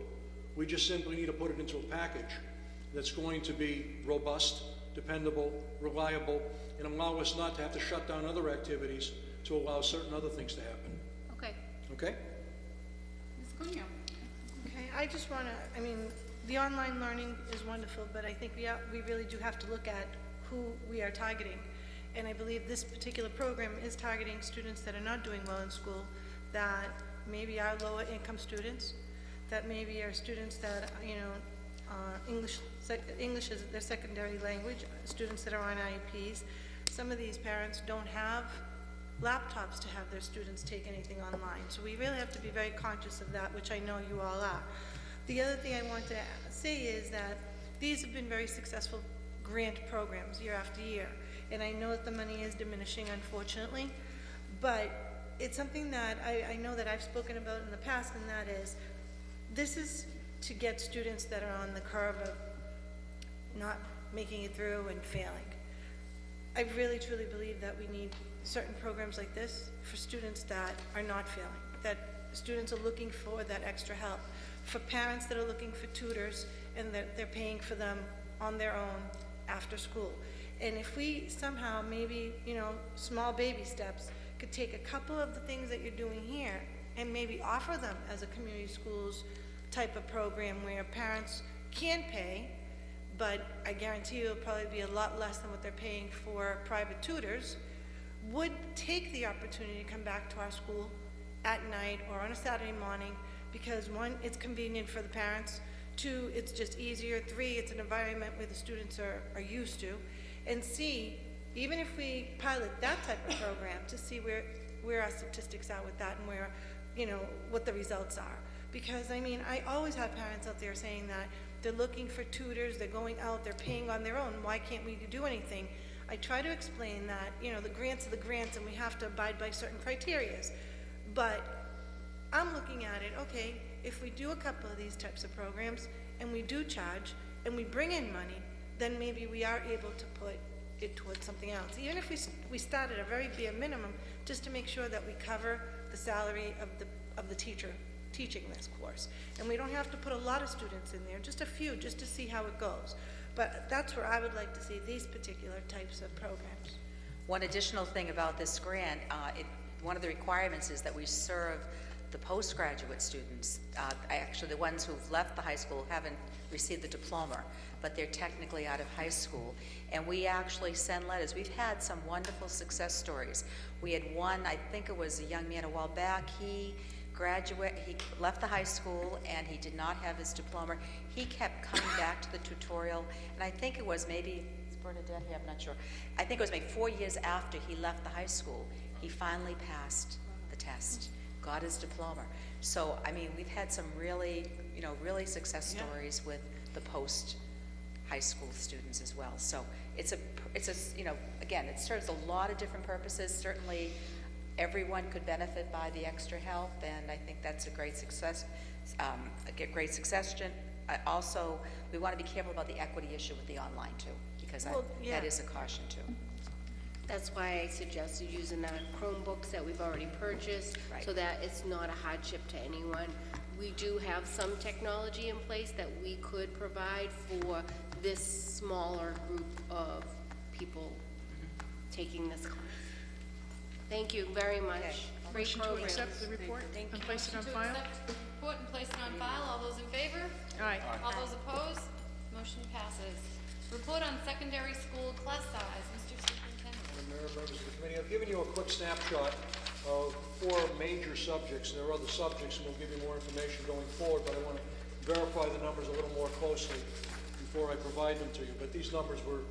We just simply need to put it into a package that's going to be robust, dependable, reliable, and allow us not to have to shut down other activities to allow certain other things to happen. Okay. Okay? Ms. Cunha. Okay, I just want to, I mean, the online learning is wonderful, but I think we really do have to look at who we are targeting. And I believe this particular program is targeting students that are not doing well in school, that maybe are lower income students, that maybe are students that, you know, English is their secondary language, students that are on IEPs. Some of these parents don't have laptops to have their students take anything online. So we really have to be very conscious of that, which I know you all are. The other thing I want to say is that these have been very successful grant programs year after year. And I know that the money is diminishing, unfortunately, but it's something that I know that I've spoken about in the past, and that is, this is to get students that are on the curve of not making it through and failing. I really truly believe that we need certain programs like this for students that are not failing, that students are looking for that extra help, for parents that are looking for tutors and that they're paying for them on their own after school. And if we somehow, maybe, you know, small baby steps, could take a couple of the things that you're doing here and maybe offer them as a community schools type of program where parents can pay, but I guarantee you it'll probably be a lot less than what they're paying for private tutors, would take the opportunity to come back to our school at night or on a Saturday morning, because one, it's convenient for the parents, two, it's just easier, three, it's an environment where the students are used to, and C, even if we pilot that type of program, to see where our statistics are with that and where, you know, what the results are. Because, I mean, I always have parents out there saying that they're looking for tutors, they're going out, they're paying on their own, why can't we do anything? I try to explain that, you know, the grants are the grants and we have to abide by certain criterias. But I'm looking at it, okay, if we do a couple of these types of programs and we do charge and we bring in money, then maybe we are able to put it towards something else. Even if we start at a very bare minimum, just to make sure that we cover the salary of the teacher teaching this course. And we don't have to put a lot of students in there, just a few, just to see how it goes. But that's where I would like to see these particular types of programs. One additional thing about this grant, one of the requirements is that we serve the postgraduate students. Actually, the ones who've left the high school haven't received the diploma, but they're technically out of high school. And we actually send letters. We've had some wonderful success stories. We had one, I think it was a young man a while back, he left the high school and he did not have his diploma. He kept coming back to the tutorial, and I think it was maybe, is Bernadette here? I'm not sure. I think it was maybe 4 years after he left the high school, he finally passed the test, got his diploma. So, I mean, we've had some really, you know, really success stories with the post-high school students as well. So it's a, you know, again, it serves a lot of different purposes. Certainly, everyone could benefit by the extra help, and I think that's a great success, suggestion. Also, we want to be careful about the equity issue with the online too, because that is a caution too. That's why I suggested using the Chromebooks that we've already purchased, so that it's not a hardship to anyone. We do have some technology in place that we could provide for this smaller group of people taking this class. Thank you very much. Great Motion program. to accept the report and place it on file? Motion to accept the report and place it on file. All those in favor? Aye. All those opposed? Motion passes. Report on secondary school class size. Mr. Superintendent. Madam Mayor, members of the committee, I've given you a quick snapshot of 4 major subjects. There are other subjects, and we'll give you more information going forward, but I want to verify the numbers a little more closely before I provide them to you. But these numbers were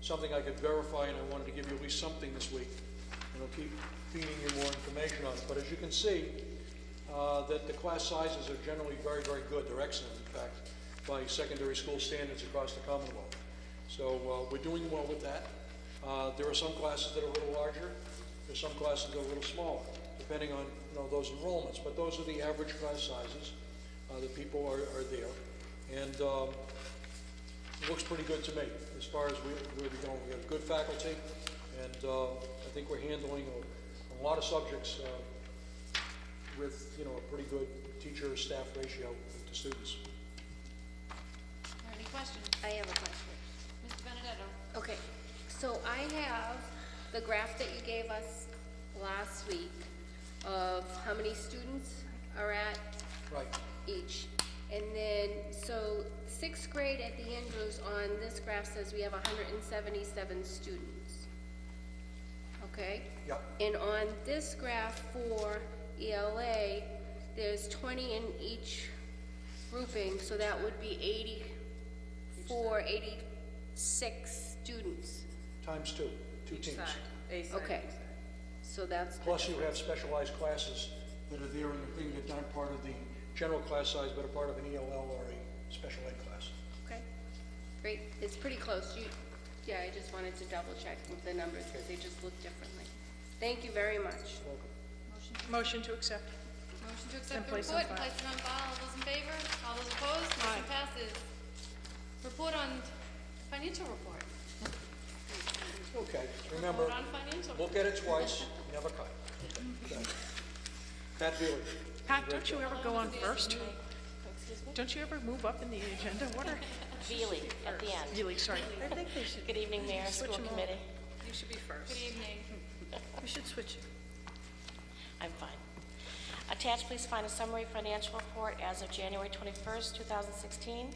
something I could verify, and I wanted to give you at least something this week. And I'll keep feeding you more information on it. But as you can see, that the class sizes are generally very, very good. They're excellent, in fact, by secondary school standards across the Commonwealth. So we're doing well with that. There are some classes that are a little larger. There's some classes that are a little smaller, depending on those enrollments. But those are the average class sizes. The people are there. And it looks pretty good to me as far as where we're going. We have good faculty, and I think we're handling a lot of subjects with a pretty good teacher-staff ratio to students. Any questions? I have a question. Mr. Benedetto. Okay, so I have the graph that you gave us last week of how many students are at each. And then, so 6th grade at the Andrews on this graph says we have 177 students. Okay? Yep. And on this graph for ELA, there's 20 in each grouping, so that would be 84, 86 students. Times 2 teams. Okay. So that's... Plus you have specialized classes that are there in the thing that aren't part of the general class size, but are part of an ELL or a special ed class. Okay. Great. It's pretty close. Yeah, I just wanted to double check with the numbers because they just look differently. Thank you very much. Motion to accept. Motion to accept And the place on report, file. place it on file. All those in favor? All those opposed? Motion passes. Report on financial report. Okay, remember, Report on financial. look at it twice, never cut. Okay. Pat Beely. Pat, don't you ever go on first? Don't you ever move up in the agenda order? Feely at the end. Feely, sorry. I think they should. Good evening, Mayor, switch School them Committee. all. You should be first. Good evening. We should switch it. I'm fine. Attached, please find a summary financial report as of January 21st, 2016.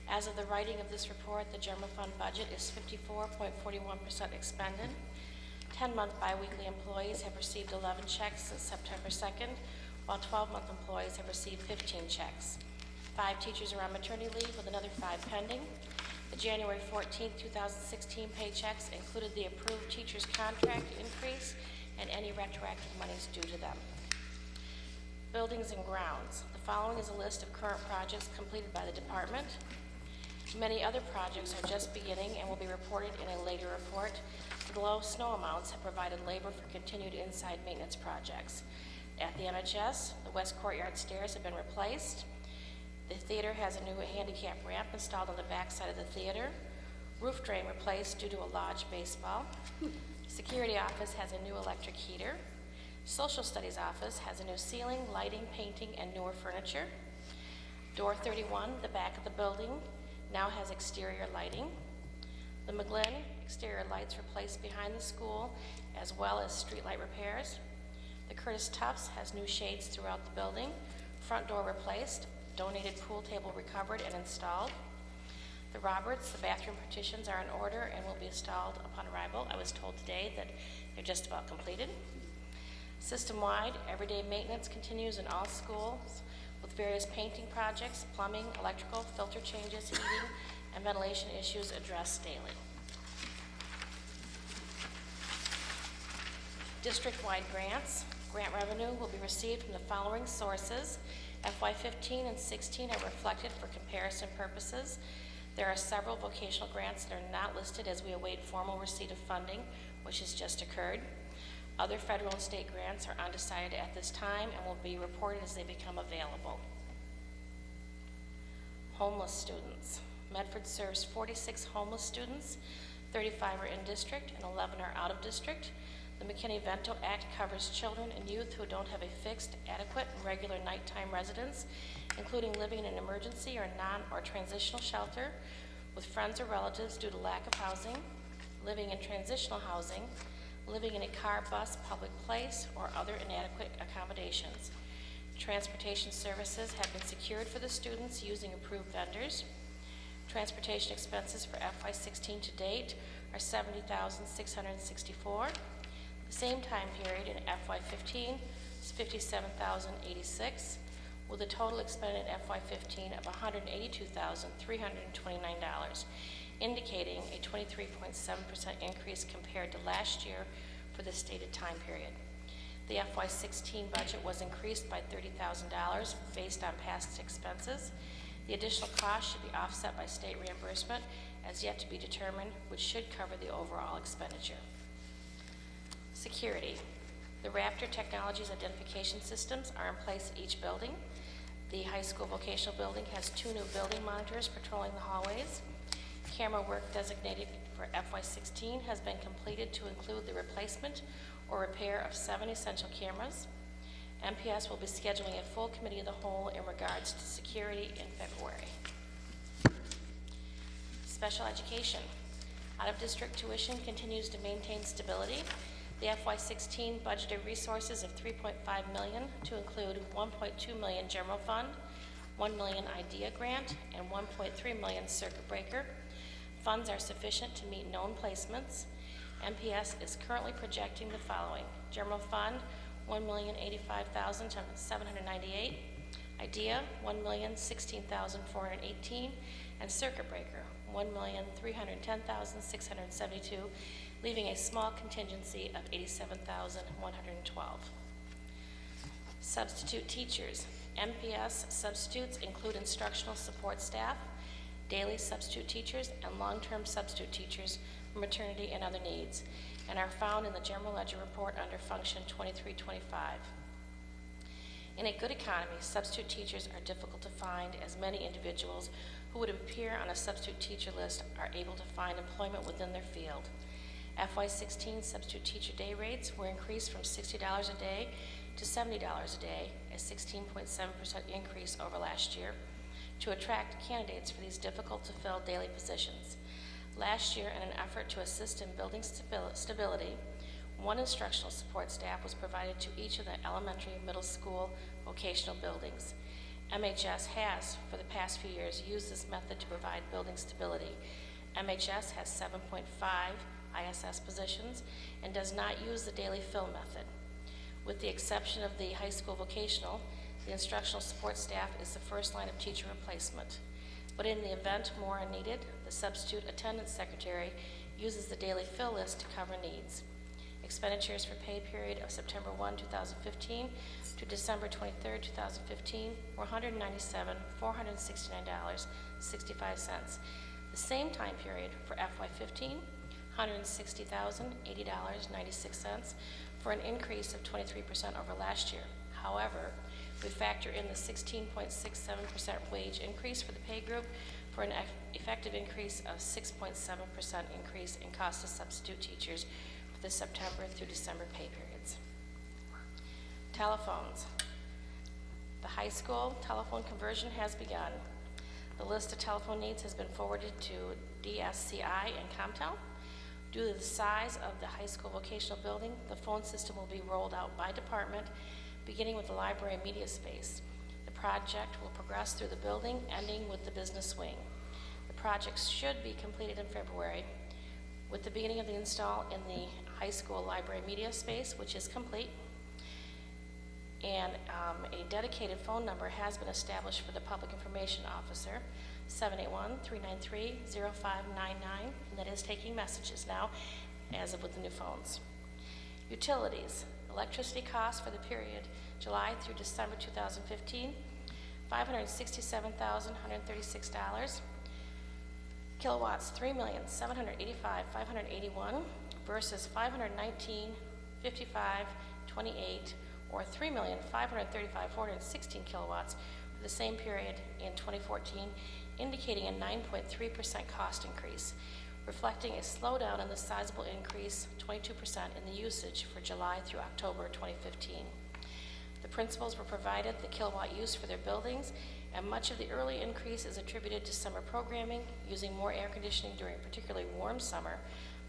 As of the writing of this report, the general fund budget is 54.41% expended. 10-month biweekly employees have received 11 checks since September 2nd, while 12-month employees have received 15 checks. 5 teachers are on maternity leave with another 5 pending. The January 14th, 2016 paychecks included the approved teachers' contract increase and any retroactive monies due to them. Buildings and grounds. The following is a list of current projects completed by the department. Many other projects are just beginning and will be reported in a later report. The low snow amounts have provided labor for continued inside maintenance projects. At the MHS, the West Courtyard stairs have been replaced. The theater has a new handicap ramp installed on the back side of the theater. Roof drain replaced due to a lodge baseball. Security office has a new electric heater. Social studies office has a new ceiling, lighting, painting, and newer furniture. Door 31, the back of the building, now has exterior lighting. The McGlynn exterior lights replaced behind the school, as well as street light repairs. The Curtis Tufts has new shades throughout the building. Front door replaced. Donated pool table recovered and installed. The Roberts, the bathroom partitions are in order and will be installed upon arrival. I was told today that they're just about completed. System-wide, everyday maintenance continues in all schools with various painting projects, plumbing, electrical, filter changes, heating, and ventilation issues addressed daily. District-wide grants. Grant revenue will be received from the following sources. FY15 and 16 are reflected for comparison purposes. There are several vocational grants that are not listed as we await formal receipt of funding, which has just occurred. Other federal and state grants are undecided at this time and will be reported as they become available. Homeless students. Medford serves 46 homeless students, 35 are in district and 11 are out of district. The McKinney-Vento Act covers children and youth who don't have a fixed, adequate, and regular nighttime residence, including living in an emergency or or transitional shelter with friends or relatives due to lack of housing, living in transitional housing, living in a car, bus, public place, or other inadequate accommodations. Transportation services have been secured for the students using approved vendors. Transportation expenses for FY16 to date are $70,664. The same time period in FY15 is $57,086, with a total expended in FY15 of $182,329, indicating a 23.7% increase compared to last year for the stated time period. The FY16 budget was increased by $30,000 based on past expenses. The additional cost should be offset by state reimbursement as yet to be determined, which should cover the overall expenditure. Security. The Raptor Technologies identification systems are in place at each building. The high school vocational building has 2 new building monitors patrolling the hallways. Camera work designated for FY16 has been completed to include the replacement or repair of 7 essential cameras. MPS will be scheduling a full committee of the whole in regards to security in February. Special education. Out-of-district tuition continues to maintain stability. The FY16 budgeted resources of $3.5 million to include $1.2 million general fund, $1 million IDEA grant, and $1.3 million circuit breaker. Funds are sufficient to meet known placements. MPS is currently projecting the following: general fund, $1,085,798, IDEA, $1,016,418, and circuit breaker, $1,310,672, leaving a small contingency of $87,112. Substitute teachers. MPS substitutes include instructional support staff, daily substitute teachers, and long-term substitute teachers for maternity and other needs, and are found in the General Ledger Report under Function 2325. In a good economy, substitute teachers are difficult to find, as many individuals who would appear on a substitute teacher list are able to find employment within their field. FY16 substitute teacher day rates were increased from $60 a day to $70 a day, a 16.7% increase over last year, to attract candidates for these difficult-to-fill daily positions. Last year, in an effort to assist in building stability, one instructional support staff was provided to each of the elementary and middle school vocational buildings. MHS has, for the past few years, used this method to provide building stability. MHS has 7.5 ISS positions and does not use the daily fill method. With the exception of the high school vocational, the instructional support staff is the first line of teacher replacement. But in the event more are needed, the substitute attendance secretary uses the daily fill list to cover needs. Expenditures for pay period of September 1, 2015 to December 23, 2015 were $197,469.65. The same time period for FY15, $160,080.96, for an increase of 23% over last year. However, we factor in the 16.67% wage increase for the pay group for an effective increase of 6.7% increase in cost of substitute teachers for the September through December pay periods. Telephones. The high school telephone conversion has begun. The list of telephone needs has been forwarded to DSCI and ComTel. Due to the size of the high school vocational building, the phone system will be rolled out by department, beginning with the library and media space. The project will progress through the building, ending with the business wing. The project should be completed in February, with the beginning of the install in the high school library media space, which is complete. And a dedicated phone number has been established for the public information officer, 781-393-0599, and that is taking messages now, as of with the new phones. Utilities. Electricity costs for the period July through December 2015, $567,136. Kilowatts, 3,785,581 versus 519,5528, or 3,535,416 kilowatts for the same period in 2014, indicating a 9.3% cost increase, reflecting a slowdown in the sizable increase, 22% in the usage for July through October 2015. The principals were provided the kilowatt use for their buildings, and much of the early increase is attributed to summer programming, using more air conditioning during a particularly warm summer,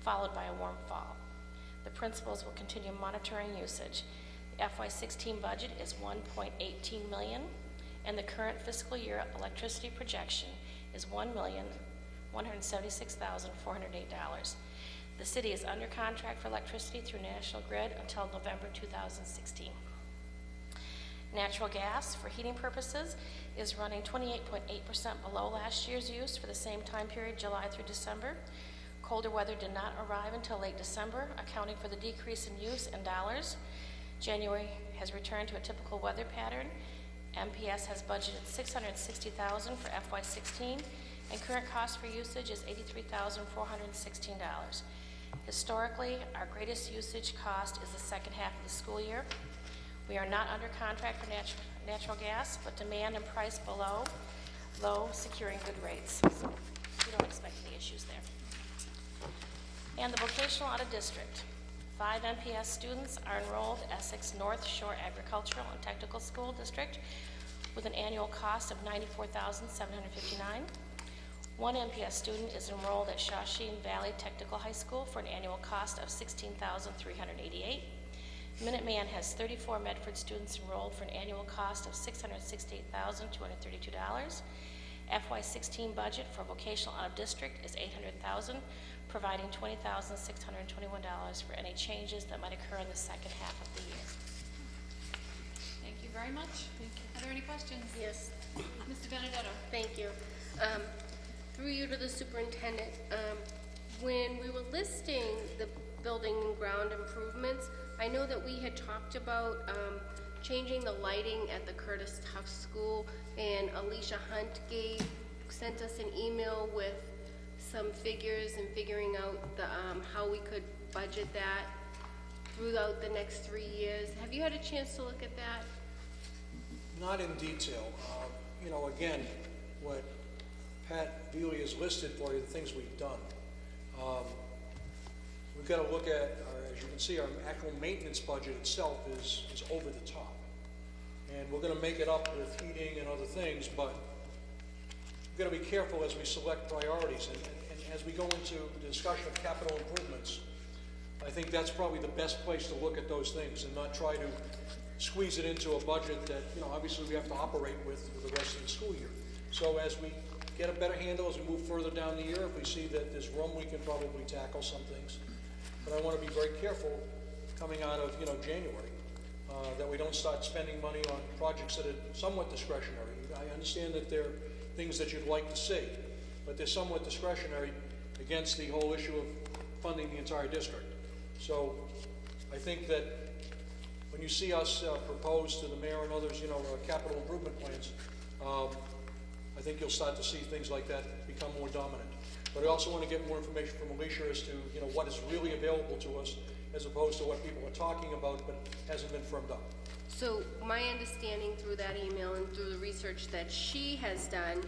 followed by a warm fall. The principals will continue monitoring usage. The FY16 budget is $1.18 million, and the current fiscal year electricity projection is $1,176,408. The city is under contract for electricity through National Grid until November 2016. Natural gas, for heating purposes, is running 28.8% below last year's use for the same time period, July through December. Colder weather did not arrive until late December, accounting for the decrease in use in dollars. January has returned to a typical weather pattern. MPS has budgeted $660,000 for FY16, and current cost for usage is $83,416. Historically, our greatest usage cost is the second half of the school year. We are not under contract for natural gas, but demand and price below, low, securing good rates. So we don't expect any issues there. And the vocational out of district. 5 MPS students are enrolled at Essex North Shore Agricultural and Technical School District with an annual cost of $94,759. 1 MPS student is enrolled at Shawsheen Valley Technical High School for an annual cost of $16,388. Minuteman has 34 Medford students enrolled for an annual cost of $668,232. FY16 budget for vocational out of district is $800,000, providing $20,621 for any changes that might occur in the second half of the year. Thank you very much. Are there any questions? Yes. Mr. Benedetto. Thank you. Through you to the superintendent, when we were listing the building and ground improvements, I know that we had talked about changing the lighting at the Curtis Tufts School, and Alicia Hunt sent us an email with some figures and figuring out the, how we could budget that throughout the next 3 years. Have you had a chance to look at that? Not in detail. You know, again, what Pat Veely has listed for you, the things we've done. We've got to look at, as you can see, our actual maintenance budget itself is over the top. And we're going to make it up with heating and other things, but we've got to be careful as we select priorities. And as we go into the discussion of capital improvements, I think that's probably the best place to look at those things and not try to squeeze it into a budget that, you know, obviously we have to operate with for the rest of the school year. So as we get a better handle, as we move further down the year, if we see that there's room, we can probably tackle some things. But I want to be very careful coming out of, you know, January, that we don't start spending money on projects that are somewhat discretionary. I understand that there are things that you'd like to see, but they're somewhat discretionary against the whole issue of funding the entire district. So I think that when you see us propose to the mayor and others, you know, capital improvement plans, I think you'll start to see things like that become more dominant. But I also want to get more information from Alicia as to, you know, what is really available to us as opposed to what people are talking about but hasn't been firmed up. So my understanding through that email and through the research that she has done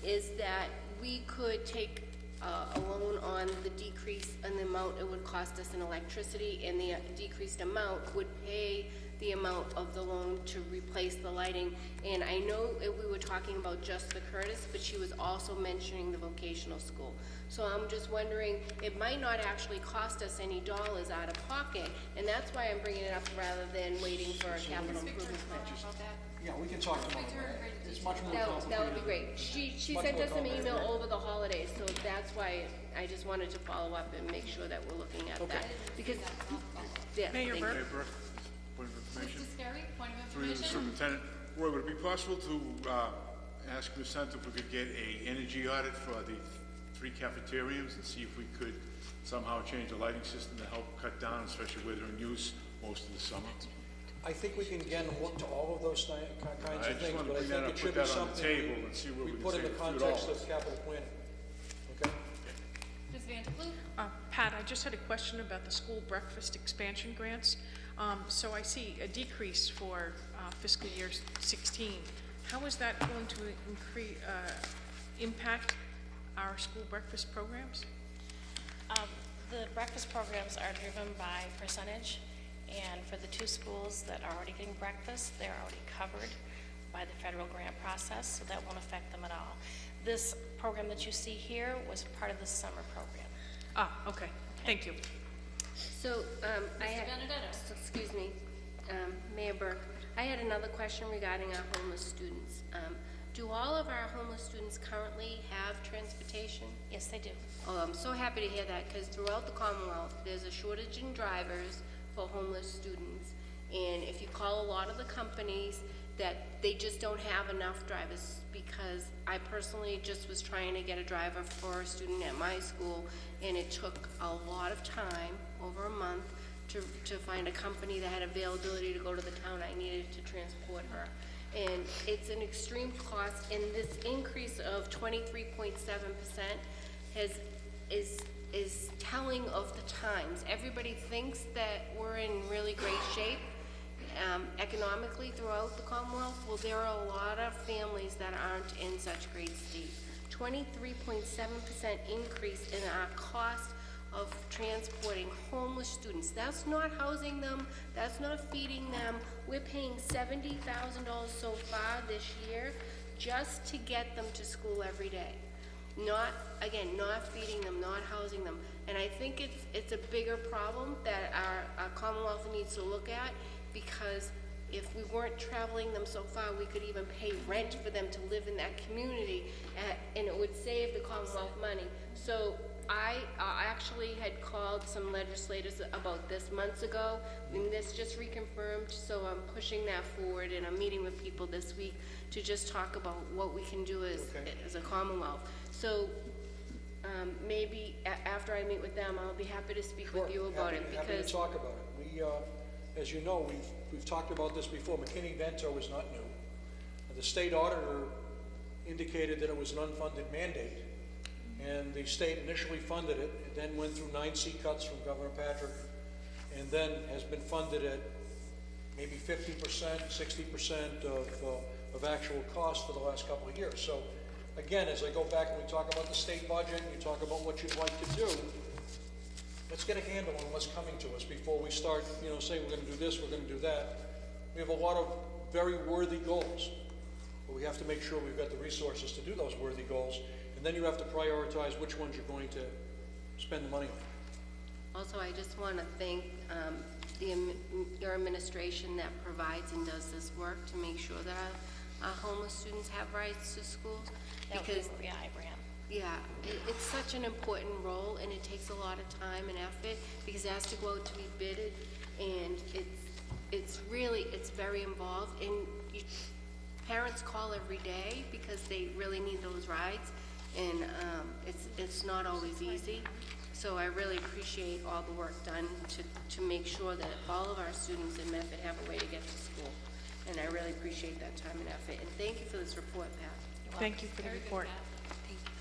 is that we could take a loan on the decrease in the amount it would cost us in electricity, and the decreased amount would pay the amount of the loan to replace the lighting. And I know we were talking about just the Curtis, but she was also mentioning the vocational school. So I'm just wondering, it might not actually cost us any dollars out of pocket, and that's why I'm bringing it up rather than waiting for a capital improvement plan. Yeah, we can talk tomorrow. It's much more complicated. That would be great. She sent us an email over the holidays, so that's why I just wanted to follow up and make sure that we're looking at that. Because, yeah, Mayor Burke. Mayor Burke, point of information. Mr. Scarry, point of Through the information. superintendent. Roy, would it be possible to ask Ms. Hunt if we could get a energy audit for the 3 cafeteriums and see if we could somehow change the lighting system to help cut down, especially where they're in use most of the summer? I think we can again look to all of those kinds of things, but I bring that think up, it should put be that on the something table and see where we we can put in the save a few context dollars. of capital planning. Okay? Ms. Vanderkloot? Pat, I just had a question about the school breakfast expansion grants. So I see a decrease for fiscal year 16. How is that going to impact our school breakfast programs? The breakfast programs are driven by percentage, and for the 2 schools that are already getting breakfast, they're already covered by the federal grant process, so that won't affect them at all. This program that you see here was part of the summer program. Ah, okay. Thank you. So, I had, excuse me, Mayor Burke, I had another question regarding our homeless students. Do all of our homeless students currently have transportation? Yes, they do. Oh, I'm so happy to hear that, because throughout the Commonwealth, there's a shortage in drivers for homeless students. And if you call a lot of the companies, that they just don't have enough drivers, because I personally just was trying to get a driver for a student at my school, and it took a lot of time, over a month, to find a company that had availability to go to the town I needed to transport her. And it's an extreme cost, and this increase of 23.7% is telling of the times. Everybody thinks that we're in really great shape economically throughout the Commonwealth. Well, there are a lot of families that aren't in such great state. 23.7% increase in our cost of transporting homeless students. That's not housing them, that's not feeding them. We're paying $70,000 so far this year just to get them to school every day. Not, again, not feeding them, not housing them. And I think it's a bigger problem that our Commonwealth needs to look at, because if we weren't traveling them so far, we could even pay rent for them to live in that community, and it would save the Commonwealth money. So I actually had called some legislators about this months ago, and this just reconfirmed, so I'm pushing that forward, and I'm meeting with people this week to just talk about what we can do as a Commonwealth. So maybe after I meet with them, I'll be happy to speak with you about it, because... Happy to talk about it. We, as you know, we've talked about this before. McKinney-Vento is not new. The state auditor indicated that it was an unfunded mandate, and the state initially funded it. It then went through 9 C cuts from Governor Patrick, and then has been funded at maybe 50%, 60% of actual cost for the last couple of years. So again, as I go back and we talk about the state budget, and you talk about what you'd like to do, let's get a handle on what's coming to us before we start, saying we're going to do this, we're going to do that. We have a lot of very worthy goals, but we have to make sure we've got the resources to do those worthy goals, and then you have to prioritize which ones you're going to spend the money on. Also, I just want to thank your administration that provides and does this work to make sure that our homeless students have rights to schools. Because yeah, it's such an important role, and it takes a lot of time and effort because it has to go out to be bidded, and it's very involved. And parents call every day because they really need those rides, and it's not always easy. So I really appreciate all the work done to make sure that all of our students in Medford have a way to get to school. And I really appreciate that time and effort. And thank you for this report, Pat. Thank you for the report.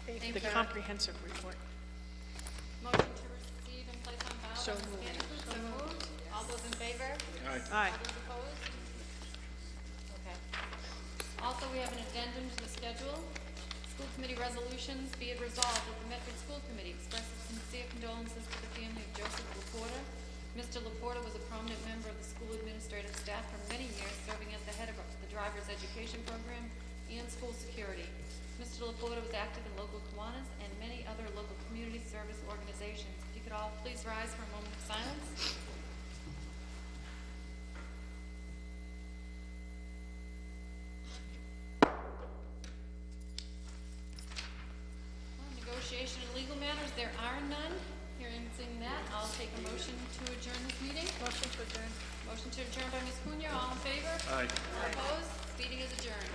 Thank The you. comprehensive report. Motion to receive and place on file. So by Ms. moved. Canfield. So moved. All those in favor? Aye. All those opposed? Okay. Also, we have an addendum to the schedule. School committee resolutions. Be it resolved that the Medford School Committee expresses sincere condolences to the family of Joseph Laporta. Mr. Laporta was a prominent member of the school administrative staff for many years, serving as the head of the driver's education program and school security. Mr. Laporta was active in local Kiwanis and many other local community service organizations. If you could all please rise for a moment of silence. Negotiation and legal matters, there are none. Hearing and seeing that, I'll take a motion to adjourn this meeting. Motion to adjourn. Motion to adjourn by Ms. Cunha. All in favor? Aye. All opposed? Meeting is adjourned.